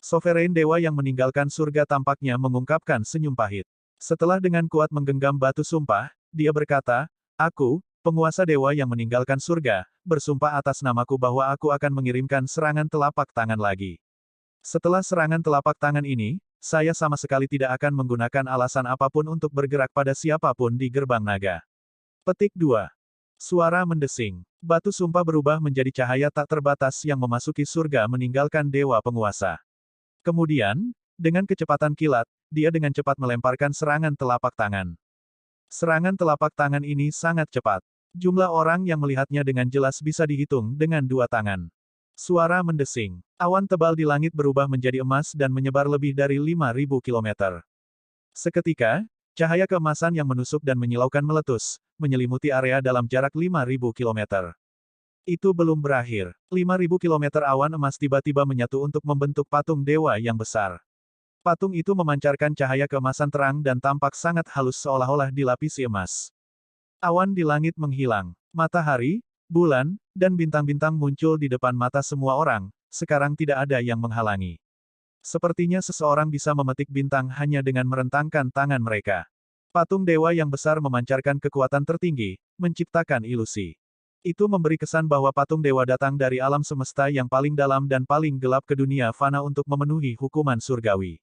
Sovereign dewa yang meninggalkan surga tampaknya mengungkapkan senyum pahit. Setelah dengan kuat menggenggam batu sumpah, dia berkata, "Aku, penguasa dewa yang meninggalkan surga, bersumpah atas namaku bahwa aku akan mengirimkan serangan telapak tangan lagi. Setelah serangan telapak tangan ini, saya sama sekali tidak akan menggunakan alasan apapun untuk bergerak pada siapapun di gerbang naga." Petik 2. Suara mendesing. Batu sumpah berubah menjadi cahaya tak terbatas yang memasuki surga meninggalkan dewa penguasa. Kemudian, dengan kecepatan kilat, dia dengan cepat melemparkan serangan telapak tangan. Serangan telapak tangan ini sangat cepat. Jumlah orang yang melihatnya dengan jelas bisa dihitung dengan dua tangan. Suara mendesing. Awan tebal di langit berubah menjadi emas dan menyebar lebih dari 5.000 kilometer. Seketika, cahaya keemasan yang menusuk dan menyilaukan meletus, menyelimuti area dalam jarak 5.000 kilometer. Itu belum berakhir. 5.000 kilometer awan emas tiba-tiba menyatu untuk membentuk patung dewa yang besar. Patung itu memancarkan cahaya keemasan terang dan tampak sangat halus seolah-olah dilapisi emas. Awan di langit menghilang. Matahari, bulan, dan bintang-bintang muncul di depan mata semua orang, sekarang tidak ada yang menghalangi. Sepertinya seseorang bisa memetik bintang hanya dengan merentangkan tangan mereka. Patung dewa yang besar memancarkan kekuatan tertinggi, menciptakan ilusi. Itu memberi kesan bahwa patung dewa datang dari alam semesta yang paling dalam dan paling gelap ke dunia fana untuk memenuhi hukuman surgawi.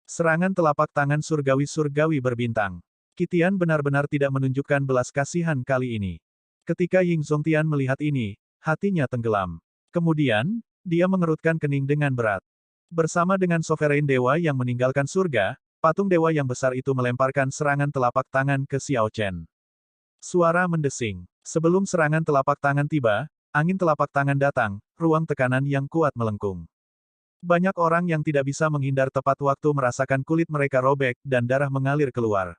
Serangan telapak tangan surgawi-surgawi berbintang. Qi Tian benar-benar tidak menunjukkan belas kasihan kali ini. Ketika Ying Zongtian melihat ini, hatinya tenggelam. Kemudian, dia mengerutkan kening dengan berat. Bersama dengan Sovereign Dewa yang meninggalkan surga, patung dewa yang besar itu melemparkan serangan telapak tangan ke Xiao Chen. Suara mendesing. Sebelum serangan telapak tangan tiba, angin telapak tangan datang, ruang tekanan yang kuat melengkung. Banyak orang yang tidak bisa menghindar tepat waktu merasakan kulit mereka robek dan darah mengalir keluar.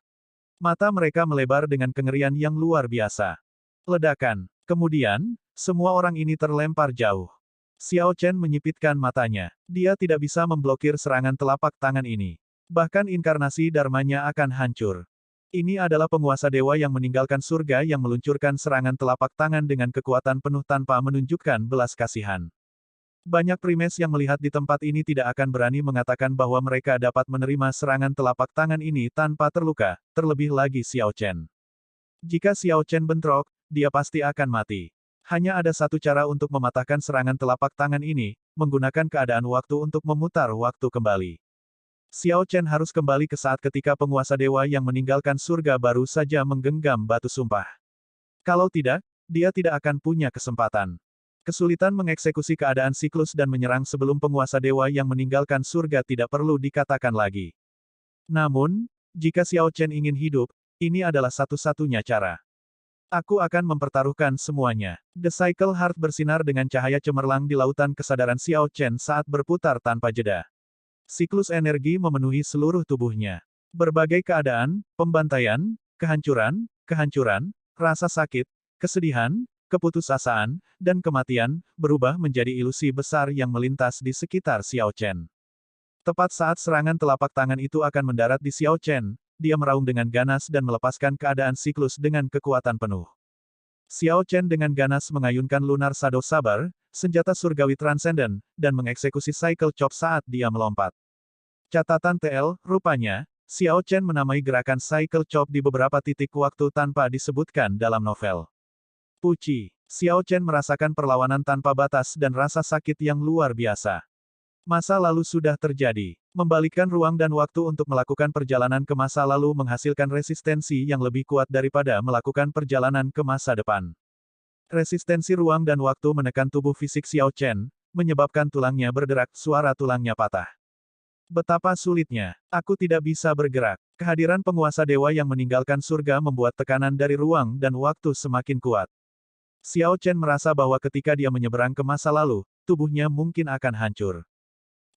Mata mereka melebar dengan kengerian yang luar biasa. Ledakan. Kemudian, semua orang ini terlempar jauh. Xiao Chen menyipitkan matanya. Dia tidak bisa memblokir serangan telapak tangan ini. Bahkan inkarnasi dharmanya akan hancur. Ini adalah penguasa dewa yang meninggalkan surga yang meluncurkan serangan telapak tangan dengan kekuatan penuh tanpa menunjukkan belas kasihan. Banyak primes yang melihat di tempat ini tidak akan berani mengatakan bahwa mereka dapat menerima serangan telapak tangan ini tanpa terluka, terlebih lagi Xiao Chen. Jika Xiao Chen bentrok, dia pasti akan mati. Hanya ada satu cara untuk mematahkan serangan telapak tangan ini, menggunakan keadaan waktu untuk memutar waktu kembali. Xiao Chen harus kembali ke saat ketika penguasa dewa yang meninggalkan surga baru saja menggenggam batu sumpah. Kalau tidak, dia tidak akan punya kesempatan. Kesulitan mengeksekusi keadaan siklus dan menyerang sebelum penguasa dewa yang meninggalkan surga tidak perlu dikatakan lagi. Namun, jika Xiao Chen ingin hidup, ini adalah satu-satunya cara. Aku akan mempertaruhkan semuanya. The Cycle Heart bersinar dengan cahaya cemerlang di lautan kesadaran Xiao Chen saat berputar tanpa jeda. Siklus energi memenuhi seluruh tubuhnya. Berbagai keadaan, pembantaian, kehancuran, rasa sakit, kesedihan, keputusasaan, dan kematian, berubah menjadi ilusi besar yang melintas di sekitar Xiao Chen. Tepat saat serangan telapak tangan itu akan mendarat di Xiao Chen, dia meraung dengan ganas dan melepaskan keadaan siklus dengan kekuatan penuh. Xiao Chen dengan ganas mengayunkan Lunar Shadow Saber, senjata surgawi transenden, dan mengeksekusi Cycle Chop saat dia melompat. Catatan TL, rupanya, Xiao Chen menamai gerakan Cycle Chop di beberapa titik waktu tanpa disebutkan dalam novel. Puci. Xiao Chen merasakan perlawanan tanpa batas dan rasa sakit yang luar biasa. Masa lalu sudah terjadi. Membalikkan ruang dan waktu untuk melakukan perjalanan ke masa lalu menghasilkan resistensi yang lebih kuat daripada melakukan perjalanan ke masa depan. Resistensi ruang dan waktu menekan tubuh fisik Xiao Chen, menyebabkan tulangnya berderak, suara tulangnya patah. Betapa sulitnya. Aku tidak bisa bergerak. Kehadiran penguasa dewa yang meninggalkan surga membuat tekanan dari ruang dan waktu semakin kuat. Xiao Chen merasa bahwa ketika dia menyeberang ke masa lalu, tubuhnya mungkin akan hancur.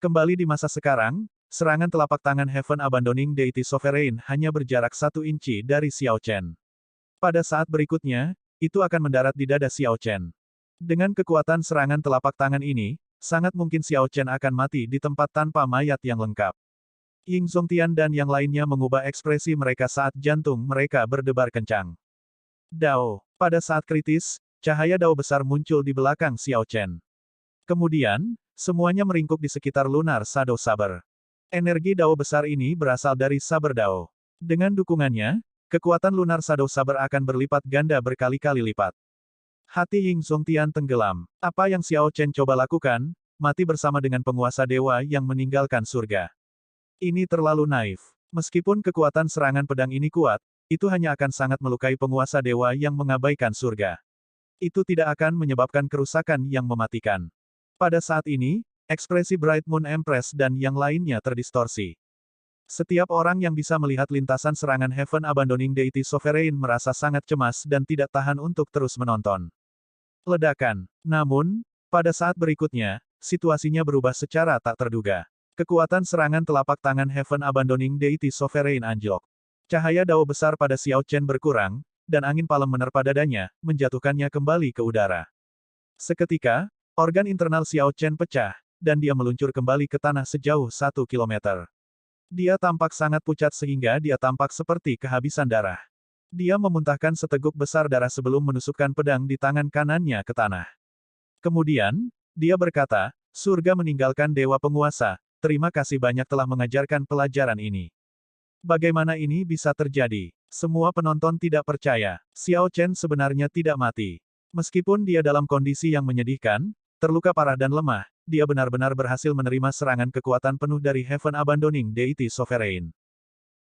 Kembali di masa sekarang, serangan telapak tangan Heaven Abandoning Deity Sovereign hanya berjarak 1 inci dari Xiao Chen. Pada saat berikutnya, itu akan mendarat di dada Xiao Chen. Dengan kekuatan serangan telapak tangan ini, sangat mungkin Xiao Chen akan mati di tempat tanpa mayat yang lengkap. Ying Zongtian dan yang lainnya mengubah ekspresi mereka saat jantung mereka berdebar kencang. Dao. Pada saat kritis, cahaya dao besar muncul di belakang Xiao Chen. Kemudian, Semuanya meringkuk di sekitar Lunar Shadow Saber. Energi Dao besar ini berasal dari Saber Dao. Dengan dukungannya, kekuatan Lunar Shadow Saber akan berlipat ganda berkali-kali lipat. Hati Ying Zongtian tenggelam. Apa yang Xiao Chen coba lakukan? Mati bersama dengan penguasa dewa yang meninggalkan surga. Ini terlalu naif. Meskipun kekuatan serangan pedang ini kuat, itu hanya akan sangat melukai penguasa dewa yang mengabaikan surga. Itu tidak akan menyebabkan kerusakan yang mematikan. Pada saat ini, ekspresi Bright Moon Empress dan yang lainnya terdistorsi. Setiap orang yang bisa melihat lintasan serangan Heaven Abandoning Deity Sovereign merasa sangat cemas dan tidak tahan untuk terus menonton. Ledakan. Namun, pada saat berikutnya, situasinya berubah secara tak terduga. Kekuatan serangan telapak tangan Heaven Abandoning Deity Sovereign anjlok. Cahaya dao besar pada Xiao Chen berkurang, dan angin palem menerpa dadanya, menjatuhkannya kembali ke udara. Seketika, organ internal Xiao Chen pecah, dan dia meluncur kembali ke tanah sejauh 1 kilometer. Dia tampak sangat pucat sehingga dia tampak seperti kehabisan darah. Dia memuntahkan seteguk besar darah sebelum menusukkan pedang di tangan kanannya ke tanah. Kemudian, dia berkata, surga meninggalkan dewa penguasa, terima kasih banyak telah mengajarkan pelajaran ini. Bagaimana ini bisa terjadi? Semua penonton tidak percaya. Xiao Chen sebenarnya tidak mati. Meskipun dia dalam kondisi yang menyedihkan, terluka parah dan lemah, dia benar-benar berhasil menerima serangan kekuatan penuh dari Heaven Abandoning Deity Sovereign.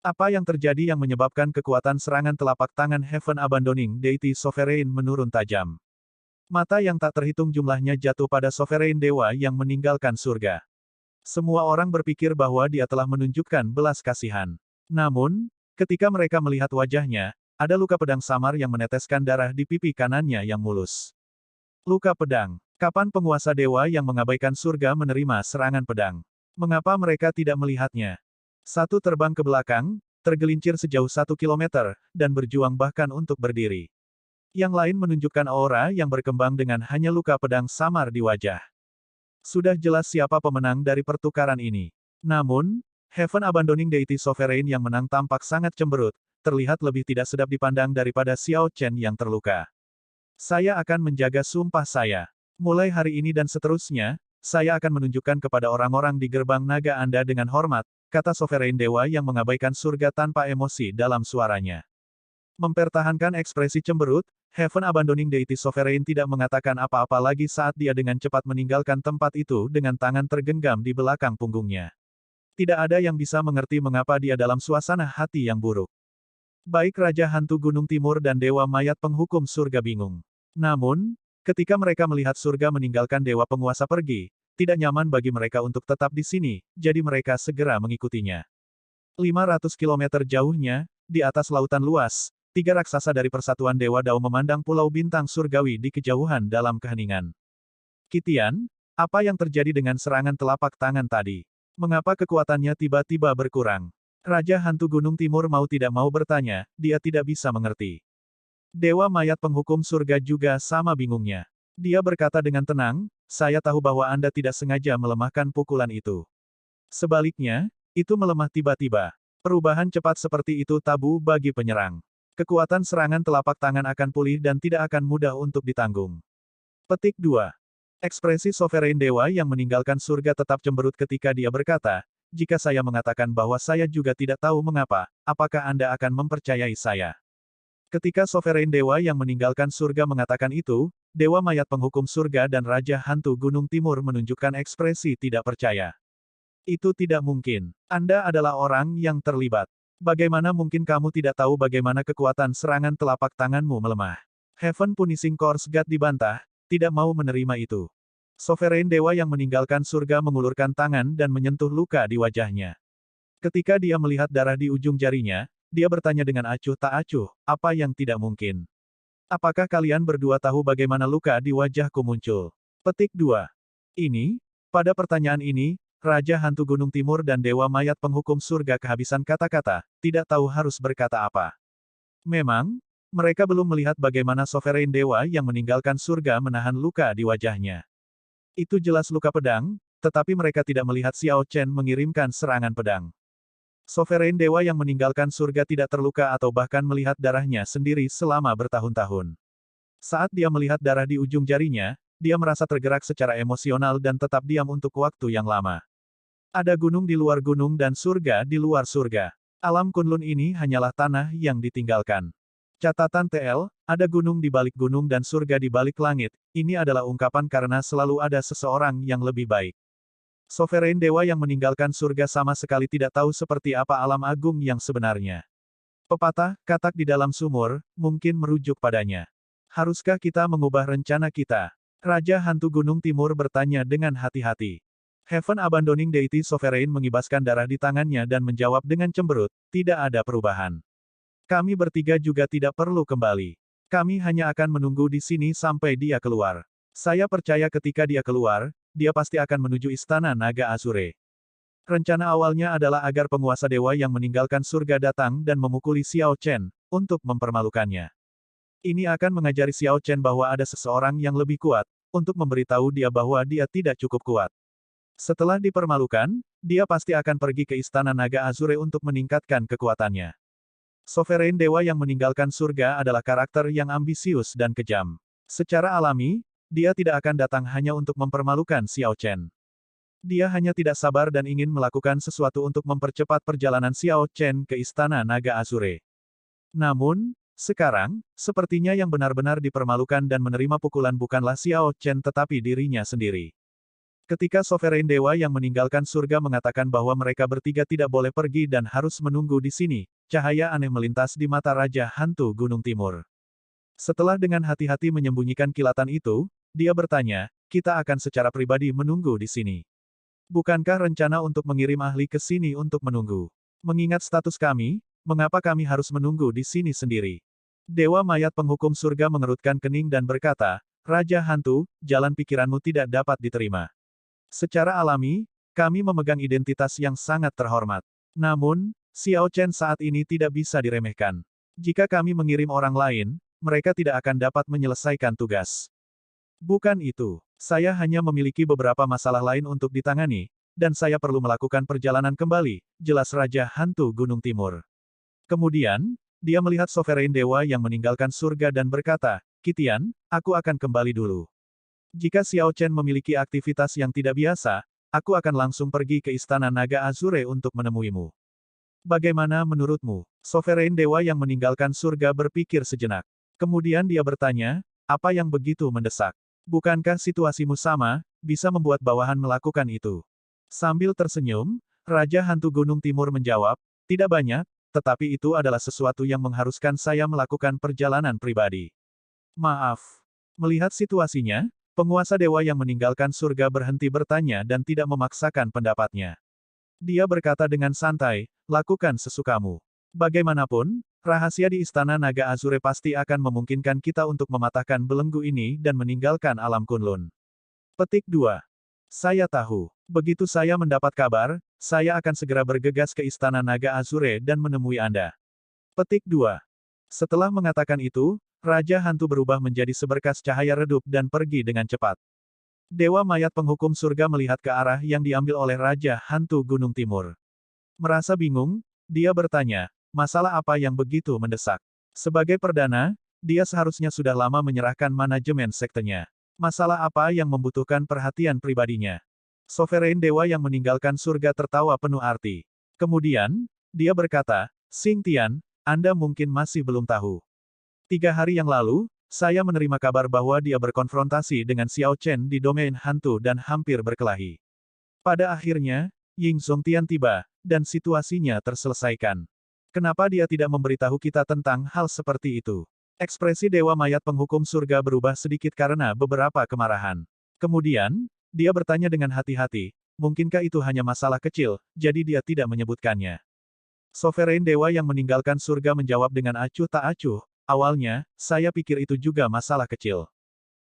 Apa yang terjadi yang menyebabkan kekuatan serangan telapak tangan Heaven Abandoning Deity Sovereign menurun tajam? Mata yang tak terhitung jumlahnya jatuh pada Sovereign Dewa yang meninggalkan surga. Semua orang berpikir bahwa dia telah menunjukkan belas kasihan. Namun, ketika mereka melihat wajahnya, ada luka pedang samar yang meneteskan darah di pipi kanannya yang mulus. Luka pedang. Kapan penguasa dewa yang mengabaikan surga menerima serangan pedang? Mengapa mereka tidak melihatnya? Satu terbang ke belakang, tergelincir sejauh 1 kilometer, dan berjuang bahkan untuk berdiri. Yang lain menunjukkan aura yang berkembang dengan hanya luka pedang samar di wajah. Sudah jelas siapa pemenang dari pertukaran ini. Namun, Heaven Abandoning Deity Sovereign yang menang tampak sangat cemberut, terlihat lebih tidak sedap dipandang daripada Xiao Chen yang terluka. Saya akan menjaga sumpah saya. Mulai hari ini dan seterusnya, saya akan menunjukkan kepada orang-orang di gerbang naga Anda dengan hormat, kata Sovereign Dewa yang mengabaikan surga tanpa emosi dalam suaranya. Mempertahankan ekspresi cemberut, Heaven Abandoning Deity Sovereign tidak mengatakan apa-apa lagi saat dia dengan cepat meninggalkan tempat itu dengan tangan tergenggam di belakang punggungnya. Tidak ada yang bisa mengerti mengapa dia dalam suasana hati yang buruk. Baik Raja Hantu Gunung Timur dan Dewa Mayat Penghukum Surga bingung. Namun, ketika mereka melihat surga meninggalkan Dewa Penguasa pergi, tidak nyaman bagi mereka untuk tetap di sini, jadi mereka segera mengikutinya. 500 km jauhnya, di atas lautan luas, 3 raksasa dari Persatuan Dewa Dao memandang Pulau Bintang Surgawi di kejauhan dalam keheningan. Kitian, apa yang terjadi dengan serangan telapak tangan tadi? Mengapa kekuatannya tiba-tiba berkurang? Raja Hantu Gunung Timur mau tidak mau bertanya, dia tidak bisa mengerti. Dewa Mayat Penghukum Surga juga sama bingungnya. Dia berkata dengan tenang, saya tahu bahwa Anda tidak sengaja melemahkan pukulan itu. Sebaliknya, itu melemah tiba-tiba. Perubahan cepat seperti itu tabu bagi penyerang. Kekuatan serangan telapak tangan akan pulih dan tidak akan mudah untuk ditanggung. Petik 2. Ekspresi Sovereign Dewa yang meninggalkan surga tetap cemberut ketika dia berkata, jika saya mengatakan bahwa saya juga tidak tahu mengapa, apakah Anda akan mempercayai saya? Ketika Sovereign Dewa yang meninggalkan surga mengatakan itu, Dewa Mayat Penghukum Surga dan Raja Hantu Gunung Timur menunjukkan ekspresi tidak percaya. Itu tidak mungkin. Anda adalah orang yang terlibat. Bagaimana mungkin kamu tidak tahu bagaimana kekuatan serangan telapak tanganmu melemah? Heaven Punishing Course God dibantah, tidak mau menerima itu. Sovereign Dewa yang meninggalkan surga mengulurkan tangan dan menyentuh luka di wajahnya. Ketika dia melihat darah di ujung jarinya, dia bertanya dengan acuh tak acuh, apa yang tidak mungkin? Apakah kalian berdua tahu bagaimana luka di wajahku muncul? Petik 2. Pada pertanyaan ini, Raja Hantu Gunung Timur dan Dewa Mayat Penghukum Surga kehabisan kata-kata, tidak tahu harus berkata apa. Memang, mereka belum melihat bagaimana Sovereign Dewa yang meninggalkan surga menahan luka di wajahnya. Itu jelas luka pedang, tetapi mereka tidak melihat Xiao Chen mengirimkan serangan pedang. Sovereign Dewa yang meninggalkan surga tidak terluka atau bahkan melihat darahnya sendiri selama bertahun-tahun. Saat dia melihat darah di ujung jarinya, dia merasa tergerak secara emosional dan tetap diam untuk waktu yang lama. Ada gunung di luar gunung dan surga di luar surga. Alam Kunlun ini hanyalah tanah yang ditinggalkan. Catatan TL, ada gunung di balik gunung dan surga di balik langit, ini adalah ungkapan karena selalu ada seseorang yang lebih baik. Sovereign dewa yang meninggalkan surga sama sekali tidak tahu seperti apa alam agung yang sebenarnya. Pepatah, katak di dalam sumur, mungkin merujuk padanya. Haruskah kita mengubah rencana kita? Raja Hantu Gunung Timur bertanya dengan hati-hati. Heaven Abandoning Deity Sovereign mengibaskan darah di tangannya dan menjawab dengan cemberut, tidak ada perubahan. Kami bertiga juga tidak perlu kembali. Kami hanya akan menunggu di sini sampai dia keluar. Saya percaya ketika dia keluar, dia pasti akan menuju istana naga Azure. Rencana awalnya adalah agar penguasa dewa yang meninggalkan surga datang dan memukuli Xiao Chen, untuk mempermalukannya. Ini akan mengajari Xiao Chen bahwa ada seseorang yang lebih kuat, untuk memberitahu dia bahwa dia tidak cukup kuat. Setelah dipermalukan, dia pasti akan pergi ke istana naga Azure untuk meningkatkan kekuatannya. Sovereign dewa yang meninggalkan surga adalah karakter yang ambisius dan kejam. Secara alami, dia tidak akan datang hanya untuk mempermalukan Xiao Chen. Dia hanya tidak sabar dan ingin melakukan sesuatu untuk mempercepat perjalanan Xiao Chen ke istana naga Azure. Namun, sekarang, sepertinya yang benar-benar dipermalukan dan menerima pukulan bukanlah Xiao Chen tetapi dirinya sendiri. Ketika Sovereign dewa yang meninggalkan surga mengatakan bahwa mereka bertiga tidak boleh pergi dan harus menunggu di sini, cahaya aneh melintas di mata Raja Hantu Gunung Timur. Setelah dengan hati-hati menyembunyikan kilatan itu, dia bertanya, kita akan secara pribadi menunggu di sini. Bukankah rencana untuk mengirim ahli ke sini untuk menunggu? Mengingat status kami, mengapa kami harus menunggu di sini sendiri? Dewa mayat penghukum surga mengerutkan kening dan berkata, Raja Hantu, jalan pikiranmu tidak dapat diterima. Secara alami, kami memegang identitas yang sangat terhormat. Namun, Xiao Chen saat ini tidak bisa diremehkan. Jika kami mengirim orang lain, mereka tidak akan dapat menyelesaikan tugas. Bukan itu. Saya hanya memiliki beberapa masalah lain untuk ditangani, dan saya perlu melakukan perjalanan kembali, jelas Raja Hantu Gunung Timur. Kemudian, dia melihat Sovereign Dewa yang meninggalkan surga dan berkata, Kitian, aku akan kembali dulu. Jika Xiao Chen memiliki aktivitas yang tidak biasa, aku akan langsung pergi ke istana naga Azure untuk menemuimu. Bagaimana menurutmu? Sovereign Dewa yang meninggalkan surga berpikir sejenak. Kemudian dia bertanya, apa yang begitu mendesak? Bukankah situasimu sama, bisa membuat bawahan melakukan itu? Sambil tersenyum, Raja Hantu Gunung Timur menjawab, tidak banyak, tetapi itu adalah sesuatu yang mengharuskan saya melakukan perjalanan pribadi. Maaf. Melihat situasinya, penguasa dewa yang meninggalkan surga berhenti bertanya dan tidak memaksakan pendapatnya. Dia berkata dengan santai, lakukan sesukamu. Bagaimanapun, rahasia di istana naga Azure pasti akan memungkinkan kita untuk mematahkan belenggu ini dan meninggalkan alam Kunlun. Petik 2. Saya tahu. Begitu saya mendapat kabar, saya akan segera bergegas ke istana naga Azure dan menemui Anda. Petik 2. Setelah mengatakan itu, Raja Hantu berubah menjadi seberkas cahaya redup dan pergi dengan cepat. Dewa mayat penghukum surga melihat ke arah yang diambil oleh Raja Hantu Gunung Timur. Merasa bingung, dia bertanya, masalah apa yang begitu mendesak? Sebagai perdana, dia seharusnya sudah lama menyerahkan manajemen sektenya. Masalah apa yang membutuhkan perhatian pribadinya? Sovereign Dewa yang meninggalkan surga tertawa penuh arti. Kemudian, dia berkata, Xing Tian, Anda mungkin masih belum tahu. 3 hari yang lalu, saya menerima kabar bahwa dia berkonfrontasi dengan Xiao Chen di domain hantu dan hampir berkelahi. Pada akhirnya, Ying Zongtian tiba, dan situasinya terselesaikan. Kenapa dia tidak memberitahu kita tentang hal seperti itu? Ekspresi Dewa Mayat Penghukum Surga berubah sedikit karena beberapa kemarahan. Kemudian, dia bertanya dengan hati-hati, mungkinkah itu hanya masalah kecil, jadi dia tidak menyebutkannya. Sovereign Dewa yang meninggalkan surga menjawab dengan acuh tak acuh, awalnya, saya pikir itu juga masalah kecil.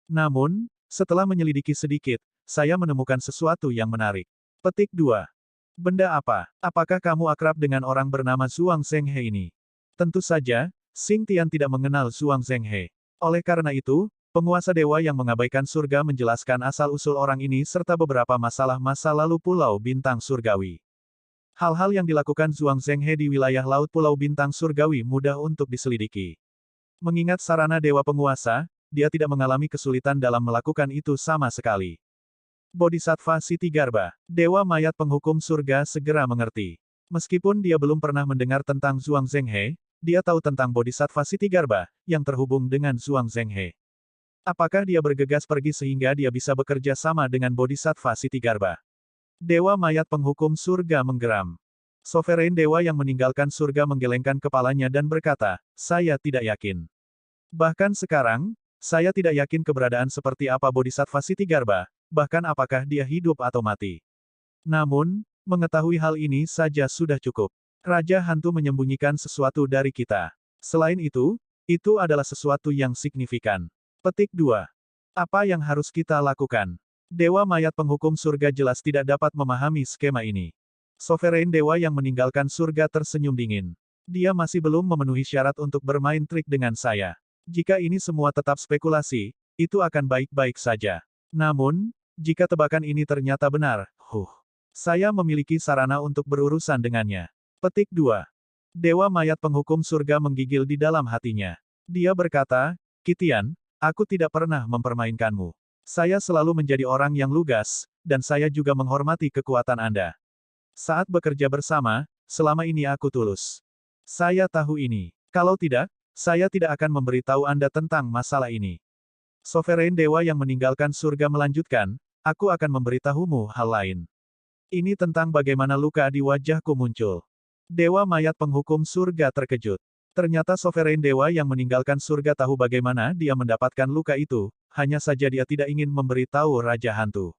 Namun, setelah menyelidiki sedikit, saya menemukan sesuatu yang menarik. Petik 2. Benda apa? Apakah kamu akrab dengan orang bernama Zhuang Zhenghe ini? Tentu saja, Xing Tian tidak mengenal Zhuang Zhenghe. Oleh karena itu, penguasa dewa yang mengabaikan surga menjelaskan asal-usul orang ini serta beberapa masalah masa lalu Pulau Bintang Surgawi. Hal-hal yang dilakukan Zhuang Zhenghe di wilayah Laut Pulau Bintang Surgawi mudah untuk diselidiki. Mengingat sarana dewa penguasa, dia tidak mengalami kesulitan dalam melakukan itu sama sekali. Bodhisattva Sitigarbha, Dewa Mayat Penghukum Surga segera mengerti. Meskipun dia belum pernah mendengar tentang Zhuang Zhenghe, dia tahu tentang Bodhisattva Sitigarbha, yang terhubung dengan Zhuang Zhenghe. Apakah dia bergegas pergi sehingga dia bisa bekerja sama dengan Bodhisattva Sitigarbha? Dewa Mayat Penghukum Surga menggeram. Sovereign Dewa yang meninggalkan surga menggelengkan kepalanya dan berkata, saya tidak yakin. Bahkan sekarang, saya tidak yakin keberadaan seperti apa Bodhisattva Sitigarbha, bahkan apakah dia hidup atau mati. Namun, mengetahui hal ini saja sudah cukup. Raja Hantu menyembunyikan sesuatu dari kita. Selain itu adalah sesuatu yang signifikan. Petik 2. Apa yang harus kita lakukan? Dewa Mayat Penghukum Surga jelas tidak dapat memahami skema ini. Sovereign Dewa yang meninggalkan surga tersenyum dingin. Dia masih belum memenuhi syarat untuk bermain trik dengan saya. Jika ini semua tetap spekulasi, itu akan baik-baik saja. Namun, jika tebakan ini ternyata benar, saya memiliki sarana untuk berurusan dengannya. Petik 2. Dewa Mayat Penghukum Surga menggigil di dalam hatinya. Dia berkata, Kitian, aku tidak pernah mempermainkanmu. Saya selalu menjadi orang yang lugas, dan saya juga menghormati kekuatan Anda. Saat bekerja bersama, selama ini aku tulus. Saya tahu ini. Kalau tidak, saya tidak akan memberitahu Anda tentang masalah ini. Sovereign Dewa yang meninggalkan surga melanjutkan, aku akan memberitahumu hal lain. Ini tentang bagaimana luka di wajahku muncul. Dewa Mayat Penghukum Surga terkejut. Ternyata Sovereign Dewa yang meninggalkan surga tahu bagaimana dia mendapatkan luka itu, hanya saja dia tidak ingin memberitahu Raja Hantu.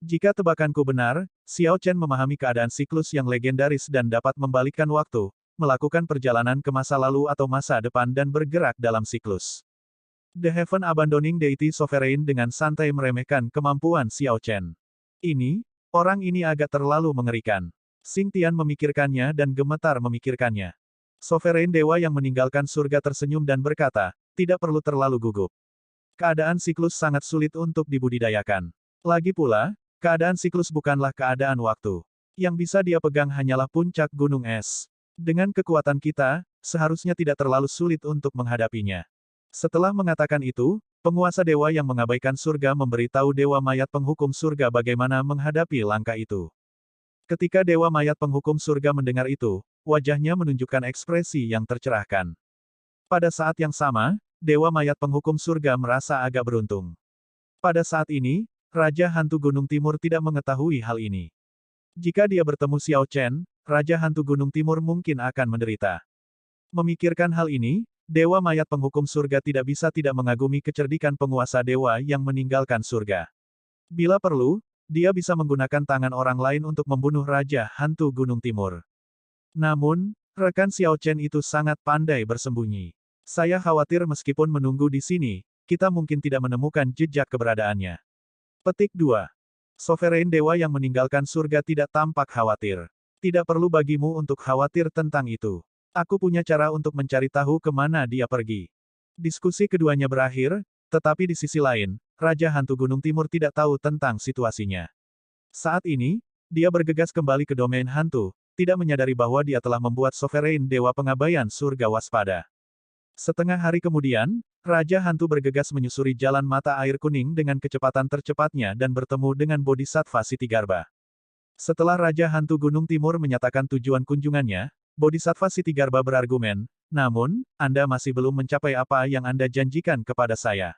Jika tebakanku benar, Xiao Chen memahami keadaan siklus yang legendaris dan dapat membalikkan waktu, melakukan perjalanan ke masa lalu atau masa depan dan bergerak dalam siklus. The Heaven Abandoning Deity Sovereign dengan santai meremehkan kemampuan Xiao Chen. Orang ini agak terlalu mengerikan. Xing Tian memikirkannya dan gemetar memikirkannya. Sovereign Dewa yang meninggalkan surga tersenyum dan berkata, tidak perlu terlalu gugup. Keadaan siklus sangat sulit untuk dibudidayakan. Lagi pula, keadaan siklus bukanlah keadaan waktu. Yang bisa dia pegang hanyalah puncak gunung es. Dengan kekuatan kita, seharusnya tidak terlalu sulit untuk menghadapinya. Setelah mengatakan itu, penguasa dewa yang mengabaikan surga memberitahu Dewa Mayat Penghukum Surga bagaimana menghadapi langkah itu. Ketika Dewa Mayat Penghukum Surga mendengar itu, wajahnya menunjukkan ekspresi yang tercerahkan. Pada saat yang sama, Dewa Mayat Penghukum Surga merasa agak beruntung. Pada saat ini, Raja Hantu Gunung Timur tidak mengetahui hal ini. Jika dia bertemu Xiao Chen, Raja Hantu Gunung Timur mungkin akan menderita. Memikirkan hal ini, Dewa Mayat Penghukum Surga tidak bisa tidak mengagumi kecerdikan penguasa dewa yang meninggalkan surga. Bila perlu, dia bisa menggunakan tangan orang lain untuk membunuh Raja Hantu Gunung Timur. Namun, rekan Xiao Chen itu sangat pandai bersembunyi. Saya khawatir meskipun menunggu di sini, kita mungkin tidak menemukan jejak keberadaannya. Petik 2. Sovereign Dewa yang meninggalkan surga tidak tampak khawatir. Tidak perlu bagimu untuk khawatir tentang itu. Aku punya cara untuk mencari tahu kemana dia pergi. Diskusi keduanya berakhir, tetapi di sisi lain, Raja Hantu Gunung Timur tidak tahu tentang situasinya. Saat ini, dia bergegas kembali ke domain hantu, tidak menyadari bahwa dia telah membuat Sovereign Dewa Pengabaian Surga waspada. Setengah hari kemudian, Raja Hantu bergegas menyusuri jalan mata air kuning dengan kecepatan tercepatnya dan bertemu dengan Bodhisattva Sitigarbha. Setelah Raja Hantu Gunung Timur menyatakan tujuan kunjungannya, Bodhisattva Sitigarbha berargumen, namun, Anda masih belum mencapai apa yang Anda janjikan kepada saya.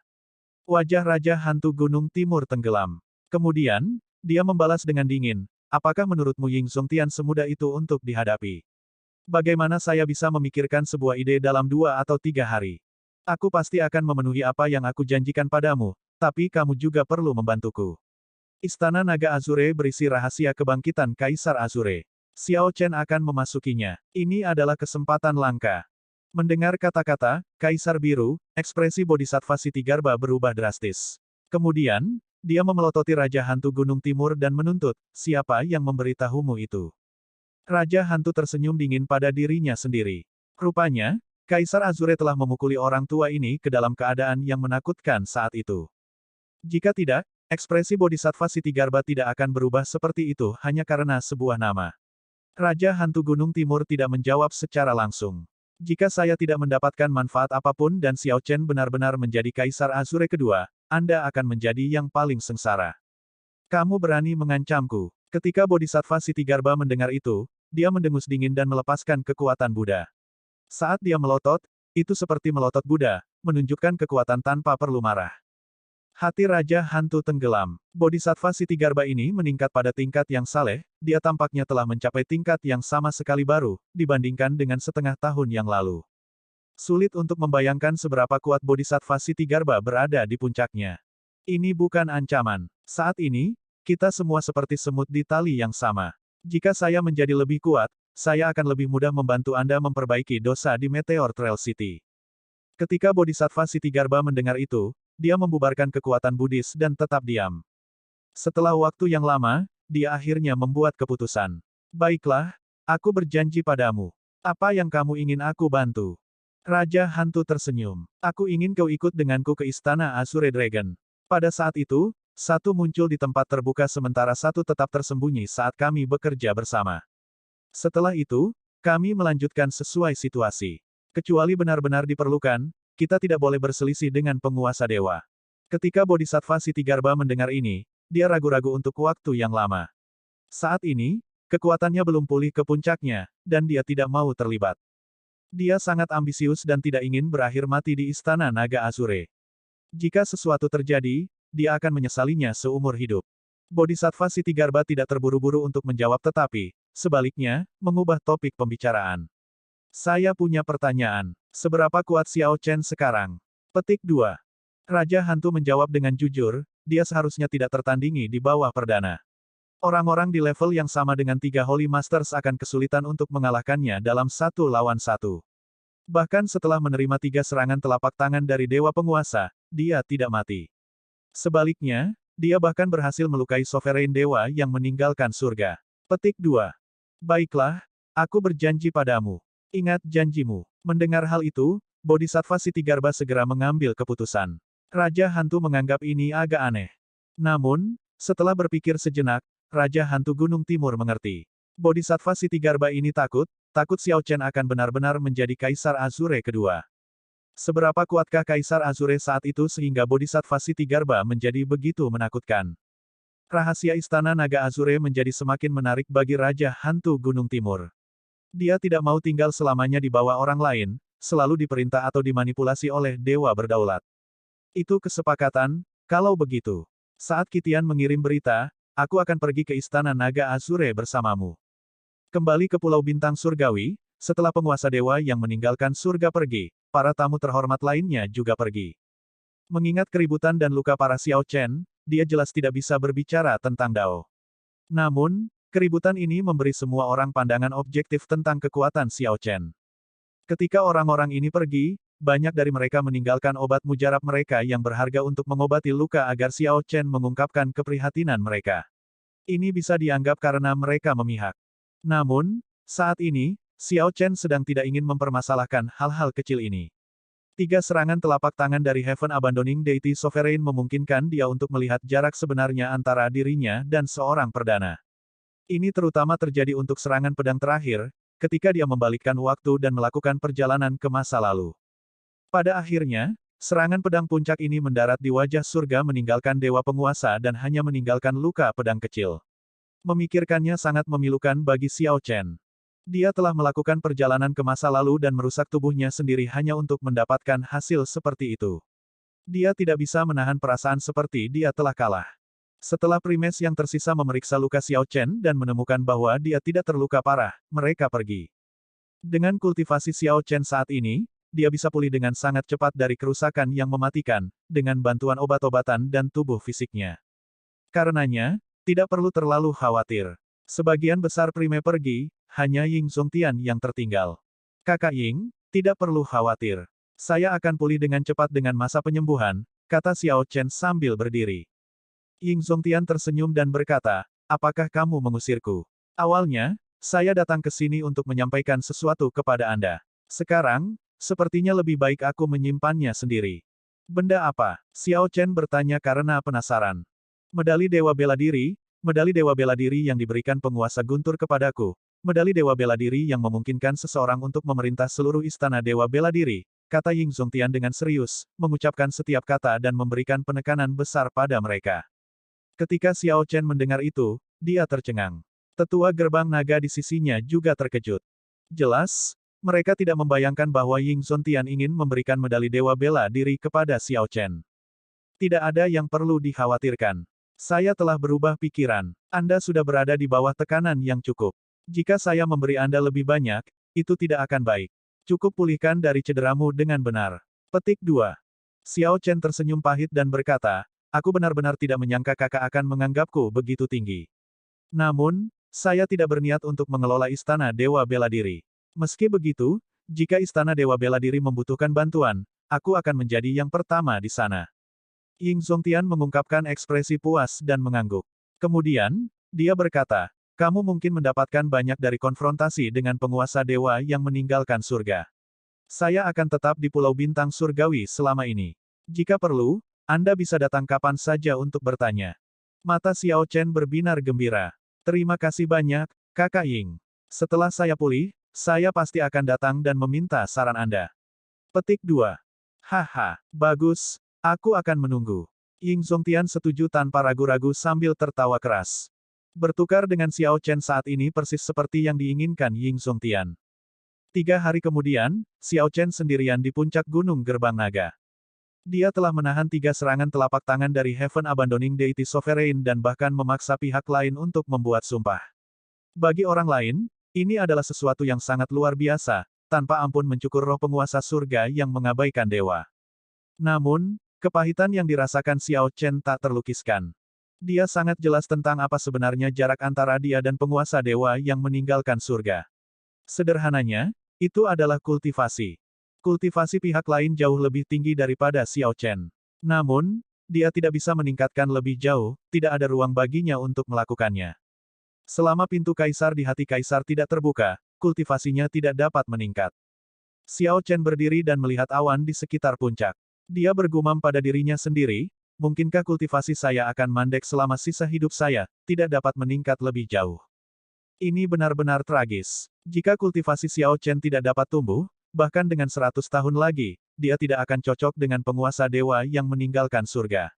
Wajah Raja Hantu Gunung Timur tenggelam. Kemudian, dia membalas dengan dingin, apakah menurutmu Ying Zongtian semudah itu untuk dihadapi? Bagaimana saya bisa memikirkan sebuah ide dalam 2 atau 3 hari? Aku pasti akan memenuhi apa yang aku janjikan padamu, tapi kamu juga perlu membantuku. Istana Naga Azure berisi rahasia kebangkitan Kaisar Azure. Xiao Chen akan memasukinya. Ini adalah kesempatan langka. Mendengar kata-kata, Kaisar Biru, ekspresi Bodhisattva Sitigarbha berubah drastis. Kemudian, dia memelototi Raja Hantu Gunung Timur dan menuntut, siapa yang memberitahumu itu? Raja Hantu tersenyum dingin pada dirinya sendiri. Rupanya, Kaisar Azure telah memukuli orang tua ini ke dalam keadaan yang menakutkan saat itu. Jika tidak, ekspresi Bodhisattva Sitigarbha tidak akan berubah seperti itu hanya karena sebuah nama. Raja Hantu Gunung Timur tidak menjawab secara langsung. Jika saya tidak mendapatkan manfaat apapun dan Xiao Chen benar-benar menjadi Kaisar Azure kedua, Anda akan menjadi yang paling sengsara. Kamu berani mengancamku. Ketika Bodhisattva Sitigarbha mendengar itu, dia mendengus dingin dan melepaskan kekuatan Buddha. Saat dia melotot, itu seperti melotot Buddha, menunjukkan kekuatan tanpa perlu marah. Hati Raja Hantu tenggelam. Bodhisattva Sitigarbha ini meningkat pada tingkat yang saleh, dia tampaknya telah mencapai tingkat yang sama sekali baru, dibandingkan dengan setengah tahun yang lalu. Sulit untuk membayangkan seberapa kuat Bodhisattva Sitigarbha berada di puncaknya. Ini bukan ancaman. Saat ini, kita semua seperti semut di tali yang sama. Jika saya menjadi lebih kuat, saya akan lebih mudah membantu Anda memperbaiki dosa di Meteor Trail City. Ketika Bodhisattva Sitigarbha mendengar itu, dia membubarkan kekuatan Buddhis dan tetap diam. Setelah waktu yang lama, dia akhirnya membuat keputusan. Baiklah, aku berjanji padamu. Apa yang kamu ingin aku bantu? Raja Hantu tersenyum. Aku ingin kau ikut denganku ke Istana Azure Dragon. Pada saat itu, satu muncul di tempat terbuka sementara satu tetap tersembunyi saat kami bekerja bersama. Setelah itu, kami melanjutkan sesuai situasi. Kecuali benar-benar diperlukan, kita tidak boleh berselisih dengan penguasa dewa. Ketika Bodhisattva Sitigarbha mendengar ini, dia ragu-ragu untuk waktu yang lama. Saat ini, kekuatannya belum pulih ke puncaknya, dan dia tidak mau terlibat. Dia sangat ambisius dan tidak ingin berakhir mati di Istana Naga Azure. Jika sesuatu terjadi, dia akan menyesalinya seumur hidup. Bodhisattva Sitigarbha tidak terburu-buru untuk menjawab tetapi, sebaliknya, mengubah topik pembicaraan. Saya punya pertanyaan. Seberapa kuat Xiao Chen sekarang? Petik 2. Raja Hantu menjawab dengan jujur, dia seharusnya tidak tertandingi di bawah perdana. Orang-orang di level yang sama dengan 3 Holy Masters akan kesulitan untuk mengalahkannya dalam 1 lawan 1. Bahkan setelah menerima 3 serangan telapak tangan dari Dewa Penguasa, dia tidak mati. Sebaliknya, dia bahkan berhasil melukai Sovereign Dewa yang meninggalkan surga. Petik 2. Baiklah, aku berjanji padamu. Ingat janjimu. Mendengar hal itu, Bodhisattva Sitigarbha segera mengambil keputusan. Raja Hantu menganggap ini agak aneh. Namun, setelah berpikir sejenak, Raja Hantu Gunung Timur mengerti. Bodhisattva Sitigarbha ini takut Xiao Chen akan benar-benar menjadi Kaisar Azure kedua. Seberapa kuatkah Kaisar Azure saat itu sehingga Bodhisattva Sitigarbha menjadi begitu menakutkan? Rahasia Istana Naga Azure menjadi semakin menarik bagi Raja Hantu Gunung Timur. Dia tidak mau tinggal selamanya di bawah orang lain, selalu diperintah atau dimanipulasi oleh dewa berdaulat. Itu kesepakatan, kalau begitu. Saat Kitian mengirim berita, aku akan pergi ke Istana Naga Azure bersamamu. Kembali ke Pulau Bintang Surgawi, setelah penguasa dewa yang meninggalkan surga pergi, para tamu terhormat lainnya juga pergi. Mengingat keributan dan luka para Xiao Chen, dia jelas tidak bisa berbicara tentang Dao. Namun, keributan ini memberi semua orang pandangan objektif tentang kekuatan Xiao Chen. Ketika orang-orang ini pergi, banyak dari mereka meninggalkan obat mujarab mereka yang berharga untuk mengobati luka agar Xiao Chen mengungkapkan keprihatinan mereka. Ini bisa dianggap karena mereka memihak. Namun, saat ini, Xiao Chen sedang tidak ingin mempermasalahkan hal-hal kecil ini. 3 serangan telapak tangan dari Heaven Abandoning Deity Sovereign memungkinkan dia untuk melihat jarak sebenarnya antara dirinya dan seorang perdana. Ini terutama terjadi untuk serangan pedang terakhir, ketika dia membalikkan waktu dan melakukan perjalanan ke masa lalu. Pada akhirnya, serangan pedang puncak ini mendarat di wajah surga meninggalkan dewa penguasa dan hanya meninggalkan luka pedang kecil. Memikirkannya sangat memilukan bagi Xiao Chen. Dia telah melakukan perjalanan ke masa lalu dan merusak tubuhnya sendiri hanya untuk mendapatkan hasil seperti itu. Dia tidak bisa menahan perasaan seperti dia telah kalah. Setelah primes yang tersisa memeriksa luka Xiao Chen dan menemukan bahwa dia tidak terluka parah, mereka pergi. Dengan kultivasi Xiao Chen saat ini, dia bisa pulih dengan sangat cepat dari kerusakan yang mematikan, dengan bantuan obat-obatan dan tubuh fisiknya. Karenanya, tidak perlu terlalu khawatir. Sebagian besar prime pergi, hanya Ying Zongtian yang tertinggal. Kakak Ying, tidak perlu khawatir. Saya akan pulih dengan cepat dengan masa penyembuhan, kata Xiao Chen sambil berdiri. Ying Zongtian tersenyum dan berkata, apakah kamu mengusirku? Awalnya, saya datang ke sini untuk menyampaikan sesuatu kepada Anda. Sekarang, sepertinya lebih baik aku menyimpannya sendiri. Benda apa? Xiao Chen bertanya karena penasaran. Medali Dewa Bela Diri yang diberikan penguasa Guntur kepadaku, Medali Dewa Bela Diri yang memungkinkan seseorang untuk memerintah seluruh istana Dewa Bela Diri, kata Ying Zongtian dengan serius, mengucapkan setiap kata dan memberikan penekanan besar pada mereka. Ketika Xiao Chen mendengar itu, dia tercengang. Tetua gerbang naga di sisinya juga terkejut. Jelas, mereka tidak membayangkan bahwa Ying Zongtian ingin memberikan medali Dewa Bela Diri kepada Xiao Chen. Tidak ada yang perlu dikhawatirkan. Saya telah berubah pikiran. Anda sudah berada di bawah tekanan yang cukup. Jika saya memberi Anda lebih banyak, itu tidak akan baik. Cukup pulihkan dari cederamu dengan benar. Petik 2. Xiao Chen tersenyum pahit dan berkata, aku benar-benar tidak menyangka kakak akan menganggapku begitu tinggi. Namun, saya tidak berniat untuk mengelola istana Dewa Bela Diri. Meski begitu, jika istana Dewa Bela Diri membutuhkan bantuan, aku akan menjadi yang pertama di sana. Ying Zongtian mengungkapkan ekspresi puas dan mengangguk. Kemudian, dia berkata, kamu mungkin mendapatkan banyak dari konfrontasi dengan penguasa dewa yang meninggalkan surga. Saya akan tetap di Pulau Bintang Surgawi selama ini. Jika perlu, Anda bisa datang kapan saja untuk bertanya. Mata Xiao Chen berbinar gembira. Terima kasih banyak, Kakak Ying. Setelah saya pulih, saya pasti akan datang dan meminta saran Anda. Petik 2. Haha, bagus, aku akan menunggu. Ying Zongtian setuju tanpa ragu-ragu sambil tertawa keras. Bertukar dengan Xiao Chen saat ini persis seperti yang diinginkan Ying Zongtian. 3 hari kemudian, Xiao Chen sendirian di puncak Gunung Gerbang Naga. Dia telah menahan 3 serangan telapak tangan dari Heaven Abandoning Deity Sovereign dan bahkan memaksa pihak lain untuk membuat sumpah. Bagi orang lain, ini adalah sesuatu yang sangat luar biasa, tanpa ampun mencukur roh penguasa surga yang mengabaikan dewa. Namun, kepahitan yang dirasakan Xiao Chen tak terlukiskan. Dia sangat jelas tentang apa sebenarnya jarak antara dia dan penguasa dewa yang meninggalkan surga. Sederhananya, itu adalah kultivasi. Kultivasi pihak lain jauh lebih tinggi daripada Xiao Chen. Namun, dia tidak bisa meningkatkan lebih jauh, tidak ada ruang baginya untuk melakukannya. Selama pintu kaisar di hati kaisar tidak terbuka, kultivasinya tidak dapat meningkat. Xiao Chen berdiri dan melihat awan di sekitar puncak. Dia bergumam pada dirinya sendiri, mungkinkah kultivasi saya akan mandek selama sisa hidup saya, tidak dapat meningkat lebih jauh. Ini benar-benar tragis. Jika kultivasi Xiao Chen tidak dapat tumbuh, bahkan dengan 100 tahun lagi, dia tidak akan cocok dengan penguasa dewa yang meninggalkan surga.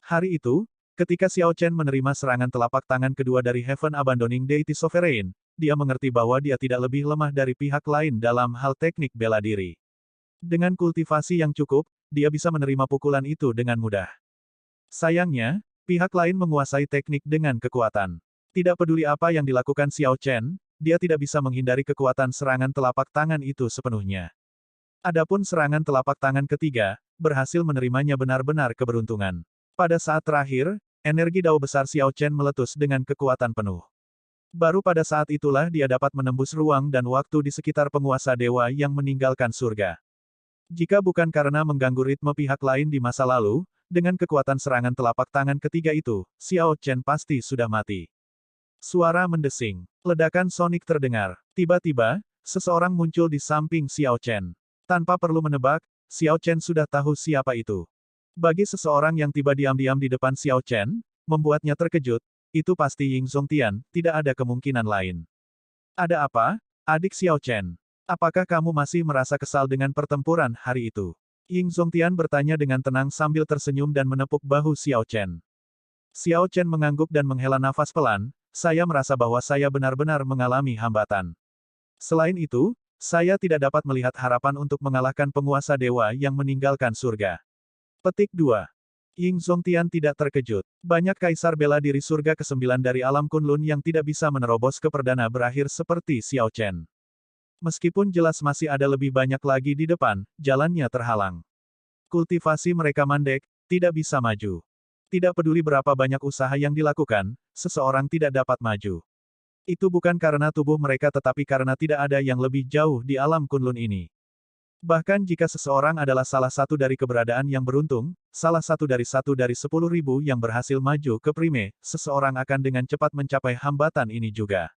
Hari itu, ketika Xiao Chen menerima serangan telapak tangan kedua dari Heaven Abandoning Deity Sovereign, dia mengerti bahwa dia tidak lebih lemah dari pihak lain dalam hal teknik bela diri. Dengan kultivasi yang cukup, dia bisa menerima pukulan itu dengan mudah. Sayangnya, pihak lain menguasai teknik dengan kekuatan. Tidak peduli apa yang dilakukan Xiao Chen, dia tidak bisa menghindari kekuatan serangan telapak tangan itu sepenuhnya. Adapun serangan telapak tangan ketiga, berhasil menerimanya benar-benar keberuntungan. Pada saat terakhir, energi dao besar Xiao Chen meletus dengan kekuatan penuh. Baru pada saat itulah dia dapat menembus ruang dan waktu di sekitar penguasa dewa yang meninggalkan surga. Jika bukan karena mengganggu ritme pihak lain di masa lalu, dengan kekuatan serangan telapak tangan ketiga itu, Xiao Chen pasti sudah mati. Suara mendesing. Ledakan sonik terdengar. Tiba-tiba, seseorang muncul di samping Xiao Chen. Tanpa perlu menebak, Xiao Chen sudah tahu siapa itu. Bagi seseorang yang tiba diam-diam di depan Xiao Chen, membuatnya terkejut, itu pasti Ying Zongtian, tidak ada kemungkinan lain. Ada apa, adik Xiao Chen? Apakah kamu masih merasa kesal dengan pertempuran hari itu? Ying Zongtian bertanya dengan tenang sambil tersenyum dan menepuk bahu Xiao Chen. Xiao Chen mengangguk dan menghela nafas pelan, saya merasa bahwa saya benar-benar mengalami hambatan. Selain itu, saya tidak dapat melihat harapan untuk mengalahkan penguasa dewa yang meninggalkan surga. Petik 2. Ying Zongtian tidak terkejut. Banyak kaisar bela diri surga ke-9 dari alam Kunlun yang tidak bisa menerobos ke perdana berakhir seperti Xiao Chen. Meskipun jelas masih ada lebih banyak lagi di depan, jalannya terhalang. Kultivasi mereka mandek, tidak bisa maju. Tidak peduli berapa banyak usaha yang dilakukan, seseorang tidak dapat maju. Itu bukan karena tubuh mereka tetapi karena tidak ada yang lebih jauh di alam Kunlun ini. Bahkan jika seseorang adalah salah satu dari keberadaan yang beruntung, salah satu dari 10.000 yang berhasil maju ke Prime, seseorang akan dengan cepat mencapai hambatan ini juga.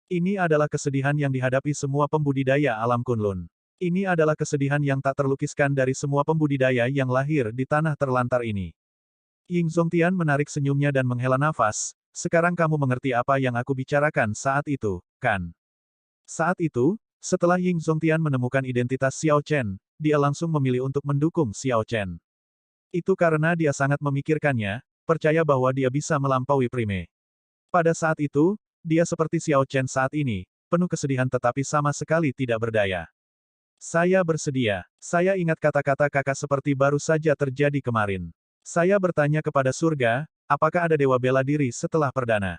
Ini adalah kesedihan yang dihadapi semua pembudidaya alam Kunlun. Ini adalah kesedihan yang tak terlukiskan dari semua pembudidaya yang lahir di tanah terlantar ini. Ying Zongtian menarik senyumnya dan menghela nafas, sekarang kamu mengerti apa yang aku bicarakan saat itu, kan? Saat itu, setelah Ying Zongtian menemukan identitas Xiao Chen, dia langsung memilih untuk mendukung Xiao Chen. Itu karena dia sangat memikirkannya, percaya bahwa dia bisa melampaui Prime. Pada saat itu, dia seperti Xiao Chen saat ini, penuh kesedihan tetapi sama sekali tidak berdaya. Saya bersedia. Saya ingat kata-kata kakak seperti baru saja terjadi kemarin. Saya bertanya kepada surga, apakah ada dewa bela diri setelah perdana?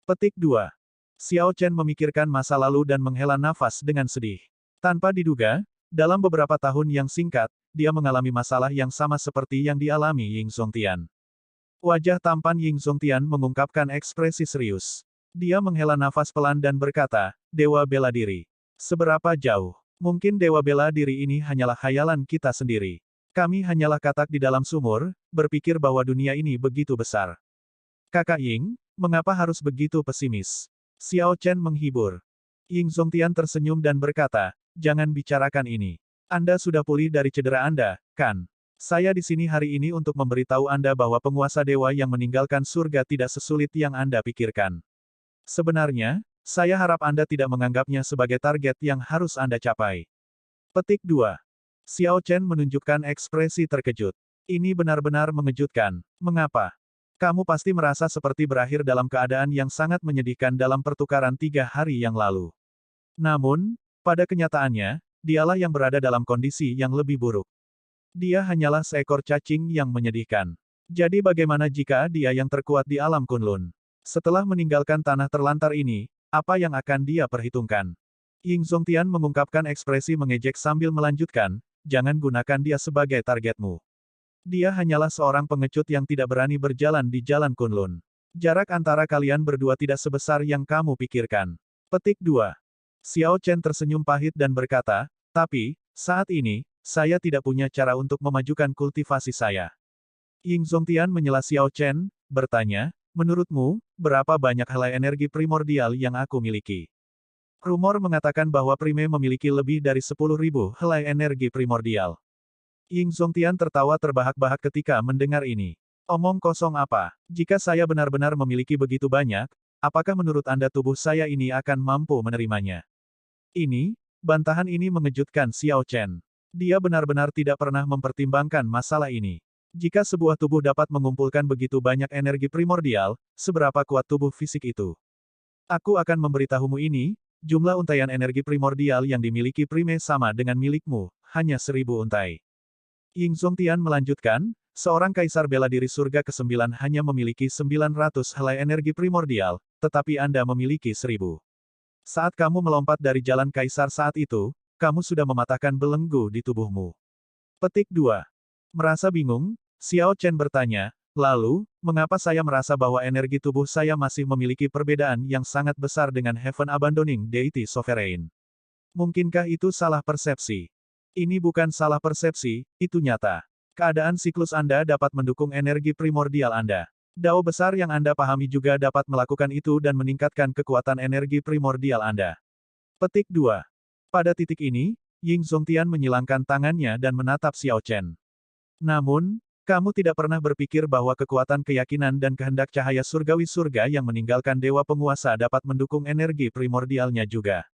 Petik 2. Xiao Chen memikirkan masa lalu dan menghela nafas dengan sedih. Tanpa diduga, dalam beberapa tahun yang singkat, dia mengalami masalah yang sama seperti yang dialami Ying Zongtian. Wajah tampan Ying Zongtian mengungkapkan ekspresi serius. Dia menghela nafas pelan dan berkata, Dewa bela diri. Seberapa jauh? Mungkin dewa bela diri ini hanyalah khayalan kita sendiri. Kami hanyalah katak di dalam sumur, berpikir bahwa dunia ini begitu besar. Kakak Ying, mengapa harus begitu pesimis? Xiao Chen menghibur. Ying Zongtian tersenyum dan berkata, jangan bicarakan ini. Anda sudah pulih dari cedera Anda, kan? Saya di sini hari ini untuk memberitahu Anda bahwa penguasa dewa yang meninggalkan surga tidak sesulit yang Anda pikirkan. Sebenarnya, saya harap Anda tidak menganggapnya sebagai target yang harus Anda capai. Petik 2. Xiao Chen menunjukkan ekspresi terkejut. Ini benar-benar mengejutkan. Mengapa? Kamu pasti merasa seperti berakhir dalam keadaan yang sangat menyedihkan dalam pertukaran 3 hari yang lalu. Namun, pada kenyataannya, dialah yang berada dalam kondisi yang lebih buruk. Dia hanyalah seekor cacing yang menyedihkan. Jadi bagaimana jika dia yang terkuat di alam Kunlun? Setelah meninggalkan tanah terlantar ini, apa yang akan dia perhitungkan? Ying Zongtian mengungkapkan ekspresi mengejek sambil melanjutkan, jangan gunakan dia sebagai targetmu. Dia hanyalah seorang pengecut yang tidak berani berjalan di jalan Kunlun. Jarak antara kalian berdua tidak sebesar yang kamu pikirkan. Petik 2. Xiao Chen tersenyum pahit dan berkata, tapi, saat ini, saya tidak punya cara untuk memajukan kultivasi saya. Ying Zongtian menyela Xiao Chen, bertanya, menurutmu, berapa banyak helai energi primordial yang aku miliki? Rumor mengatakan bahwa Prime memiliki lebih dari 10.000 helai energi primordial. Ying Zongtian tertawa terbahak-bahak ketika mendengar ini. Omong kosong apa? Jika saya benar-benar memiliki begitu banyak, apakah menurut Anda tubuh saya ini akan mampu menerimanya? Bantahan ini mengejutkan Xiao Chen. Dia benar-benar tidak pernah mempertimbangkan masalah ini. Jika sebuah tubuh dapat mengumpulkan begitu banyak energi primordial, seberapa kuat tubuh fisik itu? Aku akan memberitahumu ini, jumlah untaian energi primordial yang dimiliki Prime sama dengan milikmu, hanya 1000 untai. Ying Zongtian melanjutkan, seorang kaisar bela diri surga ke-9 hanya memiliki 900 helai energi primordial, tetapi Anda memiliki 1000. Saat kamu melompat dari jalan kaisar saat itu, kamu sudah mematahkan belenggu di tubuhmu. Petik 2. Merasa bingung, Xiao Chen bertanya, lalu, mengapa saya merasa bahwa energi tubuh saya masih memiliki perbedaan yang sangat besar dengan Heaven Abandoning Deity Sovereign? Mungkinkah itu salah persepsi? Ini bukan salah persepsi, itu nyata. Keadaan siklus Anda dapat mendukung energi primordial Anda. Dao besar yang Anda pahami juga dapat melakukan itu dan meningkatkan kekuatan energi primordial Anda. Petik 2. Pada titik ini, Ying Zongtian menyilangkan tangannya dan menatap Xiao Chen. Namun, kamu tidak pernah berpikir bahwa kekuatan keyakinan dan kehendak cahaya surgawi surga yang meninggalkan dewa penguasa dapat mendukung energi primordialnya juga.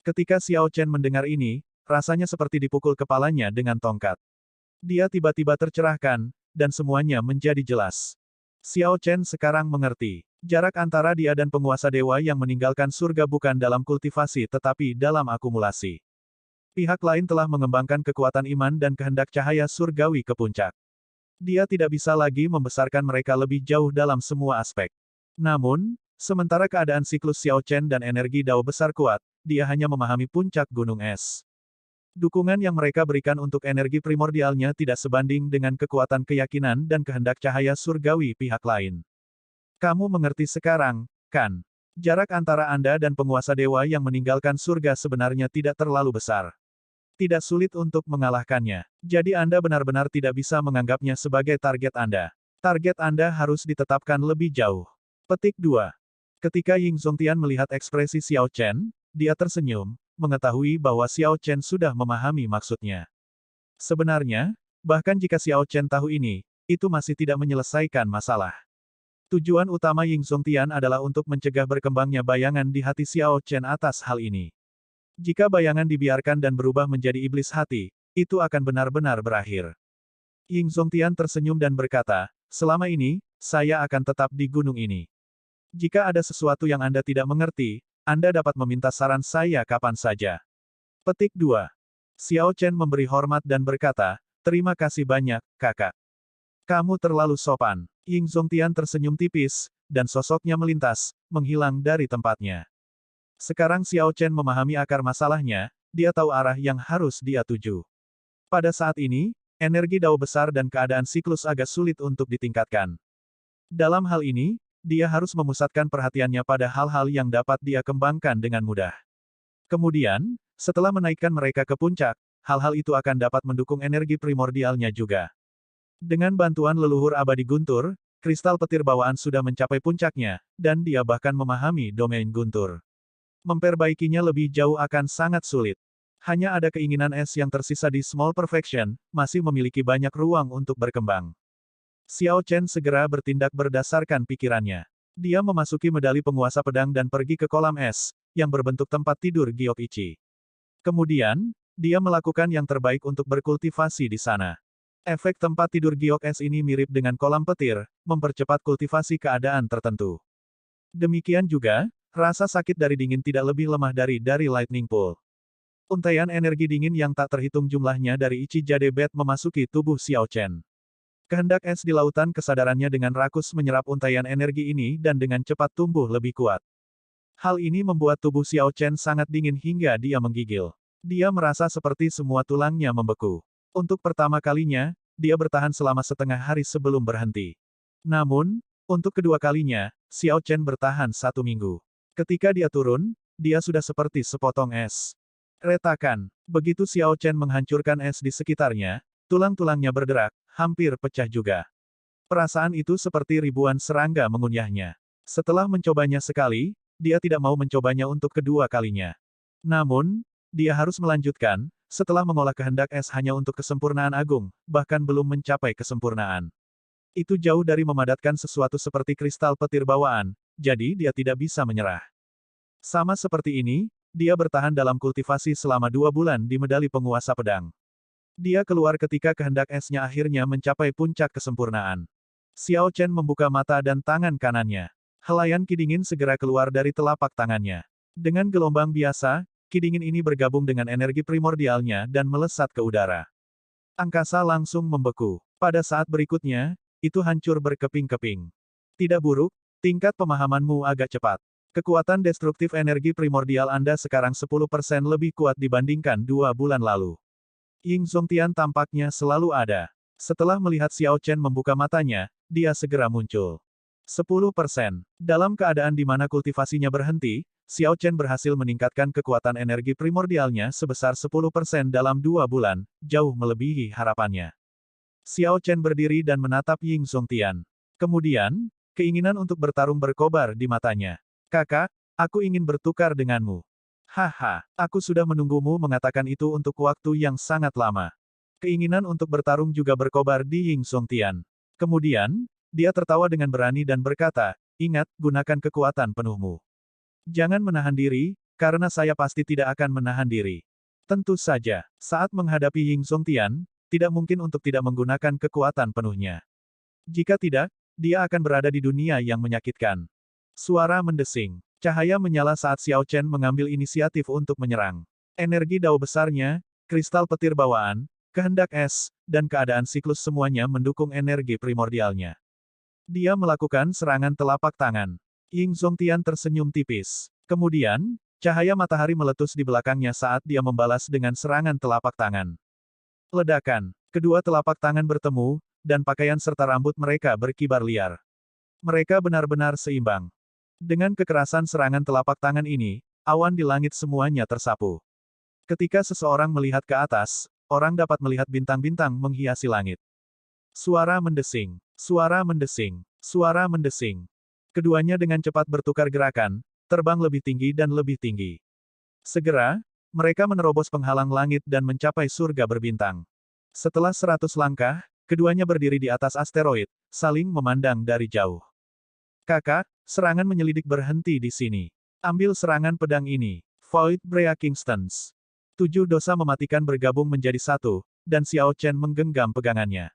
Ketika Xiao Chen mendengar ini, rasanya seperti dipukul kepalanya dengan tongkat. Dia tiba-tiba tercerahkan, dan semuanya menjadi jelas. Xiao Chen sekarang mengerti. Jarak antara dia dan penguasa dewa yang meninggalkan surga bukan dalam kultivasi tetapi dalam akumulasi. Pihak lain telah mengembangkan kekuatan iman dan kehendak cahaya surgawi ke puncak. Dia tidak bisa lagi membesarkan mereka lebih jauh dalam semua aspek. Namun, sementara keadaan siklus Xiao Chen dan energi Dao besar kuat, dia hanya memahami puncak gunung es. Dukungan yang mereka berikan untuk energi primordialnya tidak sebanding dengan kekuatan keyakinan dan kehendak cahaya surgawi pihak lain. Kamu mengerti sekarang, kan? Jarak antara Anda dan penguasa dewa yang meninggalkan surga sebenarnya tidak terlalu besar. Tidak sulit untuk mengalahkannya. Jadi Anda benar-benar tidak bisa menganggapnya sebagai target Anda. Target Anda harus ditetapkan lebih jauh. Petik 2. Ketika Ying Zongtian melihat ekspresi Xiao Chen, dia tersenyum, mengetahui bahwa Xiao Chen sudah memahami maksudnya. Sebenarnya, bahkan jika Xiao Chen tahu ini, itu masih tidak menyelesaikan masalah. Tujuan utama Ying Zongtian adalah untuk mencegah berkembangnya bayangan di hati Xiao Chen atas hal ini. Jika bayangan dibiarkan dan berubah menjadi iblis hati, itu akan benar-benar berakhir. Ying Zongtian tersenyum dan berkata, selama ini, saya akan tetap di gunung ini. Jika ada sesuatu yang Anda tidak mengerti, Anda dapat meminta saran saya kapan saja. Petik 2. Xiao Chen memberi hormat dan berkata, terima kasih banyak, kakak. Kamu terlalu sopan. Ying Zongtian tersenyum tipis, dan sosoknya melintas, menghilang dari tempatnya. Sekarang Xiao Chen memahami akar masalahnya, dia tahu arah yang harus dia tuju. Pada saat ini, energi dao besar dan keadaan siklus agak sulit untuk ditingkatkan. Dalam hal ini, dia harus memusatkan perhatiannya pada hal-hal yang dapat dia kembangkan dengan mudah. Kemudian, setelah menaikkan mereka ke puncak, hal-hal itu akan dapat mendukung energi primordialnya juga. Dengan bantuan leluhur abadi Guntur, kristal petir bawaan sudah mencapai puncaknya, dan dia bahkan memahami domain Guntur. Memperbaikinya lebih jauh akan sangat sulit. Hanya ada keinginan es yang tersisa di Small Perfection, masih memiliki banyak ruang untuk berkembang. Xiao Chen segera bertindak berdasarkan pikirannya. Dia memasuki medali penguasa pedang dan pergi ke kolam es, yang berbentuk tempat tidur Giok Ichi. Kemudian, dia melakukan yang terbaik untuk berkultivasi di sana. Efek tempat tidur giok es ini mirip dengan kolam petir, mempercepat kultivasi keadaan tertentu. Demikian juga, rasa sakit dari dingin tidak lebih lemah dari lightning pool. Untaian energi dingin yang tak terhitung jumlahnya dari Ichi Jade Bed memasuki tubuh Xiao Chen. Kehendak es di lautan kesadarannya dengan rakus menyerap untaian energi ini dan dengan cepat tumbuh lebih kuat. Hal ini membuat tubuh Xiao Chen sangat dingin hingga dia menggigil. Dia merasa seperti semua tulangnya membeku. Untuk pertama kalinya, dia bertahan selama setengah hari sebelum berhenti. Namun, untuk kedua kalinya, Xiao Chen bertahan 1 minggu. Ketika dia turun, dia sudah seperti sepotong es. Retakan. Begitu Xiao Chen menghancurkan es di sekitarnya, tulang-tulangnya berderak, hampir pecah juga. Perasaan itu seperti ribuan serangga mengunyahnya. Setelah mencobanya sekali, dia tidak mau mencobanya untuk kedua kalinya. Namun, dia harus melanjutkan, setelah mengolah kehendak es hanya untuk kesempurnaan agung, bahkan belum mencapai kesempurnaan. Itu jauh dari memadatkan sesuatu seperti kristal petir bawaan, jadi dia tidak bisa menyerah. Sama seperti ini, dia bertahan dalam kultivasi selama 2 bulan di medali penguasa pedang. Dia keluar ketika kehendak esnya akhirnya mencapai puncak kesempurnaan. Xiao Chen membuka mata dan tangan kanannya. Helaian ki dingin segera keluar dari telapak tangannya. Dengan gelombang biasa, ki dingin ini bergabung dengan energi primordialnya dan melesat ke udara. Angkasa langsung membeku. Pada saat berikutnya, itu hancur berkeping-keping. Tidak buruk, tingkat pemahamanmu agak cepat. Kekuatan destruktif energi primordial Anda sekarang 10% lebih kuat dibandingkan 2 bulan lalu. Ying Zongtian tampaknya selalu ada. Setelah melihat Xiao Chen membuka matanya, dia segera muncul. 10%. Dalam keadaan di mana kultivasinya berhenti, Xiao Chen berhasil meningkatkan kekuatan energi primordialnya sebesar 10% dalam 2 bulan, jauh melebihi harapannya. Xiao Chen berdiri dan menatap Ying Zongtian. Kemudian, keinginan untuk bertarung berkobar di matanya. Kakak, aku ingin bertukar denganmu. Haha, aku sudah menunggumu mengatakan itu untuk waktu yang sangat lama. Keinginan untuk bertarung juga berkobar di Ying Zongtian. Kemudian, dia tertawa dengan berani dan berkata, ingat, gunakan kekuatan penuhmu. Jangan menahan diri, karena saya pasti tidak akan menahan diri. Tentu saja, saat menghadapi Ying Zongtian, tidak mungkin untuk tidak menggunakan kekuatan penuhnya. Jika tidak, dia akan berada di dunia yang menyakitkan. Suara mendesing. Cahaya menyala saat Xiao Chen mengambil inisiatif untuk menyerang. Energi dao besarnya, kristal petir bawaan, kehendak es, dan keadaan siklus semuanya mendukung energi primordialnya. Dia melakukan serangan telapak tangan. Ying Zongtian tersenyum tipis. Kemudian, cahaya matahari meletus di belakangnya saat dia membalas dengan serangan telapak tangan. Ledakan. Kedua telapak tangan bertemu, dan pakaian serta rambut mereka berkibar liar. Mereka benar-benar seimbang. Dengan kekerasan serangan telapak tangan ini, awan di langit semuanya tersapu. Ketika seseorang melihat ke atas, orang dapat melihat bintang-bintang menghiasi langit. Suara mendesing. Suara mendesing. Suara mendesing. Keduanya dengan cepat bertukar gerakan, terbang lebih tinggi dan lebih tinggi. Segera, mereka menerobos penghalang langit dan mencapai surga berbintang. Setelah 100 langkah, keduanya berdiri di atas asteroid, saling memandang dari jauh. Kakak, serangan menyelidik berhenti di sini. Ambil serangan pedang ini. Void Breaking Stance. 7 dosa mematikan bergabung menjadi satu, dan Xiao Chen menggenggam pegangannya.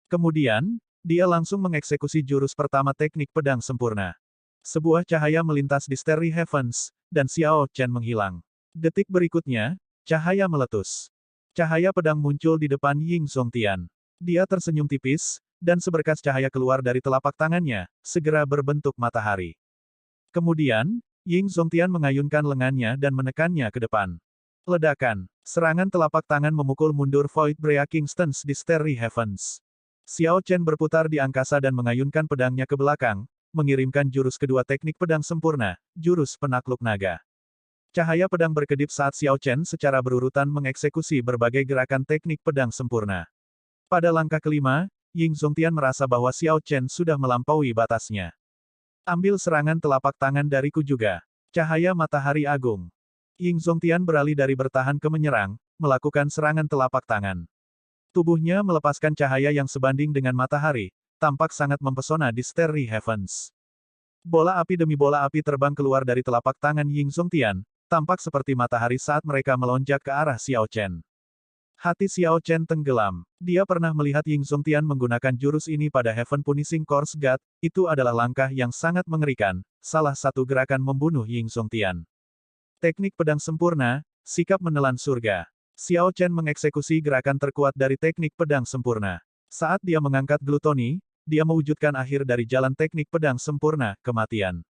Kemudian, dia langsung mengeksekusi jurus pertama teknik pedang sempurna. Sebuah cahaya melintas di Starry Heavens, dan Xiao Chen menghilang. Detik berikutnya, cahaya meletus. Cahaya pedang muncul di depan Ying Zongtian. Dia tersenyum tipis, dan seberkas cahaya keluar dari telapak tangannya, segera berbentuk matahari. Kemudian, Ying Zongtian mengayunkan lengannya dan menekannya ke depan. Ledakan. Serangan telapak tangan memukul mundur Void Breaking Stance di Starry Heavens. Xiao Chen berputar di angkasa dan mengayunkan pedangnya ke belakang, mengirimkan jurus kedua teknik pedang sempurna, jurus penakluk naga. Cahaya pedang berkedip saat Xiao Chen secara berurutan mengeksekusi berbagai gerakan teknik pedang sempurna. Pada langkah kelima, Ying Zongtian merasa bahwa Xiao Chen sudah melampaui batasnya. Ambil serangan telapak tangan dariku juga. Cahaya matahari agung. Ying Zongtian beralih dari bertahan ke menyerang, melakukan serangan telapak tangan. Tubuhnya melepaskan cahaya yang sebanding dengan matahari, tampak sangat mempesona di Starry Heavens. Bola api demi bola api terbang keluar dari telapak tangan Ying Zongtian, tampak seperti matahari saat mereka melonjak ke arah Xiao Chen. Hati Xiao Chen tenggelam. Dia pernah melihat Ying Zongtian menggunakan jurus ini pada Heaven Punishing Course God, itu adalah langkah yang sangat mengerikan, salah satu gerakan membunuh Ying Zongtian. Teknik pedang sempurna, sikap menelan surga. Xiao Chen mengeksekusi gerakan terkuat dari teknik pedang sempurna. Saat dia mengangkat glutoni, dia mewujudkan akhir dari jalan teknik pedang sempurna, kematian.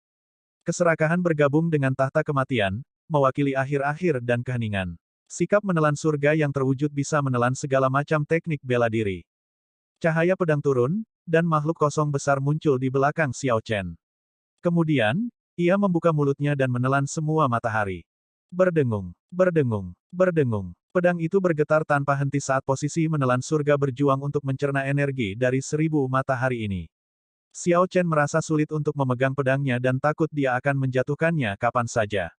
Keserakahan bergabung dengan tahta kematian, mewakili akhir-akhir dan keheningan. Sikap menelan surga yang terwujud bisa menelan segala macam teknik bela diri. Cahaya pedang turun, dan makhluk kosong besar muncul di belakang Xiao Chen. Kemudian, ia membuka mulutnya dan menelan semua matahari. Berdengung, berdengung, berdengung. Pedang itu bergetar tanpa henti saat posisi menelan surga berjuang untuk mencerna energi dari 1000 matahari ini. Xiao Chen merasa sulit untuk memegang pedangnya dan takut dia akan menjatuhkannya kapan saja.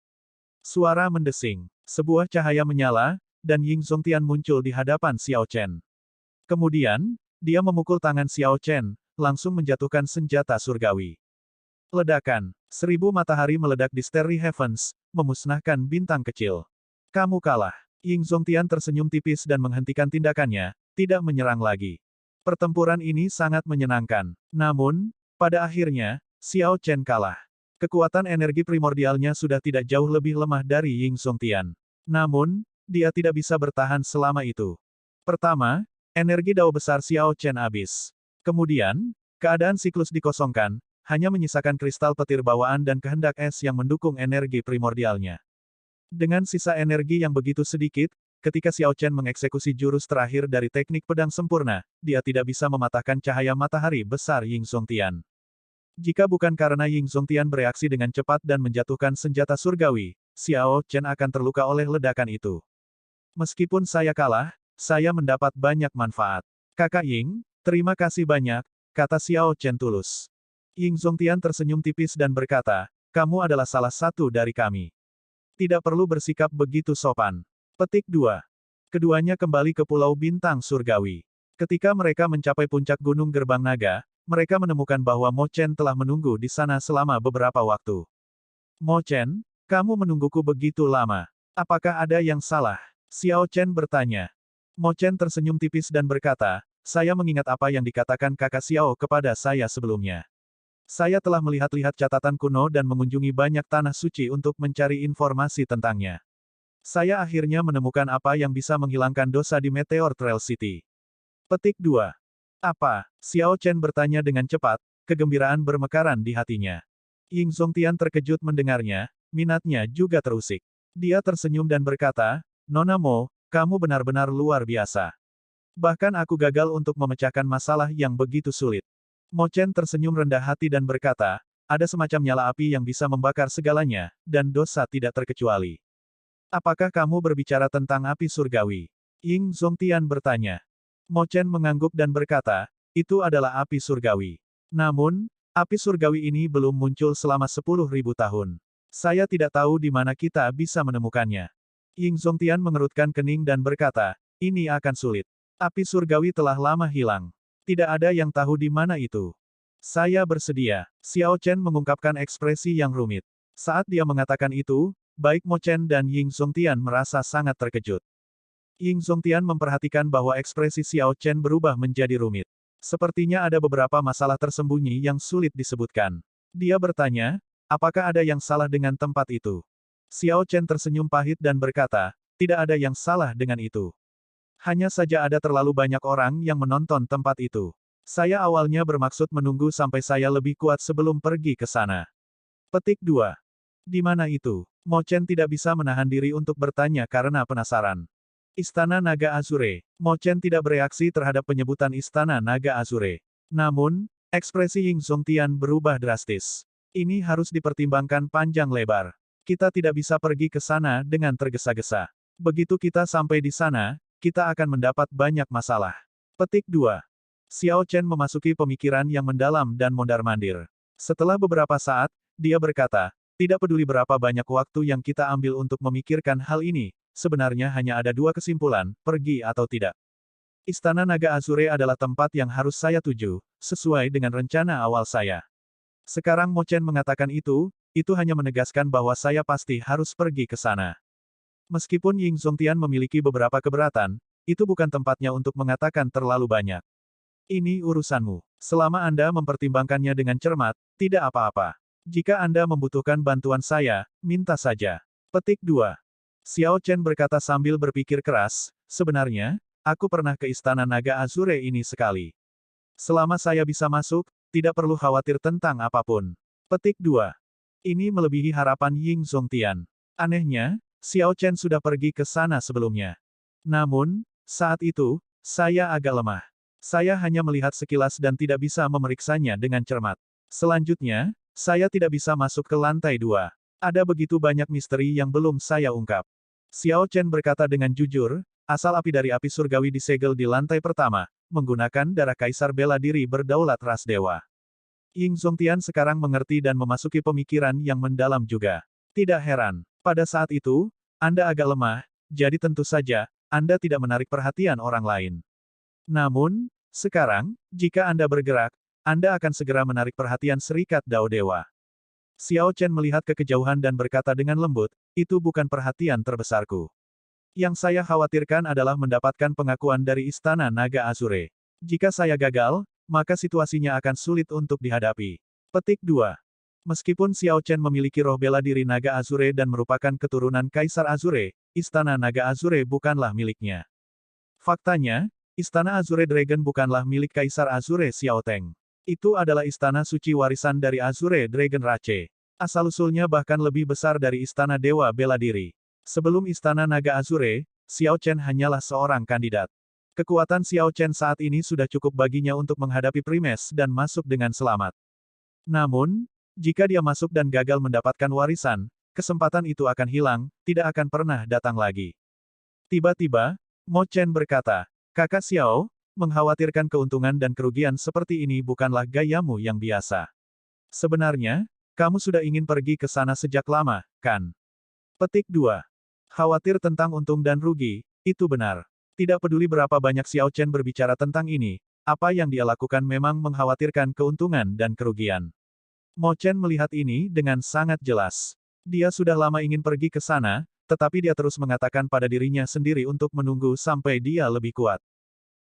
Suara mendesing. Sebuah cahaya menyala, dan Ying Zongtian muncul di hadapan Xiao Chen. Kemudian, dia memukul tangan Xiao Chen, langsung menjatuhkan senjata surgawi. Ledakan. 1000 matahari meledak di Starry Heavens, memusnahkan bintang kecil. Kamu kalah. Ying Zongtian tersenyum tipis dan menghentikan tindakannya, tidak menyerang lagi. Pertempuran ini sangat menyenangkan. Namun, pada akhirnya, Xiao Chen kalah. Kekuatan energi primordialnya sudah tidak jauh lebih lemah dari Ying Zongtian. Namun, dia tidak bisa bertahan selama itu. Pertama, energi dao besar Xiao Chen habis. Kemudian, keadaan siklus dikosongkan, hanya menyisakan kristal petir bawaan dan kehendak es yang mendukung energi primordialnya. Dengan sisa energi yang begitu sedikit, ketika Xiao Chen mengeksekusi jurus terakhir dari teknik pedang sempurna, dia tidak bisa mematahkan cahaya matahari besar Ying Zongtian. Jika bukan karena Ying Zongtian bereaksi dengan cepat dan menjatuhkan senjata surgawi, Xiao Chen akan terluka oleh ledakan itu. Meskipun saya kalah, saya mendapat banyak manfaat. Kakak Ying, terima kasih banyak, kata Xiao Chen tulus. Ying Zongtian tersenyum tipis dan berkata, kamu adalah salah satu dari kami. Tidak perlu bersikap begitu sopan. Petik 2. Keduanya kembali ke Pulau Bintang Surgawi. Ketika mereka mencapai puncak Gunung Gerbang Naga, mereka menemukan bahwa Mo Chen telah menunggu di sana selama beberapa waktu. Mo Chen, kamu menungguku begitu lama. Apakah ada yang salah? Xiao Chen bertanya. Mo Chen tersenyum tipis dan berkata, saya mengingat apa yang dikatakan kakak Xiao kepada saya sebelumnya. Saya telah melihat-lihat catatan kuno dan mengunjungi banyak tanah suci untuk mencari informasi tentangnya. Saya akhirnya menemukan apa yang bisa menghilangkan dosa di Meteor Trail City. Petik 2. Apa? Xiao Chen bertanya dengan cepat, kegembiraan bermekaran di hatinya. Ying Zongtian terkejut mendengarnya, minatnya juga terusik. Dia tersenyum dan berkata, Nona Mo, kamu benar-benar luar biasa. Bahkan aku gagal untuk memecahkan masalah yang begitu sulit. Mo Chen tersenyum rendah hati dan berkata, ada semacam nyala api yang bisa membakar segalanya, dan dosa tidak terkecuali. Apakah kamu berbicara tentang api surgawi? Ying Zongtian bertanya. Mo Chen mengangguk dan berkata, itu adalah api surgawi. Namun, api surgawi ini belum muncul selama 10.000 tahun. Saya tidak tahu di mana kita bisa menemukannya. Ying Zongtian mengerutkan kening dan berkata, ini akan sulit. Api surgawi telah lama hilang. Tidak ada yang tahu di mana itu. Saya bersedia. Xiao Chen mengungkapkan ekspresi yang rumit. Saat dia mengatakan itu, baik Mo Chen dan Ying Zongtian merasa sangat terkejut. Ying Zongtian memperhatikan bahwa ekspresi Xiao Chen berubah menjadi rumit. Sepertinya ada beberapa masalah tersembunyi yang sulit disebutkan. Dia bertanya, apakah ada yang salah dengan tempat itu? Xiao Chen tersenyum pahit dan berkata, tidak ada yang salah dengan itu. Hanya saja ada terlalu banyak orang yang menonton tempat itu. Saya awalnya bermaksud menunggu sampai saya lebih kuat sebelum pergi ke sana. Petik 2. Di mana itu? Mo Chen tidak bisa menahan diri untuk bertanya karena penasaran. Istana Naga Azure. Mo Chen tidak bereaksi terhadap penyebutan Istana Naga Azure. Namun, ekspresi Ying Zongtian berubah drastis. Ini harus dipertimbangkan panjang lebar. Kita tidak bisa pergi ke sana dengan tergesa-gesa. Begitu kita sampai di sana, kita akan mendapat banyak masalah. Petik 2. Xiao Chen memasuki pemikiran yang mendalam dan mondar-mandir. Setelah beberapa saat, dia berkata, tidak peduli berapa banyak waktu yang kita ambil untuk memikirkan hal ini, sebenarnya hanya ada dua kesimpulan, pergi atau tidak. Istana Naga Azure adalah tempat yang harus saya tuju, sesuai dengan rencana awal saya. Sekarang Mo Chen mengatakan itu hanya menegaskan bahwa saya pasti harus pergi ke sana. Meskipun Ying Zongtian memiliki beberapa keberatan, itu bukan tempatnya untuk mengatakan terlalu banyak. Ini urusanmu. Selama Anda mempertimbangkannya dengan cermat, tidak apa-apa. Jika Anda membutuhkan bantuan saya, minta saja. Petik 2. Xiao Chen berkata sambil berpikir keras, sebenarnya, aku pernah ke Istana Naga Azure ini sekali. Selama saya bisa masuk, tidak perlu khawatir tentang apapun. Petik 2. Ini melebihi harapan Ying Zongtian. Anehnya, Xiao Chen sudah pergi ke sana sebelumnya. Namun, saat itu, saya agak lemah. Saya hanya melihat sekilas dan tidak bisa memeriksanya dengan cermat. Selanjutnya, saya tidak bisa masuk ke lantai 2. Ada begitu banyak misteri yang belum saya ungkap. Xiao Chen berkata dengan jujur, asal api dari api surgawi disegel di lantai pertama, menggunakan darah kaisar bela diri berdaulat ras dewa. Ying Zongtian sekarang mengerti dan memasuki pemikiran yang mendalam juga. Tidak heran, pada saat itu, Anda agak lemah, jadi tentu saja, Anda tidak menarik perhatian orang lain. Namun, sekarang, jika Anda bergerak, Anda akan segera menarik perhatian Serikat Dao Dewa. Xiao Chen melihat ke kejauhan dan berkata dengan lembut, itu bukan perhatian terbesarku. Yang saya khawatirkan adalah mendapatkan pengakuan dari Istana Naga Azure. Jika saya gagal, maka situasinya akan sulit untuk dihadapi. Petik 2. Meskipun Xiao Chen memiliki roh bela diri Naga Azure dan merupakan keturunan Kaisar Azure, Istana Naga Azure bukanlah miliknya. Faktanya, Istana Azure Dragon bukanlah milik Kaisar Azure Xiao Teng. Itu adalah istana suci warisan dari Azure Dragon Rache. Asal-usulnya bahkan lebih besar dari Istana Dewa Bela Diri. Sebelum Istana Naga Azure, Xiao Chen hanyalah seorang kandidat. Kekuatan Xiao Chen saat ini sudah cukup baginya untuk menghadapi Primes dan masuk dengan selamat. Namun, jika dia masuk dan gagal mendapatkan warisan, kesempatan itu akan hilang, tidak akan pernah datang lagi. Tiba-tiba, Mo Chen berkata, Kakak Xiao, mengkhawatirkan keuntungan dan kerugian seperti ini bukanlah gayamu yang biasa. Sebenarnya, kamu sudah ingin pergi ke sana sejak lama, kan? Petik 2. Khawatir tentang untung dan rugi, itu benar. Tidak peduli berapa banyak Xiao Chen berbicara tentang ini, apa yang dia lakukan memang mengkhawatirkan keuntungan dan kerugian. Mo Chen melihat ini dengan sangat jelas. Dia sudah lama ingin pergi ke sana, tetapi dia terus mengatakan pada dirinya sendiri untuk menunggu sampai dia lebih kuat.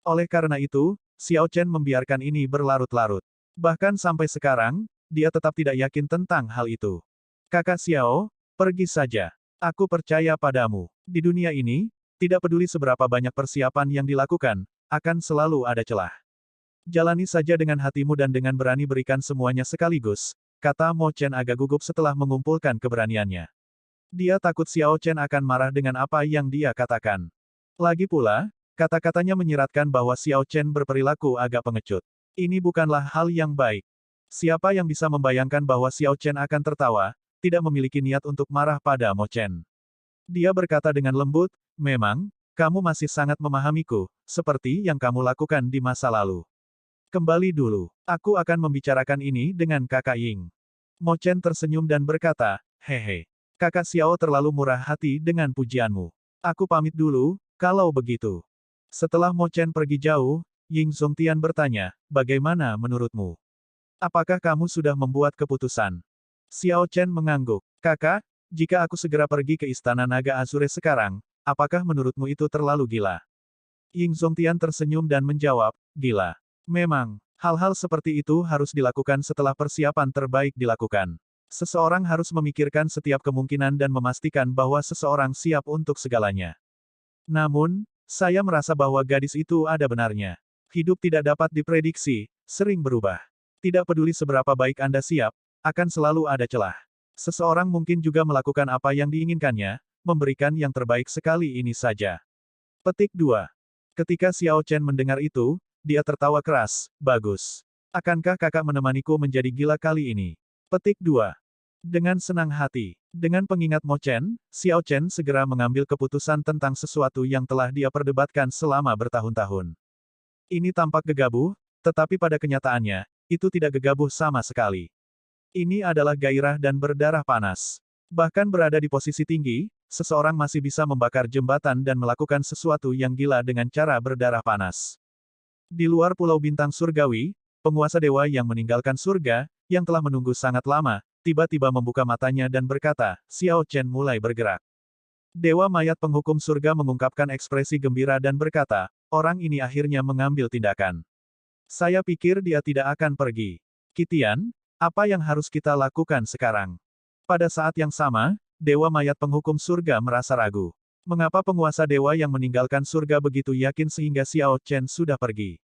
Oleh karena itu, Xiao Chen membiarkan ini berlarut-larut. Bahkan sampai sekarang, dia tetap tidak yakin tentang hal itu. Kakak Xiao, pergi saja. Aku percaya padamu. Di dunia ini, tidak peduli seberapa banyak persiapan yang dilakukan, akan selalu ada celah. Jalani saja dengan hatimu dan dengan berani berikan semuanya sekaligus, kata Mo Chen agak gugup setelah mengumpulkan keberaniannya. Dia takut Xiao Chen akan marah dengan apa yang dia katakan. Lagi pula, kata-katanya menyiratkan bahwa Xiao Chen berperilaku agak pengecut. Ini bukanlah hal yang baik. Siapa yang bisa membayangkan bahwa Xiao Chen akan tertawa, tidak memiliki niat untuk marah pada Mo Chen. Dia berkata dengan lembut, memang, kamu masih sangat memahamiku, seperti yang kamu lakukan di masa lalu. Kembali dulu, aku akan membicarakan ini dengan kakak Ying. Mo Chen tersenyum dan berkata, hehe. Kakak Xiao terlalu murah hati dengan pujianmu. Aku pamit dulu, kalau begitu. Setelah Mo Chen pergi jauh, Ying Zongtian bertanya, bagaimana menurutmu? Apakah kamu sudah membuat keputusan? Xiao Chen mengangguk. Kakak, jika aku segera pergi ke Istana Naga Azure sekarang, apakah menurutmu itu terlalu gila? Ying Zongtian tersenyum dan menjawab, gila. Memang, hal-hal seperti itu harus dilakukan setelah persiapan terbaik dilakukan. Seseorang harus memikirkan setiap kemungkinan dan memastikan bahwa seseorang siap untuk segalanya. Namun, saya merasa bahwa gadis itu ada benarnya. Hidup tidak dapat diprediksi, sering berubah. Tidak peduli seberapa baik Anda siap, akan selalu ada celah. Seseorang mungkin juga melakukan apa yang diinginkannya, memberikan yang terbaik sekali ini saja. Petik 2. Ketika Xiao Chen mendengar itu, dia tertawa keras, bagus. Akankah kakak menemaniku menjadi gila kali ini? Petik 2. Dengan senang hati. Dengan pengingat Mo Chen, Xiao Chen segera mengambil keputusan tentang sesuatu yang telah dia perdebatkan selama bertahun-tahun. Ini tampak gegabah, tetapi pada kenyataannya, itu tidak gegabah sama sekali. Ini adalah gairah dan berdarah panas. Bahkan berada di posisi tinggi, seseorang masih bisa membakar jembatan dan melakukan sesuatu yang gila dengan cara berdarah panas. Di luar Pulau Bintang Surgawi, penguasa dewa yang meninggalkan surga, yang telah menunggu sangat lama, tiba-tiba membuka matanya dan berkata, Xiao Chen mulai bergerak. Dewa mayat penghukum surga mengungkapkan ekspresi gembira dan berkata, orang ini akhirnya mengambil tindakan. Saya pikir dia tidak akan pergi. Qitian, apa yang harus kita lakukan sekarang? Pada saat yang sama, Dewa mayat penghukum surga merasa ragu. Mengapa penguasa dewa yang meninggalkan surga begitu yakin sehingga Xiao Chen sudah pergi?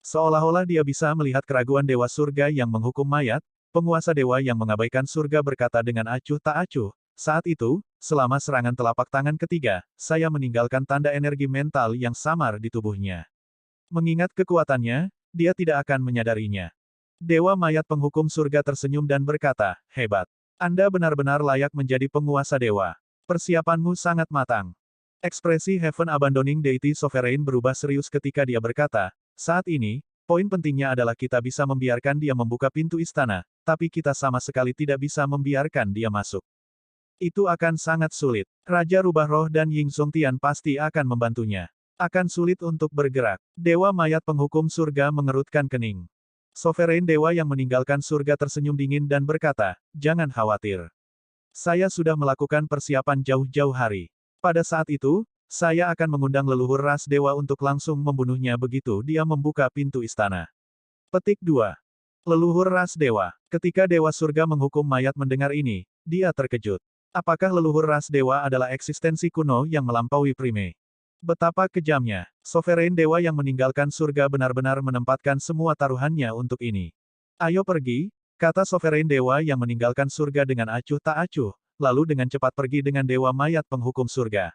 Seolah-olah dia bisa melihat keraguan dewa surga yang menghukum mayat, penguasa dewa yang mengabaikan surga berkata dengan acuh tak acuh, saat itu, selama serangan telapak tangan ketiga, saya meninggalkan tanda energi mental yang samar di tubuhnya. Mengingat kekuatannya, dia tidak akan menyadarinya. Dewa mayat penghukum surga tersenyum dan berkata, hebat. Anda benar-benar layak menjadi penguasa dewa. Persiapanmu sangat matang. Ekspresi Heaven Abandoning Deity Sovereign berubah serius ketika dia berkata, saat ini, poin pentingnya adalah kita bisa membiarkan dia membuka pintu istana, tapi kita sama sekali tidak bisa membiarkan dia masuk. Itu akan sangat sulit. Raja Rubah Roh dan Ying Zongtian pasti akan membantunya. Akan sulit untuk bergerak. Dewa mayat penghukum surga mengerutkan kening. Sovereign dewa yang meninggalkan surga tersenyum dingin dan berkata, jangan khawatir. Saya sudah melakukan persiapan jauh-jauh hari. Pada saat itu, saya akan mengundang leluhur ras dewa untuk langsung membunuhnya begitu dia membuka pintu istana. Petik 2. Leluhur ras dewa. Ketika dewa surga menghukum mayat mendengar ini, dia terkejut. Apakah leluhur ras dewa adalah eksistensi kuno yang melampaui Prime? Betapa kejamnya. Sovereign dewa yang meninggalkan surga benar-benar menempatkan semua taruhannya untuk ini. Ayo pergi, kata Sovereign dewa yang meninggalkan surga dengan acuh tak acuh, lalu dengan cepat pergi dengan dewa mayat penghukum surga.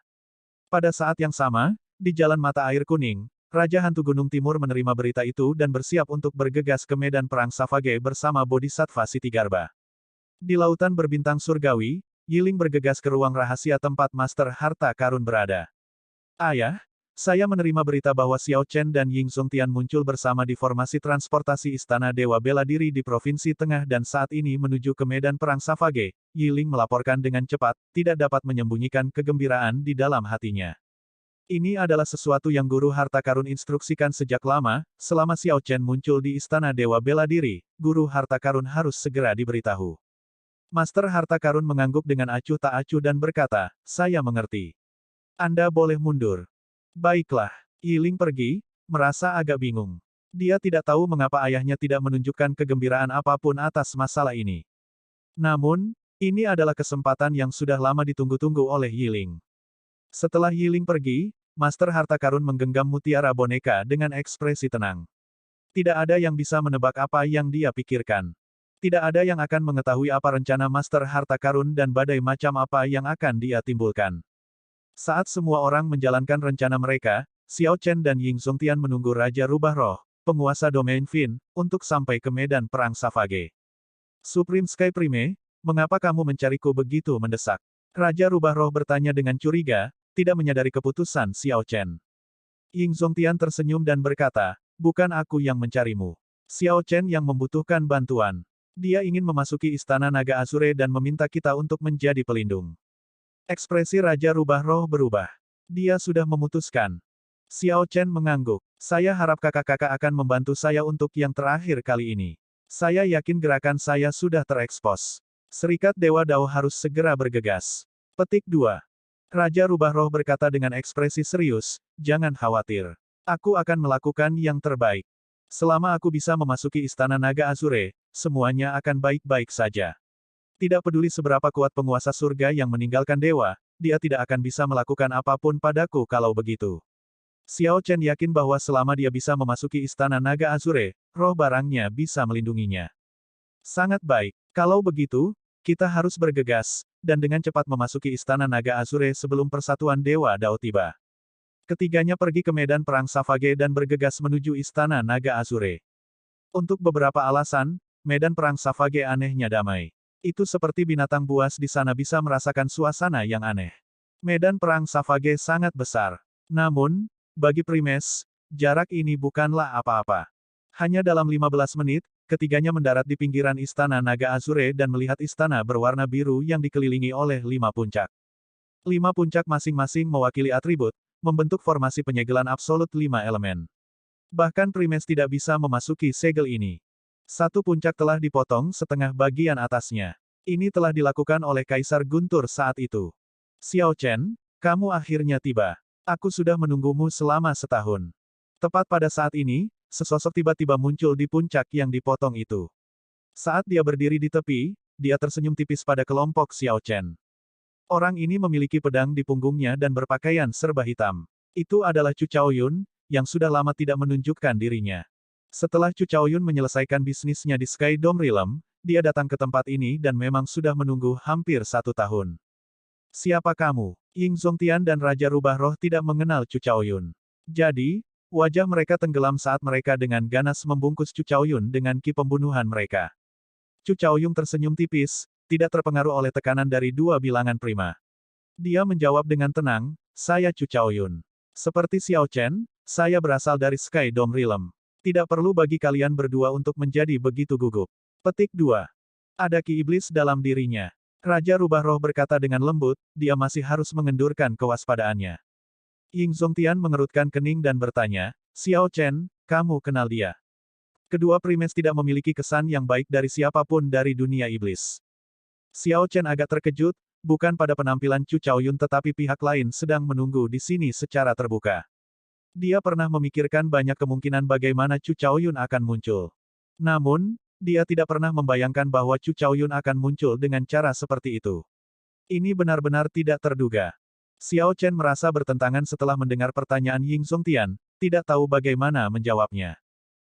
Pada saat yang sama, di jalan mata air kuning, Raja Hantu Gunung Timur menerima berita itu dan bersiap untuk bergegas ke medan perang Savage bersama Bodhisattva Sitigarba. Di lautan berbintang surgawi, Yiling bergegas ke ruang rahasia tempat Master Harta Karun berada. Ayah, saya menerima berita bahwa Xiao Chen dan Ying Zongtian muncul bersama di formasi transportasi Istana Dewa Bela Diri di Provinsi Tengah dan saat ini menuju ke medan perang Savage. Yiling melaporkan dengan cepat, tidak dapat menyembunyikan kegembiraan di dalam hatinya. Ini adalah sesuatu yang Guru Harta Karun instruksikan sejak lama, selama Xiao Chen muncul di Istana Dewa Bela Diri, Guru Harta Karun harus segera diberitahu. Master Harta Karun mengangguk dengan acuh tak acuh dan berkata, saya mengerti. Anda boleh mundur. Baiklah. Yiling pergi, merasa agak bingung. Dia tidak tahu mengapa ayahnya tidak menunjukkan kegembiraan apapun atas masalah ini. Namun, ini adalah kesempatan yang sudah lama ditunggu-tunggu oleh Yiling. Setelah Yiling pergi, Master Harta Karun menggenggam mutiara boneka dengan ekspresi tenang. Tidak ada yang bisa menebak apa yang dia pikirkan. Tidak ada yang akan mengetahui apa rencana Master Harta Karun dan badai macam apa yang akan dia timbulkan. Saat semua orang menjalankan rencana mereka, Xiao Chen dan Ying Zongtian menunggu Raja Rubah Roh, penguasa domain Fin, untuk sampai ke medan perang Savage. Supreme Sky Prime, mengapa kamu mencariku begitu mendesak? Raja Rubah Roh bertanya dengan curiga, tidak menyadari keputusan Xiao Chen. Ying Zongtian tersenyum dan berkata, bukan aku yang mencarimu. Xiao Chen yang membutuhkan bantuan. Dia ingin memasuki Istana Naga Azure dan meminta kita untuk menjadi pelindung. Ekspresi Raja Rubah Roh berubah. Dia sudah memutuskan. Xiao Chen mengangguk. Saya harap kakak-kakak akan membantu saya untuk yang terakhir kali ini. Saya yakin gerakan saya sudah terekspos. Serikat Dewa Dao harus segera bergegas. Petik 2. Raja Rubah Roh berkata dengan ekspresi serius, jangan khawatir. Aku akan melakukan yang terbaik. Selama aku bisa memasuki Istana Naga Azure, semuanya akan baik-baik saja. Tidak peduli seberapa kuat penguasa surga yang meninggalkan dewa, dia tidak akan bisa melakukan apapun padaku kalau begitu. Xiao Chen yakin bahwa selama dia bisa memasuki Istana Naga Azure, roh barangnya bisa melindunginya. Sangat baik. Kalau begitu, kita harus bergegas, dan dengan cepat memasuki Istana Naga Azure sebelum Persatuan Dewa Dao tiba. Ketiganya pergi ke medan perang Savage dan bergegas menuju Istana Naga Azure. Untuk beberapa alasan, medan perang Savage anehnya damai. Itu seperti binatang buas di sana bisa merasakan suasana yang aneh. Medan perang Savage sangat besar. Namun, bagi Primes, jarak ini bukanlah apa-apa. Hanya dalam 15 menit, ketiganya mendarat di pinggiran Istana Naga Azure dan melihat istana berwarna biru yang dikelilingi oleh 5 puncak. 5 puncak masing-masing mewakili atribut, membentuk formasi penyegelan absolut 5 elemen. Bahkan Primes tidak bisa memasuki segel ini. Satu puncak telah dipotong setengah bagian atasnya. Ini telah dilakukan oleh Kaisar Guntur saat itu. Xiao Chen, kamu akhirnya tiba. Aku sudah menunggumu selama setahun. Tepat pada saat ini, sesosok tiba-tiba muncul di puncak yang dipotong itu. Saat dia berdiri di tepi, dia tersenyum tipis pada kelompok Xiao Chen. Orang ini memiliki pedang di punggungnya dan berpakaian serba hitam. Itu adalah Chu Chaoyun, yang sudah lama tidak menunjukkan dirinya. Setelah Chu Chaoyun menyelesaikan bisnisnya di Sky Dome Realm, dia datang ke tempat ini dan memang sudah menunggu hampir 1 tahun. Siapa kamu? Ying Zongtian dan Raja Rubah Roh tidak mengenal Chu Chaoyun. Jadi, wajah mereka tenggelam saat mereka dengan ganas membungkus Chu Chaoyun dengan ki pembunuhan mereka. Chu Chaoyun tersenyum tipis, tidak terpengaruh oleh tekanan dari 2 bilangan prima. Dia menjawab dengan tenang, saya Chu Chaoyun. Seperti Xiao Chen, saya berasal dari Sky Dome Realm. Tidak perlu bagi kalian berdua untuk menjadi begitu gugup. Petik 2. Ada ki iblis dalam dirinya. Raja Rubah Roh berkata dengan lembut, dia masih harus mengendurkan kewaspadaannya. Ying Zongtian mengerutkan kening dan bertanya, Xiao Chen, kamu kenal dia? Kedua Primes tidak memiliki kesan yang baik dari siapapun dari dunia iblis. Xiao Chen agak terkejut, bukan pada penampilan Chu Chaoyun tetapi pihak lain sedang menunggu di sini secara terbuka. Dia pernah memikirkan banyak kemungkinan bagaimana Chu Chaoyun akan muncul. Namun, dia tidak pernah membayangkan bahwa Chu Chaoyun akan muncul dengan cara seperti itu. Ini benar-benar tidak terduga. Xiao Chen merasa bertentangan setelah mendengar pertanyaan Ying Zongtian, tidak tahu bagaimana menjawabnya.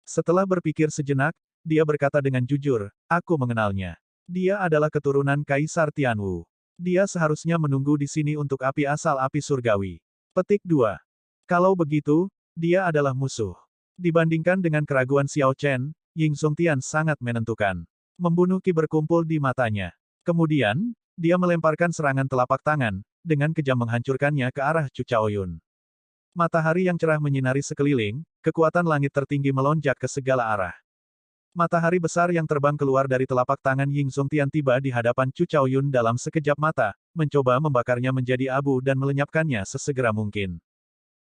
Setelah berpikir sejenak, dia berkata dengan jujur, aku mengenalnya. Dia adalah keturunan Kaisar Tianwu. Dia seharusnya menunggu di sini untuk api asal api surgawi. Petik 2. Kalau begitu, dia adalah musuh. Dibandingkan dengan keraguan Xiao Chen, Ying Zongtian sangat menentukan. Membunuh ki berkumpul di matanya. Kemudian, dia melemparkan serangan telapak tangan, dengan kejam menghancurkannya ke arah Chu Chaoyun. Matahari yang cerah menyinari sekeliling, kekuatan langit tertinggi melonjak ke segala arah. Matahari besar yang terbang keluar dari telapak tangan Ying Zongtian tiba di hadapan Chu Chaoyun dalam sekejap mata, mencoba membakarnya menjadi abu dan melenyapkannya sesegera mungkin.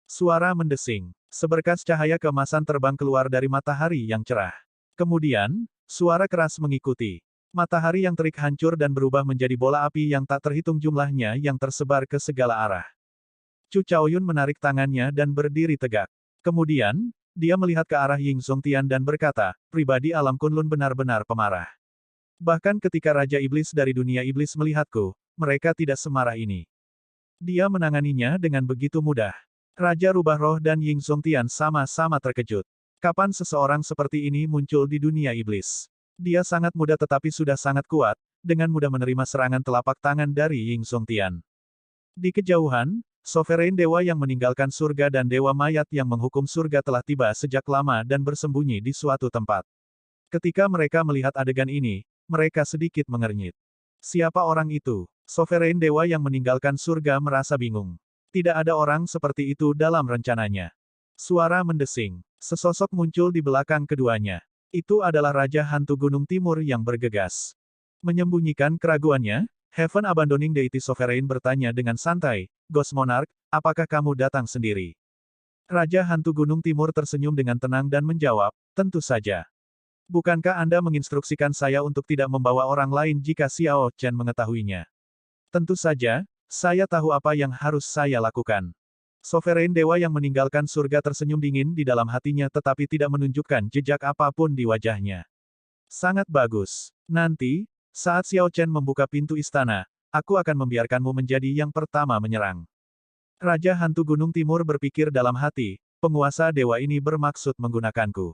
Suara mendesing. Seberkas cahaya keemasan terbang keluar dari matahari yang cerah. Kemudian, suara keras mengikuti. Matahari yang terik hancur dan berubah menjadi bola api yang tak terhitung jumlahnya yang tersebar ke segala arah. Chu Chaoyun menarik tangannya dan berdiri tegak. Kemudian, dia melihat ke arah Ying Zongtian dan berkata, pribadi alam Kunlun benar-benar pemarah. Bahkan ketika Raja Iblis dari dunia iblis melihatku, mereka tidak semarah ini. Dia menanganinya dengan begitu mudah. Raja Rubah Roh dan Ying Zongtian sama-sama terkejut. Kapan seseorang seperti ini muncul di dunia iblis? Dia sangat muda tetapi sudah sangat kuat, dengan mudah menerima serangan telapak tangan dari Ying Zongtian. Di kejauhan, Sovereign Dewa yang meninggalkan surga dan Dewa Mayat yang menghukum surga telah tiba sejak lama dan bersembunyi di suatu tempat. Ketika mereka melihat adegan ini, mereka sedikit mengernyit. Siapa orang itu? Sovereign Dewa yang meninggalkan surga merasa bingung. Tidak ada orang seperti itu dalam rencananya. Suara mendesing. Sesosok muncul di belakang keduanya. Itu adalah Raja Hantu Gunung Timur yang bergegas. Menyembunyikan keraguannya, Heaven Abandoning Deity Sovereign bertanya dengan santai, Ghost Monarch, apakah kamu datang sendiri? Raja Hantu Gunung Timur tersenyum dengan tenang dan menjawab, tentu saja. Bukankah Anda menginstruksikan saya untuk tidak membawa orang lain jika Xiao Chen mengetahuinya? Tentu saja, saya tahu apa yang harus saya lakukan. Sovereign Dewa yang meninggalkan surga tersenyum dingin di dalam hatinya tetapi tidak menunjukkan jejak apapun di wajahnya. Sangat bagus. Nanti, saat Xiao Chen membuka pintu istana, aku akan membiarkanmu menjadi yang pertama menyerang. Raja Hantu Gunung Timur berpikir dalam hati, penguasa dewa ini bermaksud menggunakanku.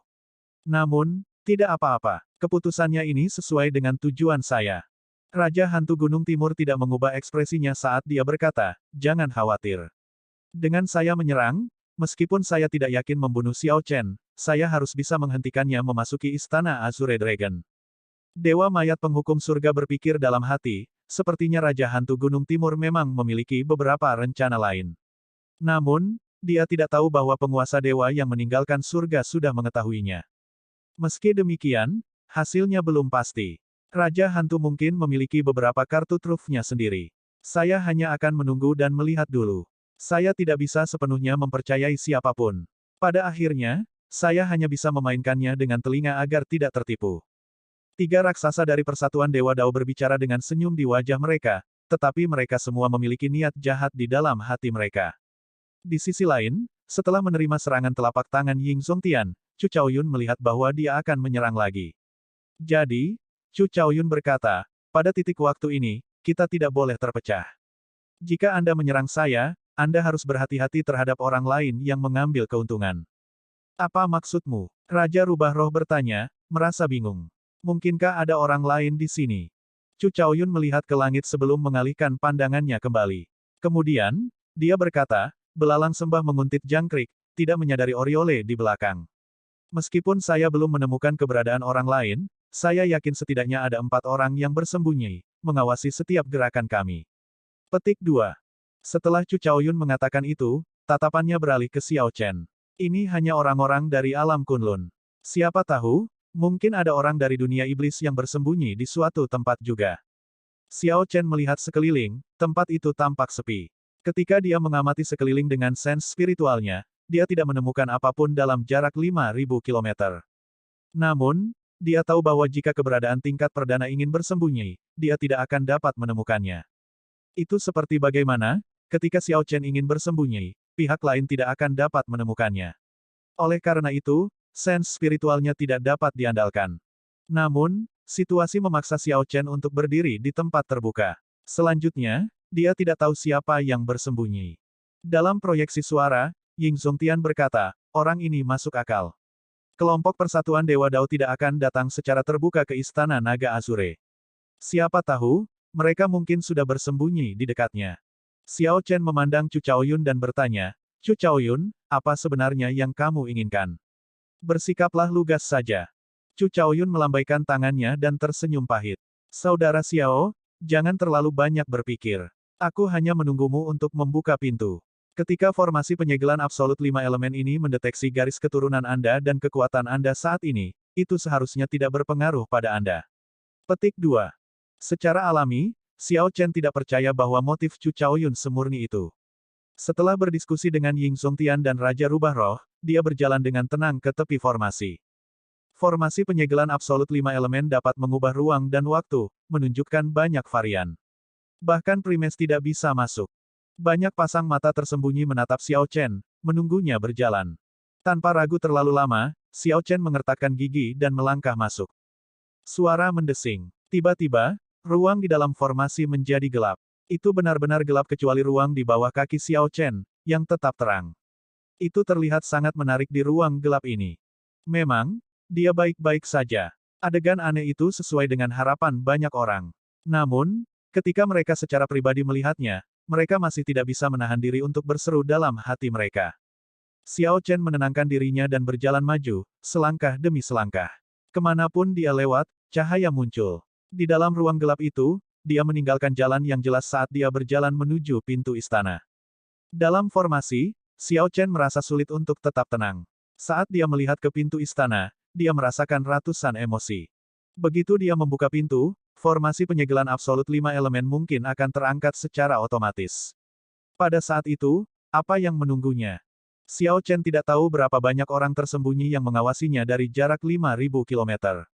Namun, tidak apa-apa, keputusannya ini sesuai dengan tujuan saya. Raja Hantu Gunung Timur tidak mengubah ekspresinya saat dia berkata, jangan khawatir. Dengan saya menyerang, meskipun saya tidak yakin membunuh Xiao Chen, saya harus bisa menghentikannya memasuki istana Azure Dragon. Dewa mayat penghukum surga berpikir dalam hati, sepertinya Raja Hantu Gunung Timur memang memiliki beberapa rencana lain. Namun, dia tidak tahu bahwa penguasa dewa yang meninggalkan surga sudah mengetahuinya. Meski demikian, hasilnya belum pasti. Raja Hantu mungkin memiliki beberapa kartu trufnya sendiri. Saya hanya akan menunggu dan melihat dulu. Saya tidak bisa sepenuhnya mempercayai siapapun. Pada akhirnya, saya hanya bisa memainkannya dengan telinga agar tidak tertipu. Tiga raksasa dari Persatuan Dewa Dao berbicara dengan senyum di wajah mereka, tetapi mereka semua memiliki niat jahat di dalam hati mereka. Di sisi lain, setelah menerima serangan telapak tangan Ying Zongtian, Chu Chaoyun melihat bahwa dia akan menyerang lagi. Jadi, Chu Chaoyun berkata, pada titik waktu ini, kita tidak boleh terpecah. Jika Anda menyerang saya, Anda harus berhati-hati terhadap orang lain yang mengambil keuntungan. Apa maksudmu? Raja Rubah Roh bertanya, merasa bingung. Mungkinkah ada orang lain di sini? Chu Chaoyun melihat ke langit sebelum mengalihkan pandangannya kembali. Kemudian, dia berkata, belalang sembah menguntit jangkrik, tidak menyadari Oriole di belakang. Meskipun saya belum menemukan keberadaan orang lain, saya yakin setidaknya ada 4 orang yang bersembunyi, mengawasi setiap gerakan kami. Petik 2. Setelah Chu Chaoyun mengatakan itu, tatapannya beralih ke Xiao Chen. Ini hanya orang-orang dari alam Kunlun. Siapa tahu, mungkin ada orang dari dunia iblis yang bersembunyi di suatu tempat juga. Xiao Chen melihat sekeliling, tempat itu tampak sepi. Ketika dia mengamati sekeliling dengan sense spiritualnya, dia tidak menemukan apapun dalam jarak 5.000 km. Namun, dia tahu bahwa jika keberadaan tingkat perdana ingin bersembunyi, dia tidak akan dapat menemukannya. Itu seperti bagaimana, ketika Xiao Chen ingin bersembunyi, pihak lain tidak akan dapat menemukannya. Oleh karena itu, sense spiritualnya tidak dapat diandalkan. Namun, situasi memaksa Xiao Chen untuk berdiri di tempat terbuka. Selanjutnya, dia tidak tahu siapa yang bersembunyi. Dalam proyeksi suara, Ying Zongtian berkata, orang ini masuk akal. Kelompok Persatuan Dewa Dao tidak akan datang secara terbuka ke Istana Naga Azure. Siapa tahu, mereka mungkin sudah bersembunyi di dekatnya. Xiao Chen memandang Chu Chaoyun dan bertanya, Chu Chaoyun, apa sebenarnya yang kamu inginkan? Bersikaplah lugas saja. Chu Chaoyun melambaikan tangannya dan tersenyum pahit. Saudara Xiao, jangan terlalu banyak berpikir. Aku hanya menunggumu untuk membuka pintu. Ketika formasi penyegelan absolut 5 elemen ini mendeteksi garis keturunan Anda dan kekuatan Anda saat ini, itu seharusnya tidak berpengaruh pada Anda. Petik 2. Secara alami, Xiao Chen tidak percaya bahwa motif Chu Chaoyun semurni itu. Setelah berdiskusi dengan Ying Zongtian dan Raja Rubah Roh, dia berjalan dengan tenang ke tepi formasi. Formasi penyegelan absolut 5 elemen dapat mengubah ruang dan waktu, menunjukkan banyak varian. Bahkan Primes tidak bisa masuk. Banyak pasang mata tersembunyi menatap Xiao Chen, menunggunya berjalan. Tanpa ragu terlalu lama, Xiao Chen mengertakkan gigi dan melangkah masuk. Suara mendesing. Tiba-tiba, ruang di dalam formasi menjadi gelap. Itu benar-benar gelap kecuali ruang di bawah kaki Xiao Chen, yang tetap terang. Itu terlihat sangat menarik di ruang gelap ini. Memang, dia baik-baik saja. Adegan aneh itu sesuai dengan harapan banyak orang. Namun, ketika mereka secara pribadi melihatnya, mereka masih tidak bisa menahan diri untuk berseru dalam hati mereka. Xiao Chen menenangkan dirinya dan berjalan maju, selangkah demi selangkah. Kemanapun dia lewat, cahaya muncul. Di dalam ruang gelap itu, dia meninggalkan jalan yang jelas saat dia berjalan menuju pintu istana. Dalam formasi, Xiao Chen merasa sulit untuk tetap tenang. Saat dia melihat ke pintu istana, dia merasakan ratusan emosi. Begitu dia membuka pintu, formasi penyegelan absolut 5 elemen mungkin akan terangkat secara otomatis. Pada saat itu, apa yang menunggunya? Xiao Chen tidak tahu berapa banyak orang tersembunyi yang mengawasinya dari jarak 5.000 kilometer.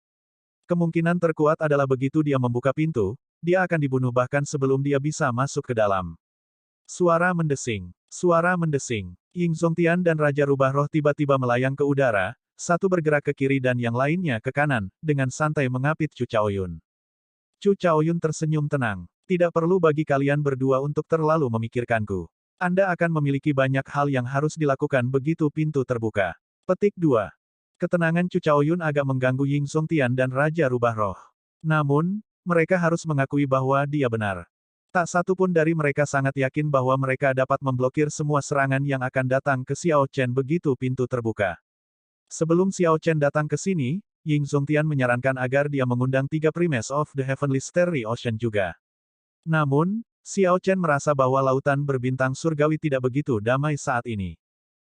Kemungkinan terkuat adalah begitu dia membuka pintu, dia akan dibunuh bahkan sebelum dia bisa masuk ke dalam. Suara mendesing. Suara mendesing. Ying Zongtian dan Raja Rubah Roh tiba-tiba melayang ke udara, satu bergerak ke kiri dan yang lainnya ke kanan, dengan santai mengapit Chu Chaoyun. Chu Chaoyun tersenyum tenang. Tidak perlu bagi kalian berdua untuk terlalu memikirkanku. Anda akan memiliki banyak hal yang harus dilakukan begitu pintu terbuka. Petik 2. Ketenangan Chu Chaoyun agak mengganggu Ying Zongtian dan Raja Rubah Roh. Namun, mereka harus mengakui bahwa dia benar. Tak satu pun dari mereka sangat yakin bahwa mereka dapat memblokir semua serangan yang akan datang ke Xiao Chen begitu pintu terbuka. Sebelum Xiao Chen datang ke sini, Ying Zongtian menyarankan agar dia mengundang 3 Primes of the Heavenly Starry Ocean juga. Namun, Xiao Chen merasa bahwa lautan berbintang surgawi tidak begitu damai saat ini.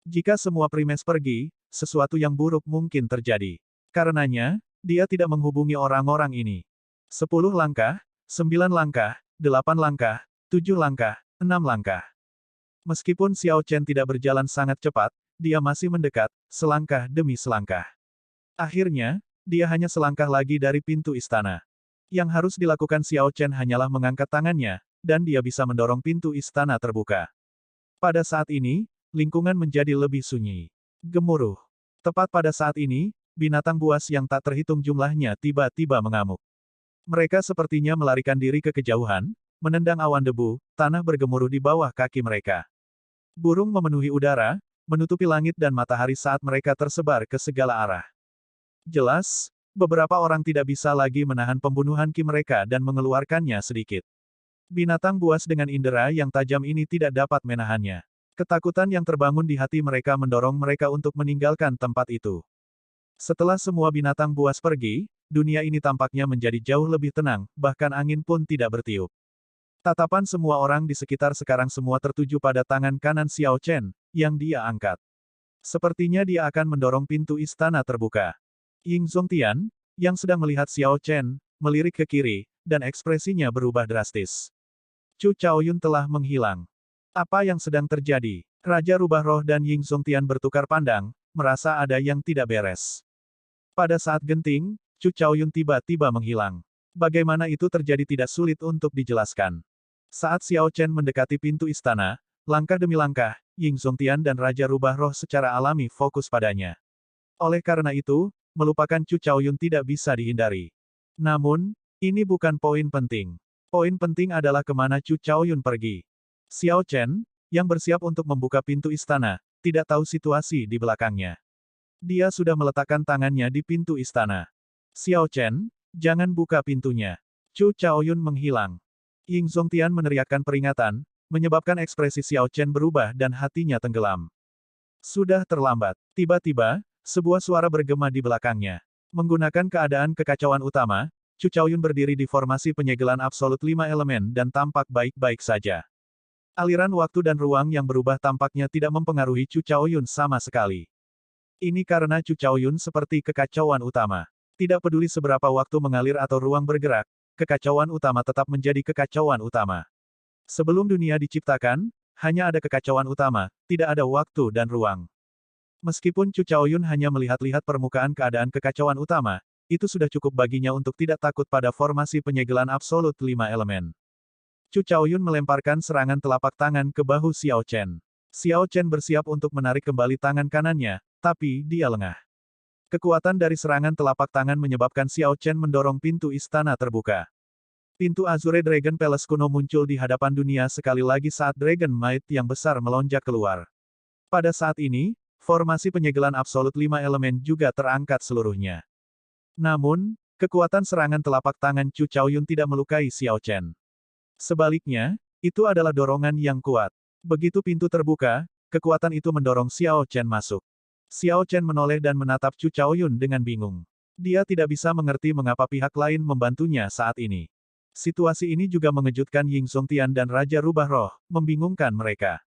Jika semua Primes pergi, sesuatu yang buruk mungkin terjadi. Karenanya, dia tidak menghubungi orang-orang ini. 10 langkah, 9 langkah, 8 langkah, 7 langkah, 6 langkah. Meskipun Xiao Chen tidak berjalan sangat cepat, dia masih mendekat, selangkah demi selangkah. Akhirnya, dia hanya selangkah lagi dari pintu istana. Yang harus dilakukan Xiao Chen hanyalah mengangkat tangannya, dan dia bisa mendorong pintu istana terbuka. Pada saat ini, lingkungan menjadi lebih sunyi. Gemuruh. Tepat pada saat ini, binatang buas yang tak terhitung jumlahnya tiba-tiba mengamuk. Mereka sepertinya melarikan diri ke kejauhan, menendang awan debu, tanah bergemuruh di bawah kaki mereka. Burung memenuhi udara, menutupi langit dan matahari saat mereka tersebar ke segala arah. Jelas, beberapa orang tidak bisa lagi menahan pembunuhan ki mereka dan mengeluarkannya sedikit. Binatang buas dengan indera yang tajam ini tidak dapat menahannya. Ketakutan yang terbangun di hati mereka mendorong mereka untuk meninggalkan tempat itu. Setelah semua binatang buas pergi, dunia ini tampaknya menjadi jauh lebih tenang, bahkan angin pun tidak bertiup. Tatapan semua orang di sekitar sekarang semua tertuju pada tangan kanan Xiao Chen, yang dia angkat. Sepertinya dia akan mendorong pintu istana terbuka. Ying Zongtian, yang sedang melihat Xiao Chen, melirik ke kiri, dan ekspresinya berubah drastis. Chu Chaoyun telah menghilang. Apa yang sedang terjadi? Raja Rubah Roh dan Ying Zongtian bertukar pandang, merasa ada yang tidak beres. Pada saat genting, Chu Chaoyun tiba-tiba menghilang. Bagaimana itu terjadi tidak sulit untuk dijelaskan. Saat Xiao Chen mendekati pintu istana, langkah demi langkah, Ying Zongtian dan Raja Rubah Roh secara alami fokus padanya. Oleh karena itu, melupakan Chu Chaoyun tidak bisa dihindari. Namun, ini bukan poin penting. Poin penting adalah kemana Chu Chaoyun pergi. Xiao Chen, yang bersiap untuk membuka pintu istana, tidak tahu situasi di belakangnya. Dia sudah meletakkan tangannya di pintu istana. Xiao Chen, jangan buka pintunya. Chu Chaoyun menghilang. Ying Zongtian meneriakkan peringatan, menyebabkan ekspresi Xiao Chen berubah dan hatinya tenggelam. Sudah terlambat. Tiba-tiba, sebuah suara bergema di belakangnya. Menggunakan keadaan kekacauan utama, Chu Chaoyun berdiri di formasi penyegelan absolut 5 elemen dan tampak baik-baik saja. Aliran waktu dan ruang yang berubah tampaknya tidak mempengaruhi Chu Chaoyun sama sekali. Ini karena Chu Chaoyun seperti kekacauan utama. Tidak peduli seberapa waktu mengalir atau ruang bergerak, kekacauan utama tetap menjadi kekacauan utama. Sebelum dunia diciptakan, hanya ada kekacauan utama, tidak ada waktu dan ruang. Meskipun Chu Chaoyun hanya melihat-lihat permukaan keadaan kekacauan utama, itu sudah cukup baginya untuk tidak takut pada formasi penyegelan absolut 5 elemen. Chu Chaoyun melemparkan serangan telapak tangan ke bahu Xiao Chen. Xiao Chen bersiap untuk menarik kembali tangan kanannya, tapi dia lengah. Kekuatan dari serangan telapak tangan menyebabkan Xiao Chen mendorong pintu istana terbuka. Pintu Azure Dragon Palace kuno muncul di hadapan dunia sekali lagi saat Dragon Might yang besar melonjak keluar. Pada saat ini, formasi penyegelan absolut 5 elemen juga terangkat seluruhnya. Namun, kekuatan serangan telapak tangan Chu Chaoyun tidak melukai Xiao Chen. Sebaliknya, itu adalah dorongan yang kuat. Begitu pintu terbuka, kekuatan itu mendorong Xiao Chen masuk. Xiao Chen menoleh dan menatap Chu Chaoyun dengan bingung. Dia tidak bisa mengerti mengapa pihak lain membantunya saat ini. Situasi ini juga mengejutkan Ying Zongtian dan Raja Rubah Roh, membingungkan mereka.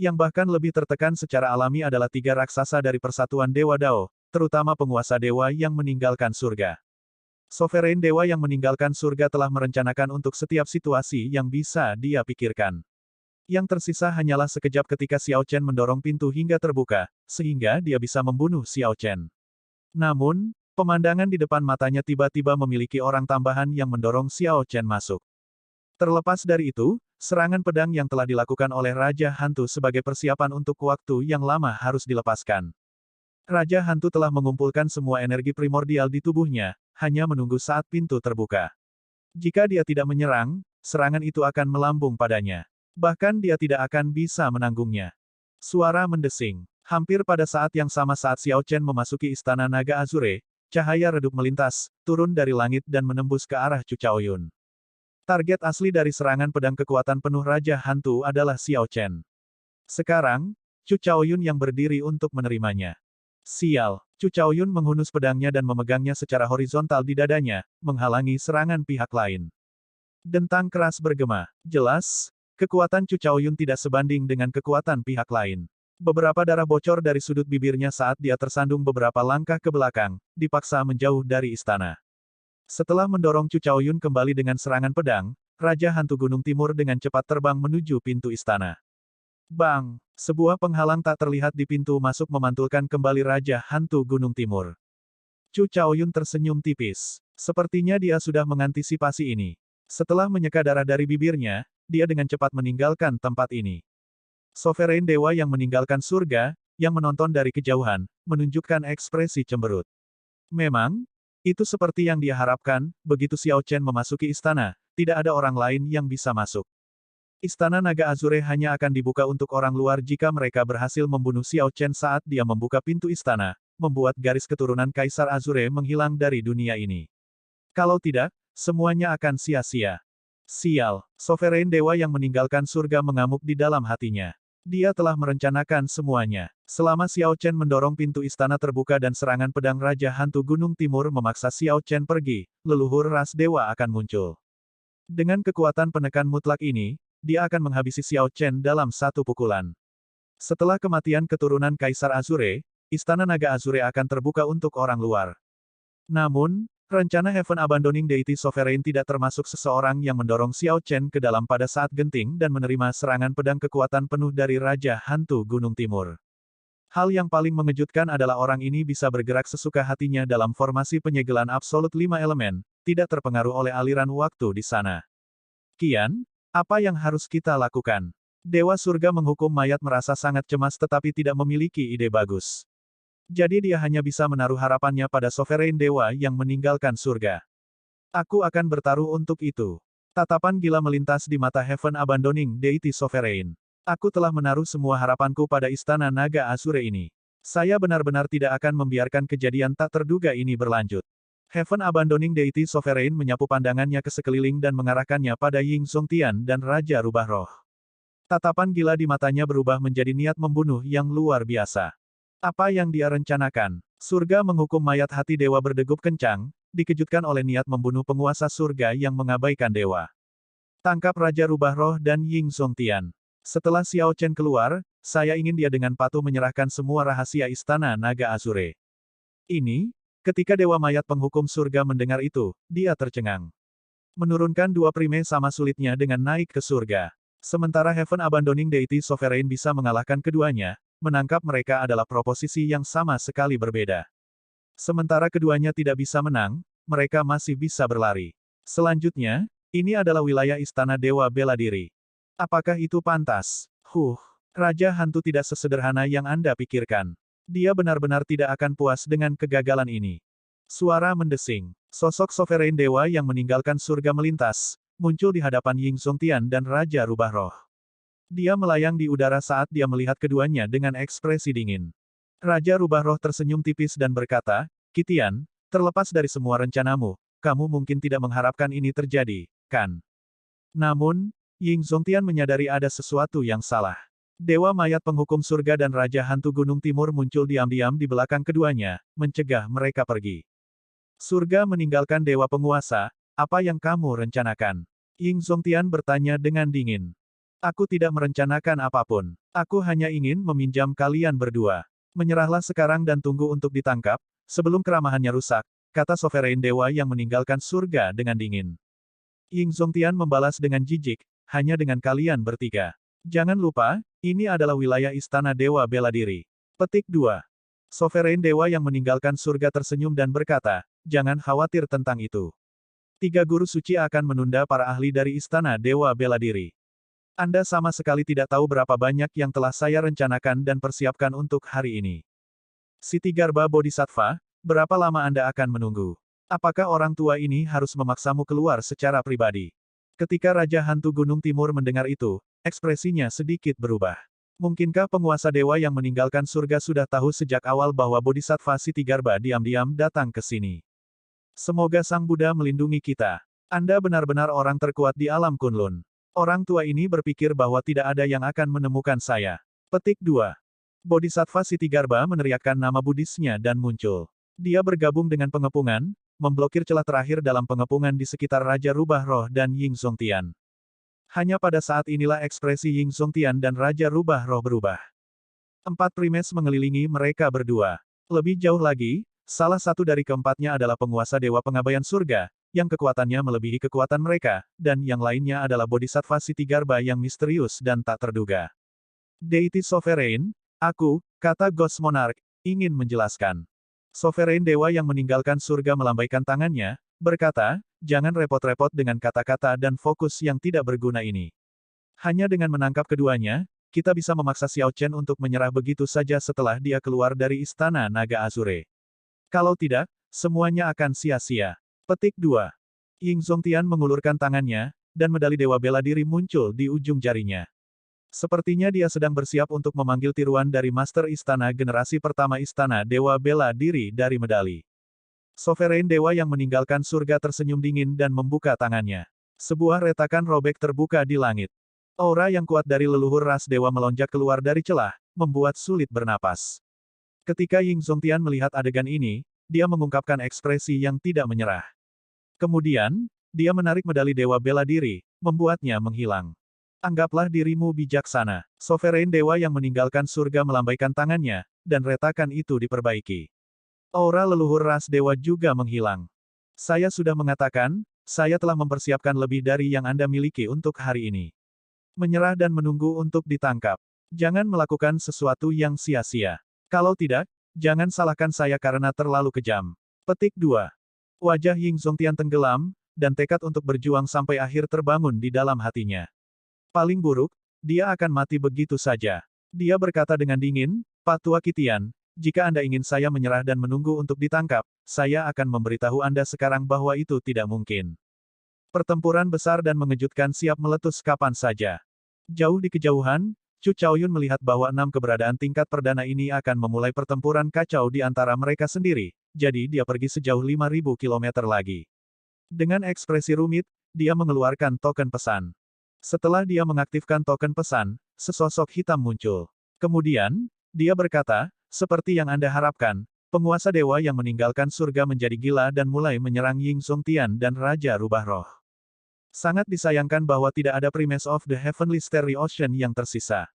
Yang bahkan lebih tertekan secara alami adalah 3 raksasa dari Persatuan Dewa Dao, terutama penguasa dewa yang meninggalkan surga. Sovereign dewa yang meninggalkan surga telah merencanakan untuk setiap situasi yang bisa dia pikirkan. Yang tersisa hanyalah sekejap ketika Xiao Chen mendorong pintu hingga terbuka, sehingga dia bisa membunuh Xiao Chen. Namun, pemandangan di depan matanya tiba-tiba memiliki orang tambahan yang mendorong Xiao Chen masuk. Terlepas dari itu, serangan pedang yang telah dilakukan oleh Raja Hantu sebagai persiapan untuk waktu yang lama harus dilepaskan. Raja Hantu telah mengumpulkan semua energi primordial di tubuhnya, hanya menunggu saat pintu terbuka. Jika dia tidak menyerang, serangan itu akan melambung padanya. Bahkan dia tidak akan bisa menanggungnya. Suara mendesing. Hampir pada saat yang sama saat Xiao Chen memasuki Istana Naga Azure, cahaya redup melintas, turun dari langit dan menembus ke arah Chu Chaoyun. Target asli dari serangan pedang kekuatan penuh Raja Hantu adalah Xiao Chen. Sekarang, Chu Chaoyun yang berdiri untuk menerimanya. Sial, Chu Chaoyun menghunus pedangnya dan memegangnya secara horizontal di dadanya, menghalangi serangan pihak lain. Dentang keras bergema. Jelas, kekuatan Chu Chaoyun tidak sebanding dengan kekuatan pihak lain. Beberapa darah bocor dari sudut bibirnya saat dia tersandung beberapa langkah ke belakang, dipaksa menjauh dari istana. Setelah mendorong Chu Chaoyun kembali dengan serangan pedang, Raja Hantu Gunung Timur dengan cepat terbang menuju pintu istana. Bang! Sebuah penghalang tak terlihat di pintu masuk memantulkan kembali Raja Hantu Gunung Timur. Chu Chaoyun tersenyum tipis. Sepertinya dia sudah mengantisipasi ini. Setelah menyeka darah dari bibirnya, dia dengan cepat meninggalkan tempat ini. Sovereign Dewa yang meninggalkan surga, yang menonton dari kejauhan, menunjukkan ekspresi cemberut. Memang, itu seperti yang dia harapkan, begitu Xiao Chen memasuki istana, tidak ada orang lain yang bisa masuk. Istana Naga Azure hanya akan dibuka untuk orang luar jika mereka berhasil membunuh Xiao Chen saat dia membuka pintu istana, membuat garis keturunan Kaisar Azure menghilang dari dunia ini. Kalau tidak, semuanya akan sia-sia. Sial, Sovereign Dewa yang meninggalkan surga mengamuk di dalam hatinya. Dia telah merencanakan semuanya. Selama Xiao Chen mendorong pintu istana terbuka dan serangan pedang Raja Hantu Gunung Timur memaksa Xiao Chen pergi, leluhur ras dewa akan muncul. Dengan kekuatan penekan mutlak ini, dia akan menghabisi Xiao Chen dalam satu pukulan. Setelah kematian keturunan Kaisar Azure, Istana Naga Azure akan terbuka untuk orang luar. Namun, rencana Heaven Abandoning Deity Sovereign tidak termasuk seseorang yang mendorong Xiao Chen ke dalam pada saat genting dan menerima serangan pedang kekuatan penuh dari Raja Hantu Gunung Timur. Hal yang paling mengejutkan adalah orang ini bisa bergerak sesuka hatinya dalam formasi penyegelan absolut 5 elemen, tidak terpengaruh oleh aliran waktu di sana. Kian, apa yang harus kita lakukan? Dewa Surga menghukum mayat merasa sangat cemas tetapi tidak memiliki ide bagus. Jadi dia hanya bisa menaruh harapannya pada Sovereign Dewa yang meninggalkan surga. Aku akan bertaruh untuk itu. Tatapan gila melintas di mata Heaven Abandoning Deity Sovereign. Aku telah menaruh semua harapanku pada Istana Naga Azure ini. Saya benar-benar tidak akan membiarkan kejadian tak terduga ini berlanjut. Heaven Abandoning Deity Sovereign menyapu pandangannya ke sekeliling dan mengarahkannya pada Ying Zongtian dan Raja Rubah Roh. Tatapan gila di matanya berubah menjadi niat membunuh yang luar biasa. Apa yang dia rencanakan? Surga menghukum mayat hati dewa berdegup kencang, dikejutkan oleh niat membunuh penguasa surga yang mengabaikan dewa. Tangkap Raja Rubah Roh dan Ying Zongtian. Setelah Xiao Chen keluar, saya ingin dia dengan patuh menyerahkan semua rahasia Istana Naga Azure. Ini, ketika dewa mayat penghukum surga mendengar itu, dia tercengang. Menurunkan dua prime sama sulitnya dengan naik ke surga. Sementara Heaven Abandoning Deity Sovereign bisa mengalahkan keduanya, menangkap mereka adalah proposisi yang sama sekali berbeda. Sementara keduanya tidak bisa menang, mereka masih bisa berlari. Selanjutnya, ini adalah wilayah Istana Dewa Bela Diri. Apakah itu pantas? Raja Hantu tidak sesederhana yang Anda pikirkan. Dia benar-benar tidak akan puas dengan kegagalan ini. Suara mendesing. Sosok Sovereign Dewa yang meninggalkan surga melintas, muncul di hadapan Ying Zongtian dan Raja Rubah Roh. Dia melayang di udara saat dia melihat keduanya dengan ekspresi dingin. Raja Rubah Roh tersenyum tipis dan berkata, "Qitian, terlepas dari semua rencanamu, kamu mungkin tidak mengharapkan ini terjadi, kan?" Namun, Ying Zongtian menyadari ada sesuatu yang salah. Dewa mayat penghukum surga dan Raja Hantu Gunung Timur muncul diam-diam di belakang keduanya, mencegah mereka pergi. Surga meninggalkan dewa penguasa, apa yang kamu rencanakan? Ying Zongtian bertanya dengan dingin. Aku tidak merencanakan apapun. Aku hanya ingin meminjam kalian berdua. Menyerahlah sekarang dan tunggu untuk ditangkap, sebelum keramahannya rusak, kata Sovereign Dewa yang meninggalkan surga dengan dingin. Ying Zongtian membalas dengan jijik, hanya dengan kalian bertiga. Jangan lupa, ini adalah wilayah Istana Dewa Bela Diri. Petik 2. Sovereign Dewa yang meninggalkan surga tersenyum dan berkata, jangan khawatir tentang itu. 3 guru suci akan menunda para ahli dari Istana Dewa Bela Diri. Anda sama sekali tidak tahu berapa banyak yang telah saya rencanakan dan persiapkan untuk hari ini. Ksitigarbha Bodhisattva, berapa lama Anda akan menunggu? Apakah orang tua ini harus memaksamu keluar secara pribadi? Ketika Raja Hantu Gunung Timur mendengar itu, ekspresinya sedikit berubah. Mungkinkah penguasa dewa yang meninggalkan surga sudah tahu sejak awal bahwa Bodhisattva Ksitigarbha diam-diam datang ke sini? Semoga Sang Buddha melindungi kita. Anda benar-benar orang terkuat di alam Kunlun. Orang tua ini berpikir bahwa tidak ada yang akan menemukan saya. Petik 2. Bodhisattva Ksitigarbha meneriakkan nama Buddhisnya dan muncul. Dia bergabung dengan pengepungan, memblokir celah terakhir dalam pengepungan di sekitar Raja Rubah Roh dan Ying Zongtian. Hanya pada saat inilah ekspresi Ying Zongtian dan Raja Rubah Roh berubah. 4 primes mengelilingi mereka berdua. Lebih jauh lagi, salah satu dari keempatnya adalah penguasa Dewa Pengabaian Surga, yang kekuatannya melebihi kekuatan mereka, dan yang lainnya adalah Bodhisattva Ksitigarbha yang misterius dan tak terduga. Deity Sovereign, aku, kata Ghost Monarch, ingin menjelaskan. Sovereign Dewa yang meninggalkan surga melambaikan tangannya, berkata, jangan repot-repot dengan kata-kata dan fokus yang tidak berguna ini. Hanya dengan menangkap keduanya, kita bisa memaksa Xiao Chen untuk menyerah begitu saja setelah dia keluar dari Istana Naga Azure. Kalau tidak, semuanya akan sia-sia. Petik 2. Ying Zongtian mengulurkan tangannya, dan medali Dewa Bela Diri muncul di ujung jarinya. Sepertinya dia sedang bersiap untuk memanggil tiruan dari Master Istana generasi pertama Istana Dewa Bela Diri dari medali. Sovereign Dewa yang meninggalkan surga tersenyum dingin dan membuka tangannya. Sebuah retakan robek terbuka di langit. Aura yang kuat dari leluhur ras dewa melonjak keluar dari celah, membuat sulit bernapas. Ketika Ying Zongtian melihat adegan ini, dia mengungkapkan ekspresi yang tidak menyerah. Kemudian, dia menarik medali Dewa Bela Diri, membuatnya menghilang. Anggaplah dirimu bijaksana. Sovereign Dewa yang meninggalkan surga melambaikan tangannya, dan retakan itu diperbaiki. Aura leluhur ras dewa juga menghilang. Saya sudah mengatakan, saya telah mempersiapkan lebih dari yang Anda miliki untuk hari ini. Menyerah dan menunggu untuk ditangkap. Jangan melakukan sesuatu yang sia-sia. Kalau tidak, jangan salahkan saya karena terlalu kejam. Petik 2. Wajah Ying Zongtian tenggelam, dan tekad untuk berjuang sampai akhir terbangun di dalam hatinya. Paling buruk, dia akan mati begitu saja. Dia berkata dengan dingin, Pak Tua Kitian, jika Anda ingin saya menyerah dan menunggu untuk ditangkap, saya akan memberitahu Anda sekarang bahwa itu tidak mungkin. Pertempuran besar dan mengejutkan siap meletus kapan saja. Jauh di kejauhan, Chu Chaoyun melihat bahwa 6 keberadaan tingkat perdana ini akan memulai pertempuran kacau di antara mereka sendiri, jadi dia pergi sejauh 5.000 kilometer lagi. Dengan ekspresi rumit, dia mengeluarkan token pesan. Setelah dia mengaktifkan token pesan, sesosok hitam muncul. Kemudian, dia berkata, seperti yang Anda harapkan, penguasa dewa yang meninggalkan surga menjadi gila dan mulai menyerang Ying Zongtian dan Raja Rubah Roh. Sangat disayangkan bahwa tidak ada Primes of the Heavenly Starry Ocean yang tersisa.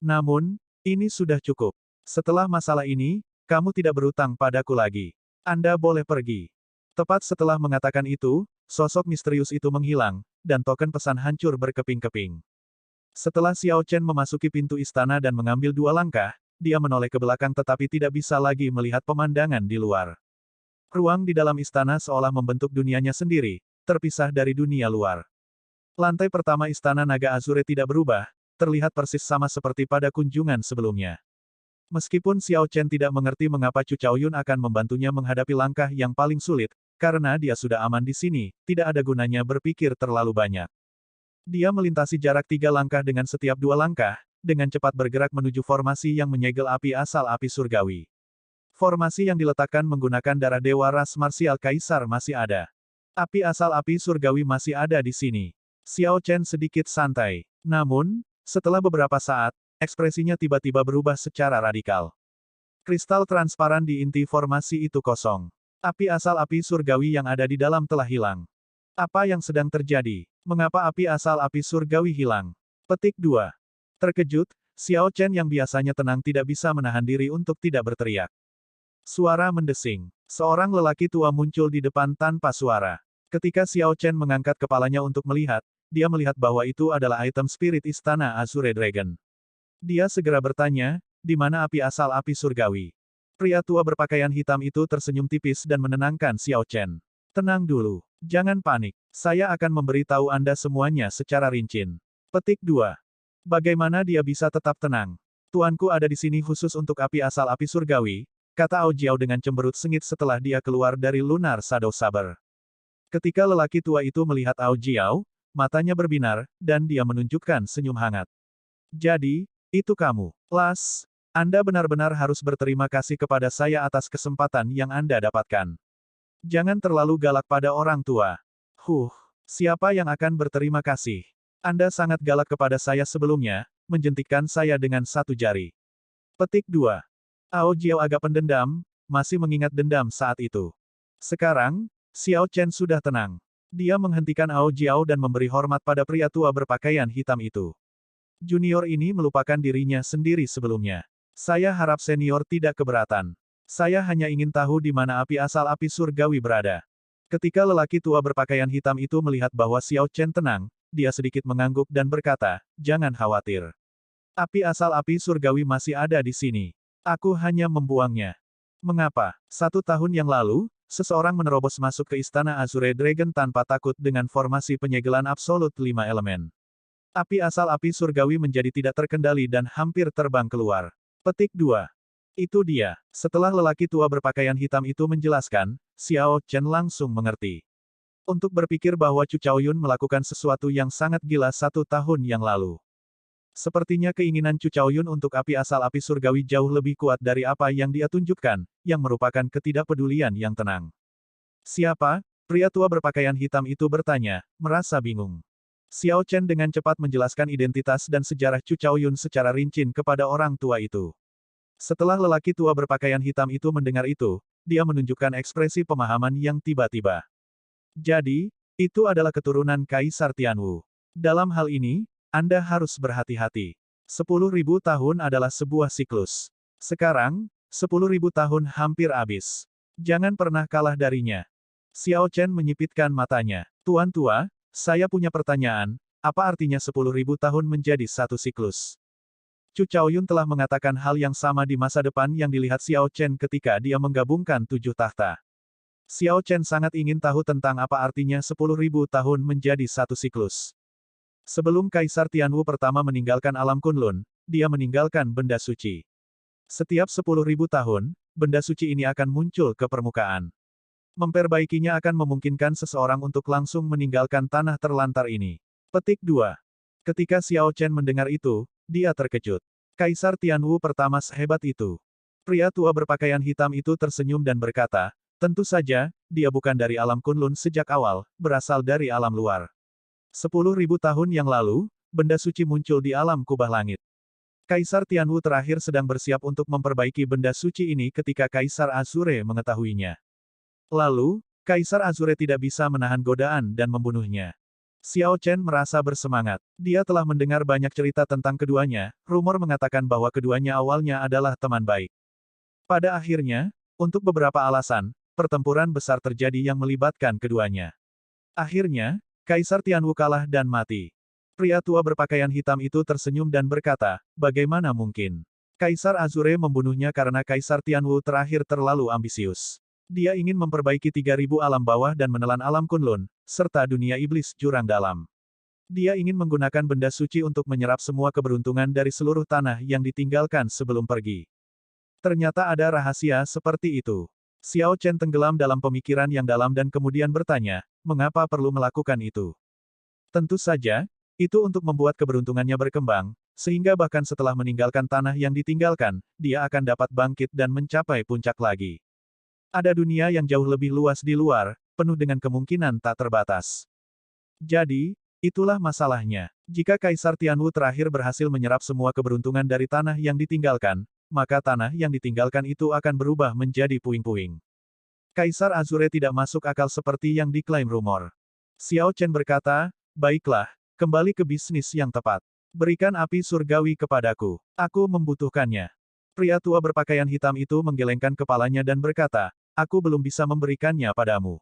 Namun, ini sudah cukup. Setelah masalah ini, kamu tidak berutang padaku lagi. Anda boleh pergi. Tepat setelah mengatakan itu, sosok misterius itu menghilang, dan token pesan hancur berkeping-keping. Setelah Xiao Chen memasuki pintu istana dan mengambil 2 langkah, dia menoleh ke belakang tetapi tidak bisa lagi melihat pemandangan di luar. Ruang di dalam istana seolah membentuk dunianya sendiri, terpisah dari dunia luar. Lantai pertama istana Naga Azure tidak berubah, terlihat persis sama seperti pada kunjungan sebelumnya. Meskipun Xiao Chen tidak mengerti mengapa Chu Chaoyun akan membantunya menghadapi langkah yang paling sulit, karena dia sudah aman di sini, tidak ada gunanya berpikir terlalu banyak. Dia melintasi jarak 3 langkah dengan setiap 2 langkah, dengan cepat bergerak menuju formasi yang menyegel api asal api surgawi. Formasi yang diletakkan menggunakan darah dewa ras marsial kaisar masih ada. Api asal api surgawi masih ada di sini. Xiao Chen sedikit santai. Namun, setelah beberapa saat, ekspresinya tiba-tiba berubah secara radikal. Kristal transparan di inti formasi itu kosong. Api asal api surgawi yang ada di dalam telah hilang. Apa yang sedang terjadi? Mengapa api asal api surgawi hilang? Petik 2. Terkejut, Xiao Chen yang biasanya tenang tidak bisa menahan diri untuk tidak berteriak. Suara mendesing. Seorang lelaki tua muncul di depan tanpa suara. Ketika Xiao Chen mengangkat kepalanya untuk melihat, dia melihat bahwa itu adalah item spirit istana Azure Dragon. Dia segera bertanya, di mana api asal api surgawi? Pria tua berpakaian hitam itu tersenyum tipis dan menenangkan Xiao Chen. Tenang dulu. Jangan panik. Saya akan memberitahu Anda semuanya secara rinci. Petik 2. Bagaimana dia bisa tetap tenang? Tuanku ada di sini khusus untuk api asal api surgawi, kata Ao Jiao dengan cemberut sengit setelah dia keluar dari Lunar Shadow Saber. Ketika lelaki tua itu melihat Ao Jiao, matanya berbinar, dan dia menunjukkan senyum hangat. Jadi, itu kamu. Las, Anda benar-benar harus berterima kasih kepada saya atas kesempatan yang Anda dapatkan. Jangan terlalu galak pada orang tua. Siapa yang akan berterima kasih? Anda sangat galak kepada saya sebelumnya, menjentikkan saya dengan satu jari. Petik 2. Ao Jiao agak pendendam, masih mengingat dendam saat itu. Sekarang, Xiao Chen sudah tenang. Dia menghentikan Ao Jiao dan memberi hormat pada pria tua berpakaian hitam itu. Junior ini melupakan dirinya sendiri sebelumnya. Saya harap senior tidak keberatan. Saya hanya ingin tahu di mana api asal api surgawi berada. Ketika lelaki tua berpakaian hitam itu melihat bahwa Xiao Chen tenang, dia sedikit mengangguk dan berkata, jangan khawatir. Api asal api surgawi masih ada di sini. Aku hanya membuangnya. Mengapa? 1 tahun yang lalu, seseorang menerobos masuk ke istana Azure Dragon tanpa takut dengan formasi penyegelan absolut 5 elemen. Api asal api surgawi menjadi tidak terkendali dan hampir terbang keluar. Petik 2. Itu dia. Setelah lelaki tua berpakaian hitam itu menjelaskan, Xiao Chen langsung mengerti. Untuk berpikir bahwa Chu Chaoyun melakukan sesuatu yang sangat gila 1 tahun yang lalu. Sepertinya keinginan Chu Chaoyun untuk api asal api surgawi jauh lebih kuat dari apa yang dia tunjukkan, yang merupakan ketidakpedulian yang tenang. Siapa? Pria tua berpakaian hitam itu bertanya, merasa bingung. Xiao Chen dengan cepat menjelaskan identitas dan sejarah Chu Chaoyun secara rinci kepada orang tua itu. Setelah lelaki tua berpakaian hitam itu mendengar itu, dia menunjukkan ekspresi pemahaman yang tiba-tiba. Jadi, itu adalah keturunan Kaisar Tianwu. Dalam hal ini, Anda harus berhati-hati. 10.000 tahun adalah sebuah siklus. Sekarang, 10.000 tahun hampir habis. Jangan pernah kalah darinya. Xiao Chen menyipitkan matanya. Tuan tua, saya punya pertanyaan, apa artinya 10.000 tahun menjadi satu siklus? Chu Chaoyun telah mengatakan hal yang sama di masa depan yang dilihat Xiao Chen ketika dia menggabungkan 7 tahta. Xiao Chen sangat ingin tahu tentang apa artinya 10.000 tahun menjadi satu siklus. Sebelum Kaisar Tianwu pertama meninggalkan alam Kunlun, dia meninggalkan benda suci. Setiap 10.000 tahun, benda suci ini akan muncul ke permukaan. Memperbaikinya akan memungkinkan seseorang untuk langsung meninggalkan tanah terlantar ini. Petik 2. Ketika Xiao Chen mendengar itu, dia terkejut. Kaisar Tianwu pertama sehebat itu. Pria tua berpakaian hitam itu tersenyum dan berkata, tentu saja, dia bukan dari alam Kunlun sejak awal, berasal dari alam luar. 10.000 tahun yang lalu, benda suci muncul di alam kubah langit. Kaisar Tianwu terakhir sedang bersiap untuk memperbaiki benda suci ini ketika Kaisar Azure mengetahuinya. Lalu, Kaisar Azure tidak bisa menahan godaan dan membunuhnya. Xiao Chen merasa bersemangat. Dia telah mendengar banyak cerita tentang keduanya, rumor mengatakan bahwa keduanya awalnya adalah teman baik. Pada akhirnya, untuk beberapa alasan, pertempuran besar terjadi yang melibatkan keduanya. Akhirnya, Kaisar Tianwu kalah dan mati. Pria tua berpakaian hitam itu tersenyum dan berkata, bagaimana mungkin? Kaisar Azure membunuhnya karena Kaisar Tianwu terakhir terlalu ambisius. Dia ingin memperbaiki 3.000 alam bawah dan menelan alam Kunlun, serta dunia iblis jurang dalam. Dia ingin menggunakan benda suci untuk menyerap semua keberuntungan dari seluruh tanah yang ditinggalkan sebelum pergi. Ternyata ada rahasia seperti itu. Xiao Chen tenggelam dalam pemikiran yang dalam dan kemudian bertanya, mengapa perlu melakukan itu? Tentu saja, itu untuk membuat keberuntungannya berkembang, sehingga bahkan setelah meninggalkan tanah yang ditinggalkan, dia akan dapat bangkit dan mencapai puncak lagi. Ada dunia yang jauh lebih luas di luar, penuh dengan kemungkinan tak terbatas. Jadi, itulah masalahnya. Jika Kaisar Tianwu terakhir berhasil menyerap semua keberuntungan dari tanah yang ditinggalkan, maka tanah yang ditinggalkan itu akan berubah menjadi puing-puing. Kaisar Azure tidak masuk akal seperti yang diklaim rumor. Xiao Chen berkata, baiklah, kembali ke bisnis yang tepat. Berikan api surgawi kepadaku. Aku membutuhkannya. Pria tua berpakaian hitam itu menggelengkan kepalanya dan berkata, aku belum bisa memberikannya padamu.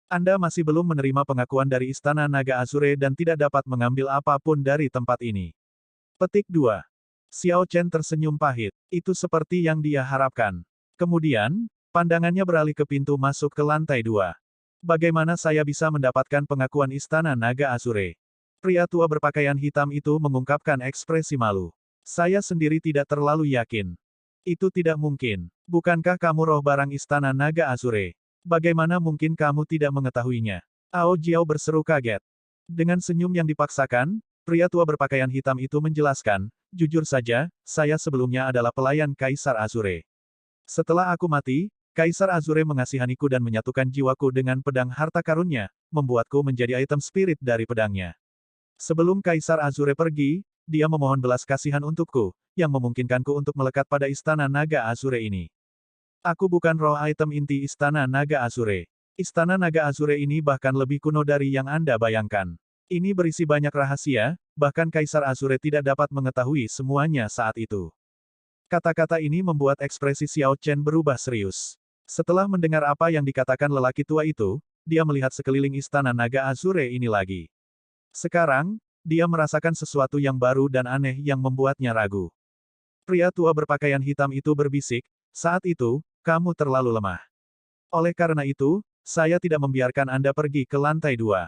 Anda masih belum menerima pengakuan dari Istana Naga Azure dan tidak dapat mengambil apapun dari tempat ini. Petik 2. Xiao Chen tersenyum pahit. Itu seperti yang dia harapkan. Kemudian, pandangannya beralih ke pintu masuk ke lantai 2. Bagaimana saya bisa mendapatkan pengakuan Istana Naga Azure? Pria tua berpakaian hitam itu mengungkapkan ekspresi malu. Saya sendiri tidak terlalu yakin. Itu tidak mungkin. Bukankah kamu roh barang Istana Naga Azure? Bagaimana mungkin kamu tidak mengetahuinya? Ao Jiao berseru kaget. Dengan senyum yang dipaksakan, pria tua berpakaian hitam itu menjelaskan, jujur saja, saya sebelumnya adalah pelayan Kaisar Azure. Setelah aku mati, Kaisar Azure mengasihaniku dan menyatukan jiwaku dengan pedang harta karunnya, membuatku menjadi item spirit dari pedangnya. Sebelum Kaisar Azure pergi, dia memohon belas kasihan untukku, yang memungkinkanku untuk melekat pada Istana Naga Azure ini. Aku bukan roh item inti Istana Naga Azure. Istana Naga Azure ini bahkan lebih kuno dari yang Anda bayangkan. Ini berisi banyak rahasia, bahkan Kaisar Azure tidak dapat mengetahui semuanya saat itu. Kata-kata ini membuat ekspresi Xiao Chen berubah serius. Setelah mendengar apa yang dikatakan lelaki tua itu, dia melihat sekeliling Istana Naga Azure ini lagi. Sekarang, dia merasakan sesuatu yang baru dan aneh yang membuatnya ragu. Pria tua berpakaian hitam itu berbisik, saat itu, kamu terlalu lemah. Oleh karena itu, saya tidak membiarkan Anda pergi ke lantai 2.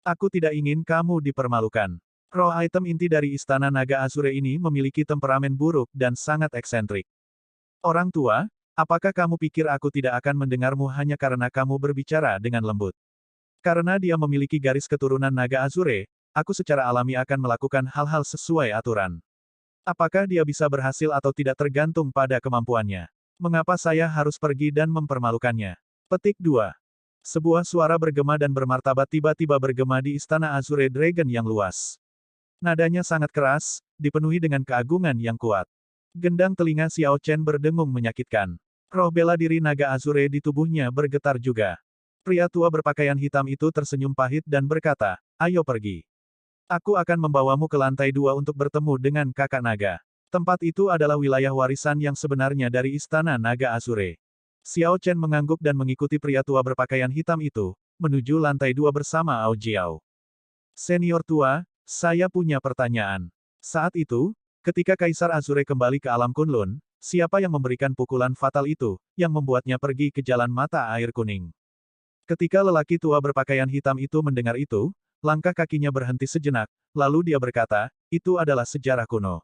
Aku tidak ingin kamu dipermalukan. Roh item inti dari Istana Naga Azure ini memiliki temperamen buruk dan sangat eksentrik. Orang tua, apakah kamu pikir aku tidak akan mendengarmu hanya karena kamu berbicara dengan lembut? Karena dia memiliki garis keturunan Naga Azure, aku secara alami akan melakukan hal-hal sesuai aturan. Apakah dia bisa berhasil atau tidak tergantung pada kemampuannya. Mengapa saya harus pergi dan mempermalukannya? Petik 2. Sebuah suara bergema dan bermartabat tiba-tiba bergema di Istana Azure Dragon yang luas. Nadanya sangat keras, dipenuhi dengan keagungan yang kuat. Gendang telinga Xiao Chen berdengung menyakitkan. Roh bela diri naga Azure di tubuhnya bergetar juga. Pria tua berpakaian hitam itu tersenyum pahit dan berkata, ayo pergi. Aku akan membawamu ke lantai 2 untuk bertemu dengan kakak naga. Tempat itu adalah wilayah warisan yang sebenarnya dari Istana Naga Azure. Xiao Chen mengangguk dan mengikuti pria tua berpakaian hitam itu, menuju lantai 2 bersama Ao Jiao. Senior tua, saya punya pertanyaan. Saat itu, ketika Kaisar Azure kembali ke alam Kunlun, siapa yang memberikan pukulan fatal itu, yang membuatnya pergi ke jalan mata air kuning? Ketika lelaki tua berpakaian hitam itu mendengar itu, langkah kakinya berhenti sejenak, lalu dia berkata, itu adalah sejarah kuno.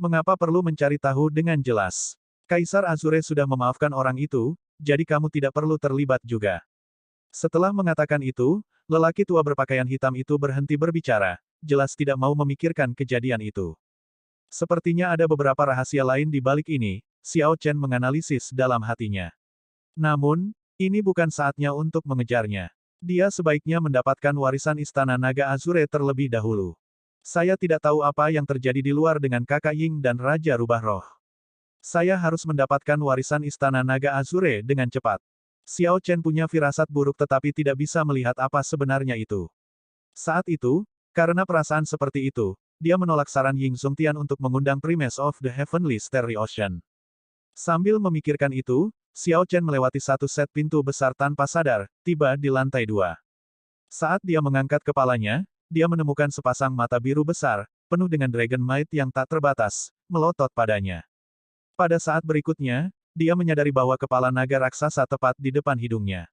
Mengapa perlu mencari tahu dengan jelas? Kaisar Azure sudah memaafkan orang itu, jadi kamu tidak perlu terlibat juga. Setelah mengatakan itu, lelaki tua berpakaian hitam itu berhenti berbicara, jelas tidak mau memikirkan kejadian itu. Sepertinya ada beberapa rahasia lain di balik ini, Xiao Chen menganalisis dalam hatinya. Namun, ini bukan saatnya untuk mengejarnya. Dia sebaiknya mendapatkan warisan Istana Naga Azure terlebih dahulu. Saya tidak tahu apa yang terjadi di luar dengan Kakak Ying dan Raja Rubah Roh. Saya harus mendapatkan warisan Istana Naga Azure dengan cepat. Xiao Chen punya firasat buruk tetapi tidak bisa melihat apa sebenarnya itu. Saat itu, karena perasaan seperti itu, dia menolak saran Ying Zongtian untuk mengundang Primes of the Heavenly Starry Ocean. Sambil memikirkan itu, Xiao Chen melewati satu set pintu besar tanpa sadar, tiba di lantai 2. Saat dia mengangkat kepalanya, dia menemukan sepasang mata biru besar, penuh dengan Dragon Might yang tak terbatas, melotot padanya. Pada saat berikutnya, dia menyadari bahwa kepala naga raksasa tepat di depan hidungnya.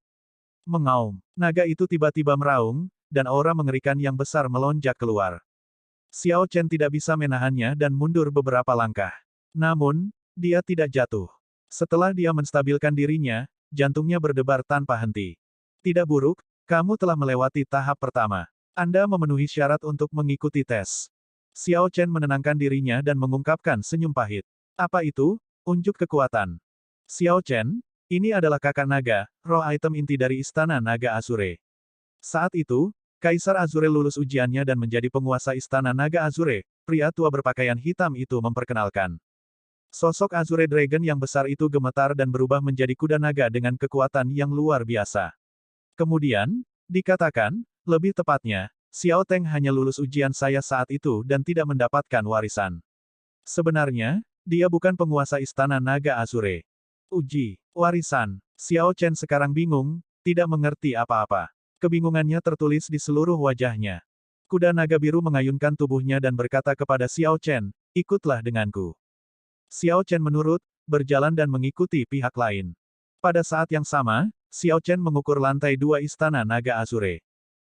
Mengaum, naga itu tiba-tiba meraung, dan aura mengerikan yang besar melonjak keluar. Xiao Chen tidak bisa menahannya dan mundur beberapa langkah. Namun, dia tidak jatuh. Setelah dia menstabilkan dirinya, jantungnya berdebar tanpa henti. Tidak buruk, kamu telah melewati tahap pertama. Anda memenuhi syarat untuk mengikuti tes. Xiao Chen menenangkan dirinya dan mengungkapkan senyum pahit. Apa itu? Unjuk kekuatan. Xiao Chen, ini adalah kakak naga, roh item inti dari Istana Naga Azure. Saat itu, Kaisar Azure lulus ujiannya dan menjadi penguasa Istana Naga Azure, pria tua berpakaian hitam itu memperkenalkan. Sosok Azure Dragon yang besar itu gemetar dan berubah menjadi kuda naga dengan kekuatan yang luar biasa. Kemudian, dikatakan, lebih tepatnya, Xiao Teng hanya lulus ujian saya saat itu dan tidak mendapatkan warisan. Sebenarnya, dia bukan penguasa Istana Naga Azure. Uji, warisan. Xiao Chen sekarang bingung, tidak mengerti apa-apa. Kebingungannya tertulis di seluruh wajahnya. Kuda naga biru mengayunkan tubuhnya dan berkata kepada Xiao Chen, ikutlah denganku. Xiao Chen menurut, berjalan dan mengikuti pihak lain. Pada saat yang sama, Xiao Chen mengukur lantai 2 istana naga Azure.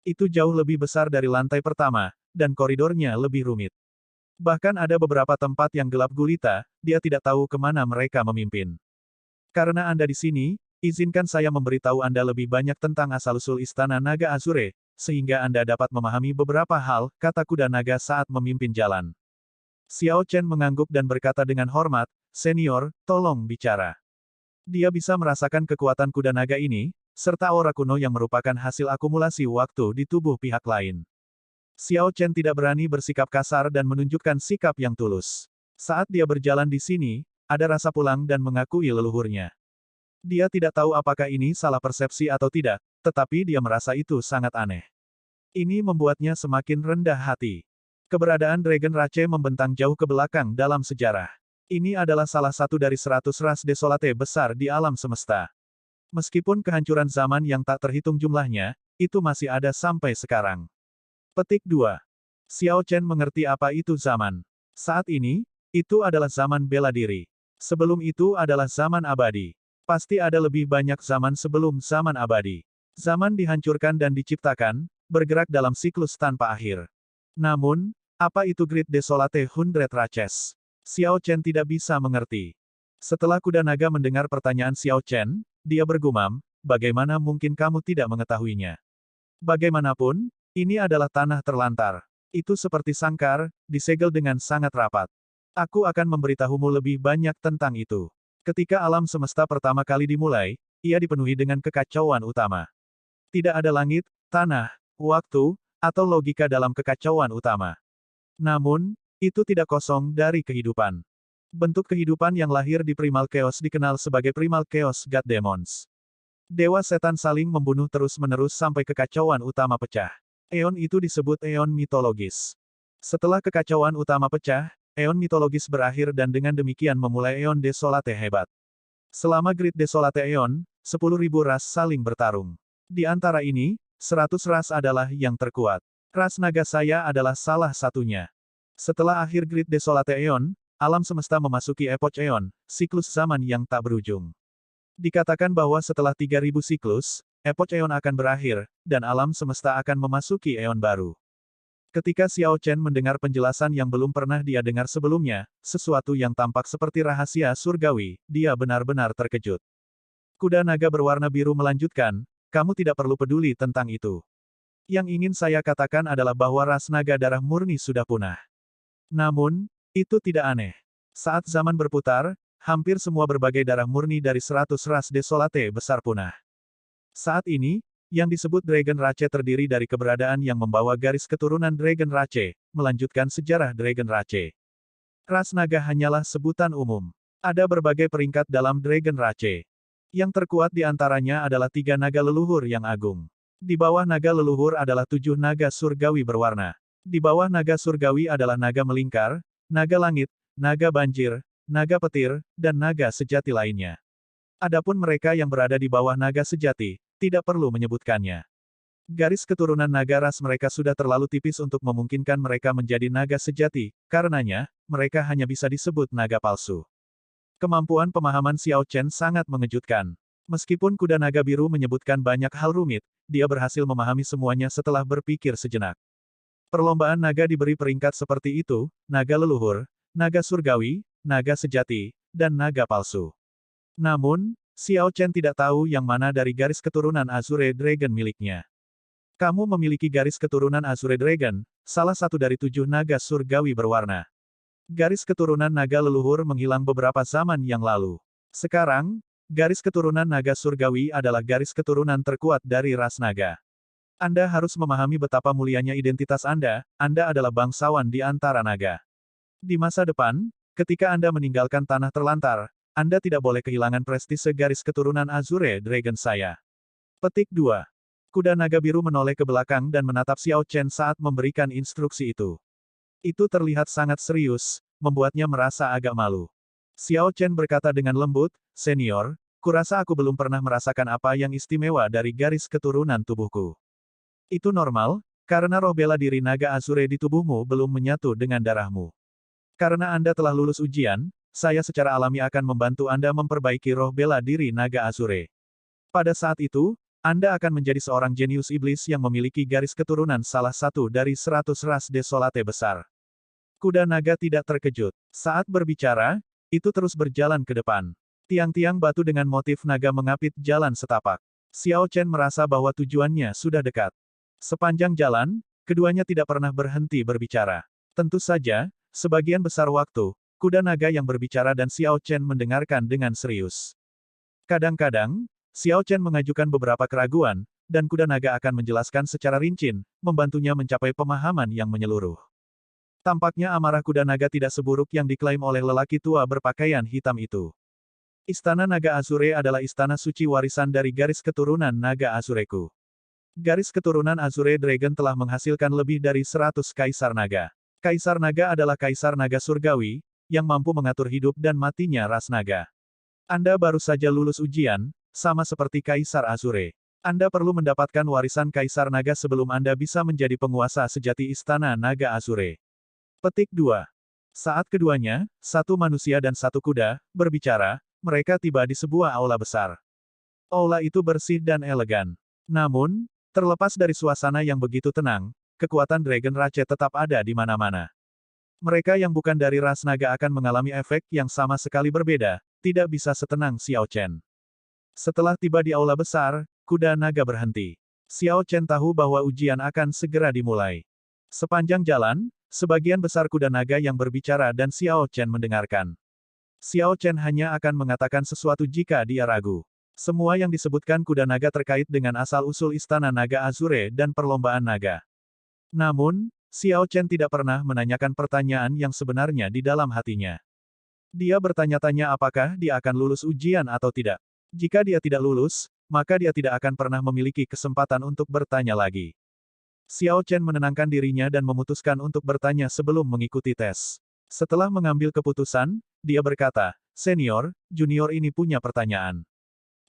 Itu jauh lebih besar dari lantai pertama, dan koridornya lebih rumit. Bahkan ada beberapa tempat yang gelap gulita, dia tidak tahu kemana mereka memimpin. Karena Anda di sini, izinkan saya memberitahu Anda lebih banyak tentang asal-usul istana naga Azure, sehingga Anda dapat memahami beberapa hal, kata kuda naga saat memimpin jalan. Xiao Chen mengangguk dan berkata dengan hormat, Senior, tolong bicara. Dia bisa merasakan kekuatan kuda naga ini, serta aura kuno yang merupakan hasil akumulasi waktu di tubuh pihak lain. Xiao Chen tidak berani bersikap kasar dan menunjukkan sikap yang tulus. Saat dia berjalan di sini, ada rasa pulang dan mengakui leluhurnya. Dia tidak tahu apakah ini salah persepsi atau tidak, tetapi dia merasa itu sangat aneh. Ini membuatnya semakin rendah hati. Keberadaan Dragon Rache membentang jauh ke belakang dalam sejarah. Ini adalah salah satu dari 100 ras desolate besar di alam semesta. Meskipun kehancuran zaman yang tak terhitung jumlahnya, itu masih ada sampai sekarang. Petik 2. Xiao Chen mengerti apa itu zaman. Saat ini, itu adalah zaman bela diri. Sebelum itu adalah zaman abadi. Pasti ada lebih banyak zaman sebelum zaman abadi. Zaman dihancurkan dan diciptakan, bergerak dalam siklus tanpa akhir. Namun, apa itu Great Desolate Hundred Raches? Xiao Chen tidak bisa mengerti. Setelah kuda naga mendengar pertanyaan Xiao Chen, dia bergumam, bagaimana mungkin kamu tidak mengetahuinya? Bagaimanapun, ini adalah tanah terlantar. Itu seperti sangkar, disegel dengan sangat rapat. Aku akan memberitahumu lebih banyak tentang itu. Ketika alam semesta pertama kali dimulai, ia dipenuhi dengan kekacauan utama. Tidak ada langit, tanah, waktu, atau logika dalam kekacauan utama. Namun, itu tidak kosong dari kehidupan. Bentuk kehidupan yang lahir di Primal Chaos dikenal sebagai Primal Chaos God Demons. Dewa setan saling membunuh terus-menerus sampai kekacauan utama pecah. Eon itu disebut eon mitologis. Setelah kekacauan utama pecah, eon mitologis berakhir dan dengan demikian memulai eon desolate hebat. Selama Great Desolate Eon, 10.000 ras saling bertarung. Di antara ini, 100 ras adalah yang terkuat. Ras naga saya adalah salah satunya. Setelah akhir Great Desolate Eon, alam semesta memasuki Epoch Eon, siklus zaman yang tak berujung. Dikatakan bahwa setelah 3.000 siklus, Epoch Eon akan berakhir, dan alam semesta akan memasuki Eon baru. Ketika Xiao Chen mendengar penjelasan yang belum pernah dia dengar sebelumnya, sesuatu yang tampak seperti rahasia surgawi, dia benar-benar terkejut. Kuda naga berwarna biru melanjutkan, kamu tidak perlu peduli tentang itu. Yang ingin saya katakan adalah bahwa ras naga darah murni sudah punah. Namun, itu tidak aneh. Saat zaman berputar, hampir semua berbagai darah murni dari 100 ras desolate besar punah. Saat ini, yang disebut Dragon Rache terdiri dari keberadaan yang membawa garis keturunan Dragon Rache, melanjutkan sejarah Dragon Rache. Ras naga hanyalah sebutan umum. Ada berbagai peringkat dalam Dragon Rache. Yang terkuat di antaranya adalah 3 naga leluhur yang agung. Di bawah naga leluhur adalah 7 naga surgawi berwarna. Di bawah naga surgawi adalah naga melingkar, naga langit, naga banjir, naga petir, dan naga sejati lainnya. Adapun mereka yang berada di bawah naga sejati, tidak perlu menyebutkannya. Garis keturunan naga ras mereka sudah terlalu tipis untuk memungkinkan mereka menjadi naga sejati, karenanya, mereka hanya bisa disebut naga palsu. Kemampuan pemahaman Xiao Chen sangat mengejutkan. Meskipun kuda naga biru menyebutkan banyak hal rumit, dia berhasil memahami semuanya setelah berpikir sejenak. Perlombaan naga diberi peringkat seperti itu, naga leluhur, naga surgawi, naga sejati, dan naga palsu. Namun, Xiao Chen tidak tahu yang mana dari garis keturunan Azure Dragon miliknya. Kamu memiliki garis keturunan Azure Dragon, salah satu dari 7 naga surgawi berwarna. Garis keturunan naga leluhur menghilang beberapa zaman yang lalu. Sekarang, garis keturunan naga surgawi adalah garis keturunan terkuat dari ras naga. Anda harus memahami betapa mulianya identitas Anda adalah bangsawan di antara naga. Di masa depan, ketika Anda meninggalkan tanah terlantar, Anda tidak boleh kehilangan prestise garis keturunan Azure Dragon saya. Petik 2. Kuda naga biru menoleh ke belakang dan menatap Xiao Chen saat memberikan instruksi itu. Itu terlihat sangat serius, membuatnya merasa agak malu. Xiao Chen berkata dengan lembut, Senior, Kurasa aku belum pernah merasakan apa yang istimewa dari garis keturunan tubuhku. Itu normal, karena roh bela diri naga Azure di tubuhmu belum menyatu dengan darahmu. Karena Anda telah lulus ujian, saya secara alami akan membantu Anda memperbaiki roh bela diri naga Azure. Pada saat itu, Anda akan menjadi seorang jenius iblis yang memiliki garis keturunan salah satu dari 100 ras desolate besar. Kuda naga tidak terkejut. Saat berbicara, itu terus berjalan ke depan. Tiang-tiang batu dengan motif naga mengapit jalan setapak. Xiao Chen merasa bahwa tujuannya sudah dekat. Sepanjang jalan, keduanya tidak pernah berhenti berbicara. Tentu saja, sebagian besar waktu, kuda naga yang berbicara dan Xiao Chen mendengarkan dengan serius. Kadang-kadang, Xiao Chen mengajukan beberapa keraguan, dan kuda naga akan menjelaskan secara rinci, membantunya mencapai pemahaman yang menyeluruh. Tampaknya amarah kuda naga tidak seburuk yang diklaim oleh lelaki tua berpakaian hitam itu. Istana Naga Azure adalah istana suci warisan dari garis keturunan Naga Azureku. Garis keturunan Azure Dragon telah menghasilkan lebih dari 100 Kaisar Naga. Kaisar Naga adalah Kaisar Naga Surgawi, yang mampu mengatur hidup dan matinya ras naga. Anda baru saja lulus ujian, sama seperti Kaisar Azure. Anda perlu mendapatkan warisan Kaisar Naga sebelum Anda bisa menjadi penguasa sejati Istana Naga Azure. Petik 2. Saat keduanya, satu manusia dan satu kuda, berbicara, mereka tiba di sebuah aula besar. Aula itu bersih dan elegan. Namun, terlepas dari suasana yang begitu tenang, kekuatan Dragon Ratchet tetap ada di mana-mana. Mereka yang bukan dari ras naga akan mengalami efek yang sama sekali berbeda, tidak bisa setenang Xiao Chen. Setelah tiba di aula besar, kuda naga berhenti. Xiao Chen tahu bahwa ujian akan segera dimulai. Sepanjang jalan, sebagian besar kuda naga yang berbicara dan Xiao Chen mendengarkan. Xiao Chen hanya akan mengatakan sesuatu jika dia ragu. Semua yang disebutkan kuda naga terkait dengan asal-usul Istana Naga Azure dan perlombaan naga. Namun, Xiao Chen tidak pernah menanyakan pertanyaan yang sebenarnya di dalam hatinya. Dia bertanya-tanya apakah dia akan lulus ujian atau tidak. Jika dia tidak lulus, maka dia tidak akan pernah memiliki kesempatan untuk bertanya lagi. Xiao Chen menenangkan dirinya dan memutuskan untuk bertanya sebelum mengikuti tes. Setelah mengambil keputusan, dia berkata, "Senior, junior ini punya pertanyaan.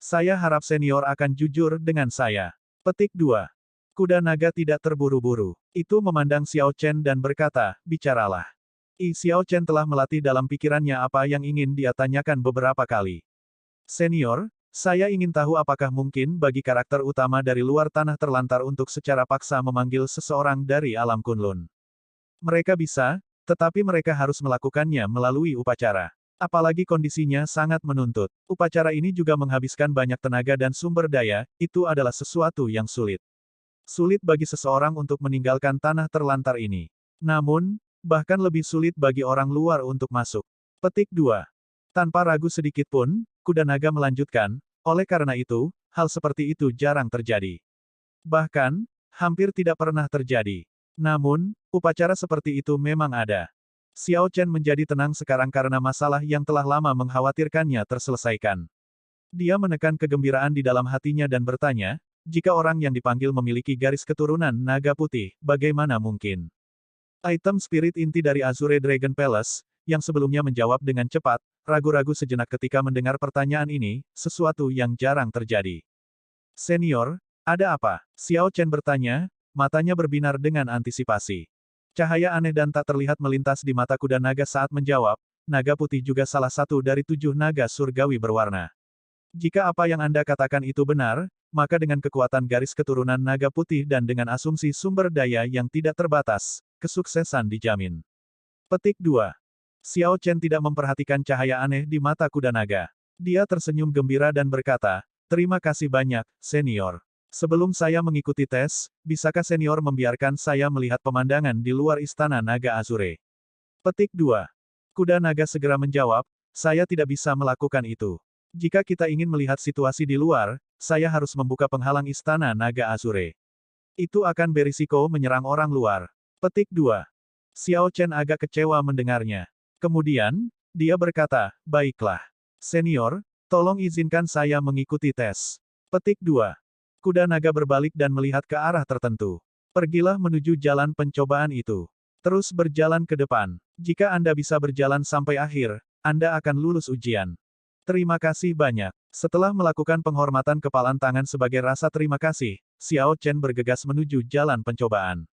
Saya harap senior akan jujur dengan saya." Petik 2. Kuda naga tidak terburu-buru. Itu memandang Xiao Chen dan berkata, "Bicaralah." Xiao Chen telah melatih dalam pikirannya apa yang ingin dia tanyakan beberapa kali. "Senior, saya ingin tahu apakah mungkin bagi karakter utama dari luar tanah terlantar untuk secara paksa memanggil seseorang dari alam Kunlun. Mereka bisa, tetapi mereka harus melakukannya melalui upacara. Apalagi kondisinya sangat menuntut. Upacara ini juga menghabiskan banyak tenaga dan sumber daya, itu adalah sesuatu yang sulit. Sulit bagi seseorang untuk meninggalkan tanah terlantar ini. Namun, bahkan lebih sulit bagi orang luar untuk masuk." Petik 2. Tanpa ragu sedikit pun, kuda naga melanjutkan, oleh karena itu, hal seperti itu jarang terjadi. Bahkan, hampir tidak pernah terjadi. Namun, upacara seperti itu memang ada. Xiao Chen menjadi tenang sekarang karena masalah yang telah lama mengkhawatirkannya terselesaikan. Dia menekan kegembiraan di dalam hatinya dan bertanya, jika orang yang dipanggil memiliki garis keturunan naga putih, bagaimana mungkin? Item spirit inti dari Azure Dragon Palace, yang sebelumnya menjawab dengan cepat, ragu-ragu sejenak ketika mendengar pertanyaan ini, sesuatu yang jarang terjadi. "Senior, ada apa?" Xiao Chen bertanya, matanya berbinar dengan antisipasi. Cahaya aneh dan tak terlihat melintas di mata kuda naga saat menjawab, naga putih juga salah satu dari 7 naga surgawi berwarna. Jika apa yang Anda katakan itu benar, maka dengan kekuatan garis keturunan naga putih dan dengan asumsi sumber daya yang tidak terbatas, kesuksesan dijamin. Petik 2. Xiao Chen tidak memperhatikan cahaya aneh di mata kuda naga. Dia tersenyum gembira dan berkata, "Terima kasih banyak, senior. Sebelum saya mengikuti tes, bisakah senior membiarkan saya melihat pemandangan di luar Istana Naga Azure?" Petik 2. Kuda naga segera menjawab, "Saya tidak bisa melakukan itu. Jika kita ingin melihat situasi di luar, saya harus membuka penghalang Istana Naga Azure. Itu akan berisiko menyerang orang luar." Petik 2. Xiao Chen agak kecewa mendengarnya. Kemudian, dia berkata, "Baiklah. Senior, tolong izinkan saya mengikuti tes." Petik 2. Kuda naga berbalik dan melihat ke arah tertentu. "Pergilah menuju jalan pencobaan itu. Terus berjalan ke depan. Jika Anda bisa berjalan sampai akhir, Anda akan lulus ujian. Terima kasih banyak." Setelah melakukan penghormatan kepalan tangan sebagai rasa terima kasih, Xiao Chen bergegas menuju jalan pencobaan.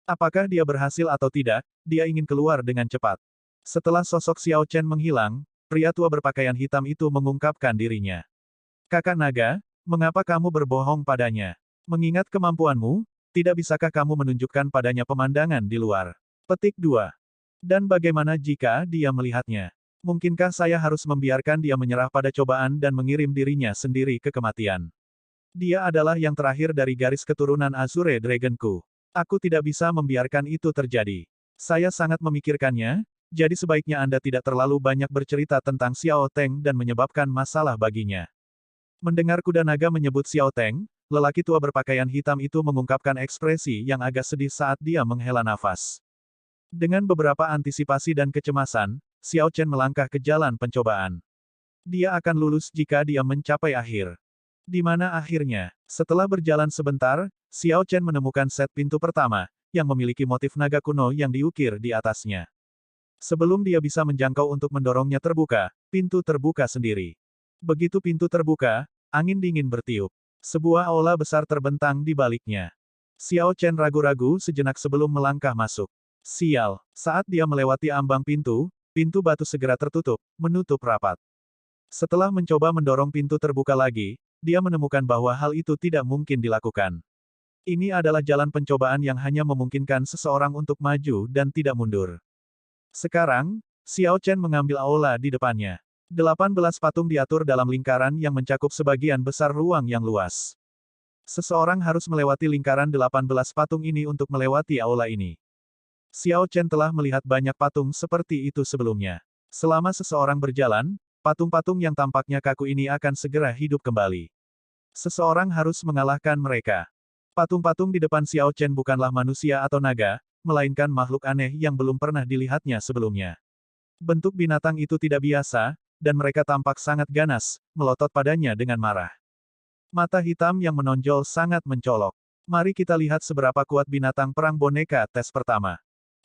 Apakah dia berhasil atau tidak, dia ingin keluar dengan cepat. Setelah sosok Xiao Chen menghilang, pria tua berpakaian hitam itu mengungkapkan dirinya. Kakak naga, mengapa kamu berbohong padanya? Mengingat kemampuanmu, tidak bisakah kamu menunjukkan padanya pemandangan di luar? Petik 2. Dan bagaimana jika dia melihatnya? Mungkinkah saya harus membiarkan dia menyerah pada cobaan dan mengirim dirinya sendiri ke kematian? Dia adalah yang terakhir dari garis keturunan Azure Dragonku. Aku tidak bisa membiarkan itu terjadi. Saya sangat memikirkannya, jadi sebaiknya Anda tidak terlalu banyak bercerita tentang Xiao Teng dan menyebabkan masalah baginya. Mendengar kuda naga menyebut Xiao Teng, lelaki tua berpakaian hitam itu mengungkapkan ekspresi yang agak sedih saat dia menghela nafas. Dengan beberapa antisipasi dan kecemasan, Xiao Chen melangkah ke jalan pencobaan. Dia akan lulus jika dia mencapai akhir. Di mana akhirnya? Setelah berjalan sebentar, Xiao Chen menemukan set pintu pertama, yang memiliki motif naga kuno yang diukir di atasnya. Sebelum dia bisa menjangkau untuk mendorongnya terbuka, pintu terbuka sendiri. Begitu pintu terbuka, angin dingin bertiup. Sebuah aula besar terbentang di baliknya. Xiao Chen ragu-ragu sejenak sebelum melangkah masuk. Sial, saat dia melewati ambang pintu, pintu batu segera tertutup, menutup rapat. Setelah mencoba mendorong pintu terbuka lagi, dia menemukan bahwa hal itu tidak mungkin dilakukan. Ini adalah jalan pencobaan yang hanya memungkinkan seseorang untuk maju dan tidak mundur. Sekarang, Xiao Chen mengambil aula di depannya. 18 patung diatur dalam lingkaran yang mencakup sebagian besar ruang yang luas. Seseorang harus melewati lingkaran 18 patung ini untuk melewati aula ini. Xiao Chen telah melihat banyak patung seperti itu sebelumnya. Selama seseorang berjalan, patung-patung yang tampaknya kaku ini akan segera hidup kembali. Seseorang harus mengalahkan mereka. Patung-patung di depan Xiao Chen bukanlah manusia atau naga, melainkan makhluk aneh yang belum pernah dilihatnya sebelumnya. Bentuk binatang itu tidak biasa, dan mereka tampak sangat ganas, melotot padanya dengan marah. Mata hitam yang menonjol sangat mencolok. Mari kita lihat seberapa kuat binatang perang boneka tes pertama.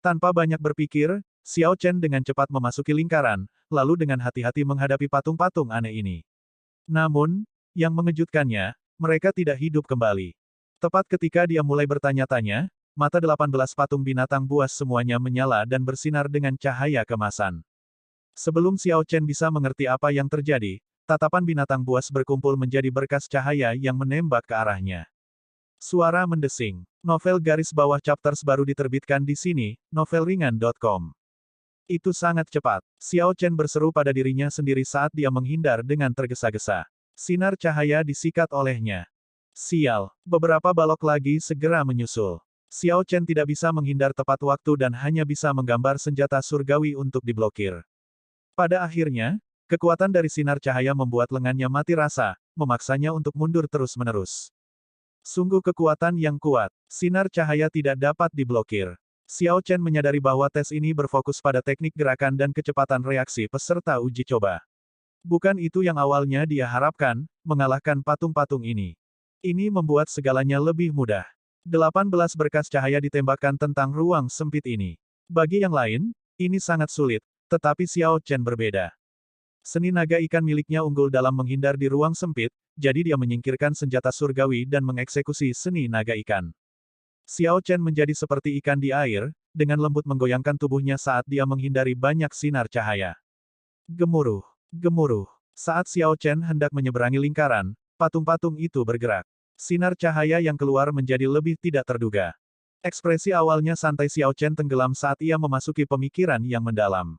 Tanpa banyak berpikir, Xiao Chen dengan cepat memasuki lingkaran, lalu dengan hati-hati menghadapi patung-patung aneh ini. Namun, yang mengejutkannya, mereka tidak hidup kembali. Tepat ketika dia mulai bertanya-tanya, mata 18 patung binatang buas semuanya menyala dan bersinar dengan cahaya kemasan. Sebelum Xiao Chen bisa mengerti apa yang terjadi, tatapan binatang buas berkumpul menjadi berkas cahaya yang menembak ke arahnya. Suara mendesing. Novel garis bawah chapters baru diterbitkan di sini, novelringan.com. Itu sangat cepat. Xiao Chen berseru pada dirinya sendiri saat dia menghindar dengan tergesa-gesa. Sinar cahaya disikat olehnya. Sial, beberapa balok lagi segera menyusul. Xiao Chen tidak bisa menghindar tepat waktu dan hanya bisa menggambar senjata surgawi untuk diblokir. Pada akhirnya, kekuatan dari sinar cahaya membuat lengannya mati rasa, memaksanya untuk mundur terus-menerus. Sungguh kekuatan yang kuat. Sinar cahaya tidak dapat diblokir. Xiao Chen menyadari bahwa tes ini berfokus pada teknik gerakan dan kecepatan reaksi peserta uji coba. Bukan itu yang awalnya dia harapkan, mengalahkan patung-patung ini. Ini membuat segalanya lebih mudah. 18 berkas cahaya ditembakkan tentang ruang sempit ini. Bagi yang lain, ini sangat sulit, tetapi Xiao Chen berbeda. Seni naga ikan miliknya unggul dalam menghindar di ruang sempit, jadi dia menyingkirkan senjata surgawi dan mengeksekusi seni naga ikan. Xiao Chen menjadi seperti ikan di air, dengan lembut menggoyangkan tubuhnya saat dia menghindari banyak sinar cahaya. Gemuruh, gemuruh. Saat Xiao Chen hendak menyeberangi lingkaran, patung-patung itu bergerak. Sinar cahaya yang keluar menjadi lebih tidak terduga. Ekspresi awalnya santai Xiao Chen tenggelam saat ia memasuki pemikiran yang mendalam.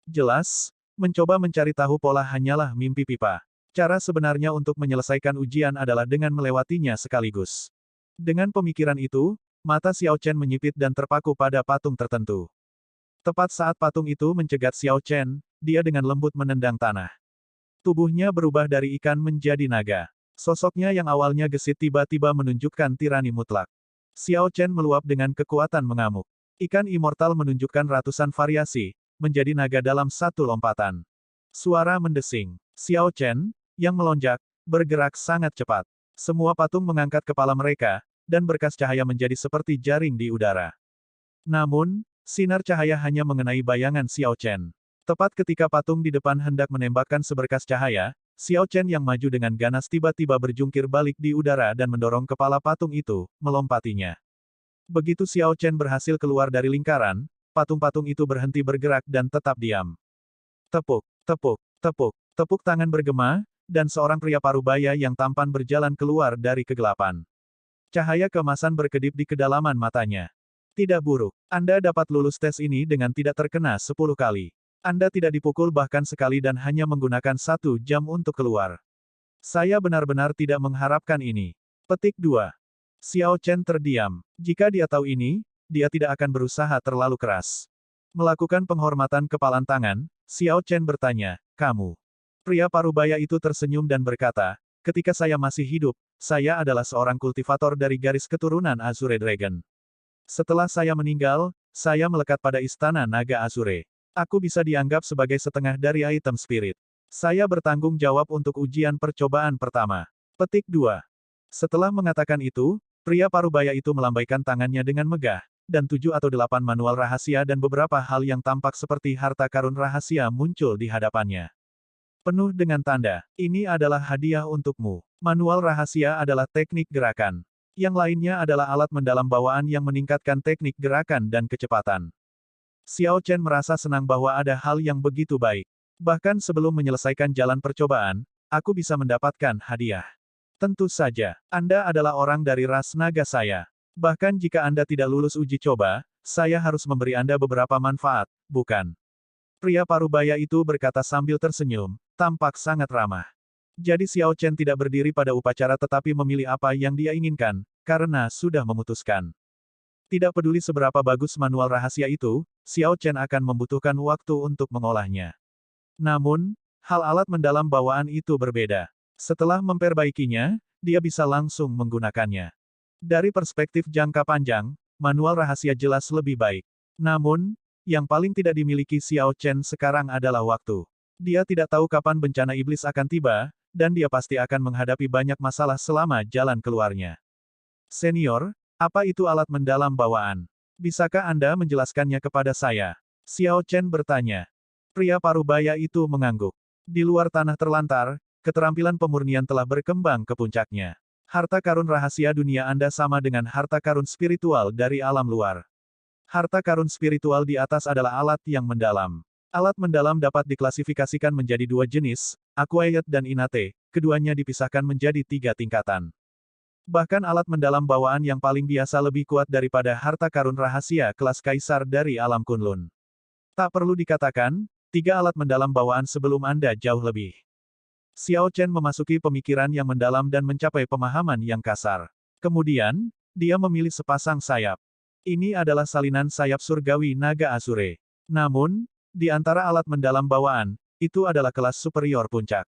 Jelas, mencoba mencari tahu pola hanyalah mimpi pipa. Cara sebenarnya untuk menyelesaikan ujian adalah dengan melewatinya sekaligus. Dengan pemikiran itu, mata Xiao Chen menyipit dan terpaku pada patung tertentu. Tepat saat patung itu mencegat Xiao Chen, dia dengan lembut menendang tanah. Tubuhnya berubah dari ikan menjadi naga. Sosoknya yang awalnya gesit tiba-tiba menunjukkan tirani mutlak. Xiao Chen meluap dengan kekuatan mengamuk. Ikan immortal menunjukkan ratusan variasi, menjadi naga dalam satu lompatan. Suara mendesing. Xiao Chen, yang melonjak, bergerak sangat cepat. Semua patung mengangkat kepala mereka, dan berkas cahaya menjadi seperti jaring di udara. Namun, sinar cahaya hanya mengenai bayangan Xiao Chen. Tepat ketika patung di depan hendak menembakkan seberkas cahaya, Xiao Chen yang maju dengan ganas tiba-tiba berjungkir balik di udara dan mendorong kepala patung itu, melompatinya. Begitu Xiao Chen berhasil keluar dari lingkaran, patung-patung itu berhenti bergerak dan tetap diam. Tepuk, tepuk, tepuk, tepuk tangan bergema, dan seorang pria parubaya yang tampan berjalan keluar dari kegelapan. Cahaya keemasan berkedip di kedalaman matanya. Tidak buruk. Anda dapat lulus tes ini dengan tidak terkena 10 kali. Anda tidak dipukul bahkan sekali dan hanya menggunakan 1 jam untuk keluar. Saya benar-benar tidak mengharapkan ini. Petik 2. Xiao Chen terdiam. Jika dia tahu ini, dia tidak akan berusaha terlalu keras. Melakukan penghormatan kepalan tangan, Xiao Chen bertanya, "Kamu?" Pria parubaya itu tersenyum dan berkata, "Ketika saya masih hidup, saya adalah seorang kultivator dari garis keturunan Azure Dragon. Setelah saya meninggal, saya melekat pada istana naga Azure. Aku bisa dianggap sebagai setengah dari item spirit. Saya bertanggung jawab untuk ujian percobaan pertama." Petik 2. Setelah mengatakan itu, pria parubaya itu melambaikan tangannya dengan megah, dan 7 atau 8 manual rahasia dan beberapa hal yang tampak seperti harta karun rahasia muncul di hadapannya. Penuh dengan tanda, "Ini adalah hadiah untukmu." Manual rahasia adalah teknik gerakan. Yang lainnya adalah alat mendalam bawaan yang meningkatkan teknik gerakan dan kecepatan. Xiao Chen merasa senang bahwa ada hal yang begitu baik. Bahkan sebelum menyelesaikan jalan percobaan, aku bisa mendapatkan hadiah. Tentu saja, Anda adalah orang dari ras naga saya. Bahkan jika Anda tidak lulus uji coba, saya harus memberi Anda beberapa manfaat, bukan? Pria parubaya itu berkata sambil tersenyum, tampak sangat ramah. Jadi Xiao Chen tidak berdiri pada upacara tetapi memilih apa yang dia inginkan, karena sudah memutuskan. Tidak peduli seberapa bagus manual rahasia itu, Xiao Chen akan membutuhkan waktu untuk mengolahnya. Namun, hal alat mendalam bawaan itu berbeda. Setelah memperbaikinya, dia bisa langsung menggunakannya. Dari perspektif jangka panjang, manual rahasia jelas lebih baik. Namun, yang paling tidak dimiliki Xiao Chen sekarang adalah waktu. Dia tidak tahu kapan bencana iblis akan tiba, dan dia pasti akan menghadapi banyak masalah selama jalan keluarnya. "Senior, apa itu alat mendalam bawaan? Bisakah Anda menjelaskannya kepada saya?" Xiao Chen bertanya. Pria parubaya itu mengangguk. Di luar tanah terlantar, keterampilan pemurnian telah berkembang ke puncaknya. Harta karun rahasia dunia Anda sama dengan harta karun spiritual dari alam luar. Harta karun spiritual di atas adalah alat yang mendalam. Alat mendalam dapat diklasifikasikan menjadi 2 jenis, acquired dan innate, keduanya dipisahkan menjadi 3 tingkatan. Bahkan alat mendalam bawaan yang paling biasa lebih kuat daripada harta karun rahasia kelas kaisar dari alam Kunlun. Tak perlu dikatakan, 3 alat mendalam bawaan sebelum Anda jauh lebih. Xiao Chen memasuki pemikiran yang mendalam dan mencapai pemahaman yang kasar. Kemudian, dia memilih sepasang sayap. Ini adalah salinan sayap surgawi naga Azure. Namun, di antara alat mendalam bawaan, itu adalah kelas superior puncak.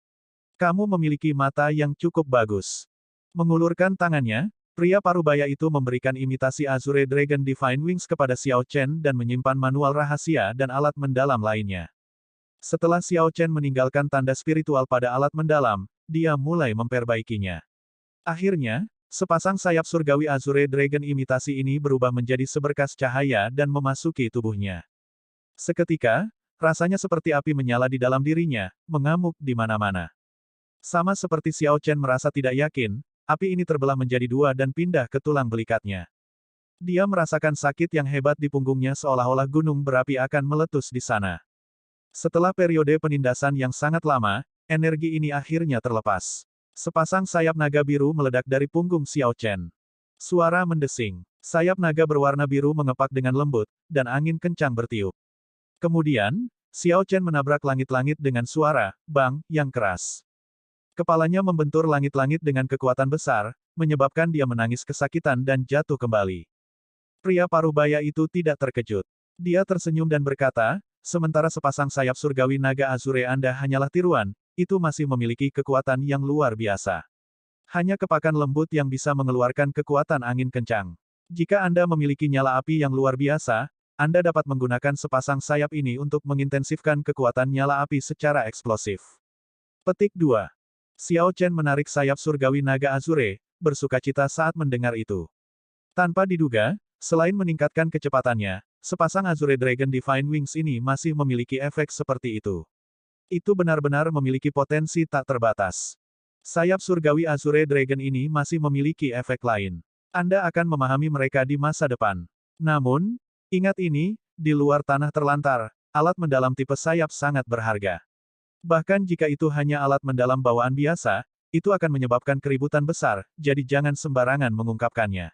Kamu memiliki mata yang cukup bagus. Mengulurkan tangannya, pria parubaya itu memberikan imitasi Azure Dragon Divine Wings kepada Xiao Chen dan menyimpan manual rahasia dan alat mendalam lainnya. Setelah Xiao Chen meninggalkan tanda spiritual pada alat mendalam, dia mulai memperbaikinya. Akhirnya, sepasang sayap surgawi Azure Dragon imitasi ini berubah menjadi seberkas cahaya dan memasuki tubuhnya. Seketika, rasanya seperti api menyala di dalam dirinya, mengamuk di mana-mana. Sama seperti Xiao Chen merasa tidak yakin, api ini terbelah menjadi 2 dan pindah ke tulang belikatnya. Dia merasakan sakit yang hebat di punggungnya seolah-olah gunung berapi akan meletus di sana. Setelah periode penindasan yang sangat lama, energi ini akhirnya terlepas. Sepasang sayap naga biru meledak dari punggung Xiao Chen. Suara mendesing. Sayap naga berwarna biru mengepak dengan lembut, dan angin kencang bertiup. Kemudian, Xiao Chen menabrak langit-langit dengan suara "bang" yang keras. Kepalanya membentur langit-langit dengan kekuatan besar, menyebabkan dia menangis kesakitan dan jatuh kembali. Pria parubaya itu tidak terkejut. Dia tersenyum dan berkata, "Sementara sepasang sayap surgawi naga Azure Anda hanyalah tiruan, itu masih memiliki kekuatan yang luar biasa. Hanya kepakan lembut yang bisa mengeluarkan kekuatan angin kencang. Jika Anda memiliki nyala api yang luar biasa, Anda dapat menggunakan sepasang sayap ini untuk mengintensifkan kekuatan nyala api secara eksplosif." Petik 2. Xiao Chen menarik sayap surgawi naga Azure, bersukacita saat mendengar itu. Tanpa diduga, selain meningkatkan kecepatannya, sepasang Azure Dragon Divine Wings ini masih memiliki efek seperti itu. Itu benar-benar memiliki potensi tak terbatas. Sayap surgawi Azure Dragon ini masih memiliki efek lain. Anda akan memahami mereka di masa depan. Namun, ingat ini, di luar tanah terlantar, alat mendalam tipe sayap sangat berharga. Bahkan jika itu hanya alat mendalam bawaan biasa, itu akan menyebabkan keributan besar, jadi jangan sembarangan mengungkapkannya.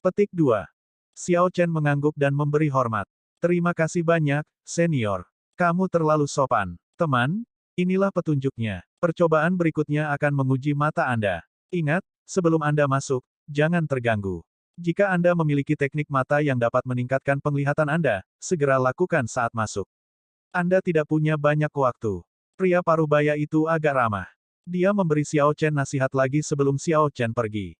Petik 2. Xiao Chen mengangguk dan memberi hormat. Terima kasih banyak, senior. Kamu terlalu sopan. Teman, inilah petunjuknya. Percobaan berikutnya akan menguji mata Anda. Ingat, sebelum Anda masuk, jangan terganggu. Jika Anda memiliki teknik mata yang dapat meningkatkan penglihatan Anda, segera lakukan saat masuk. Anda tidak punya banyak waktu. Pria parubaya itu agak ramah. Dia memberi Xiao Chen nasihat lagi sebelum Xiao Chen pergi.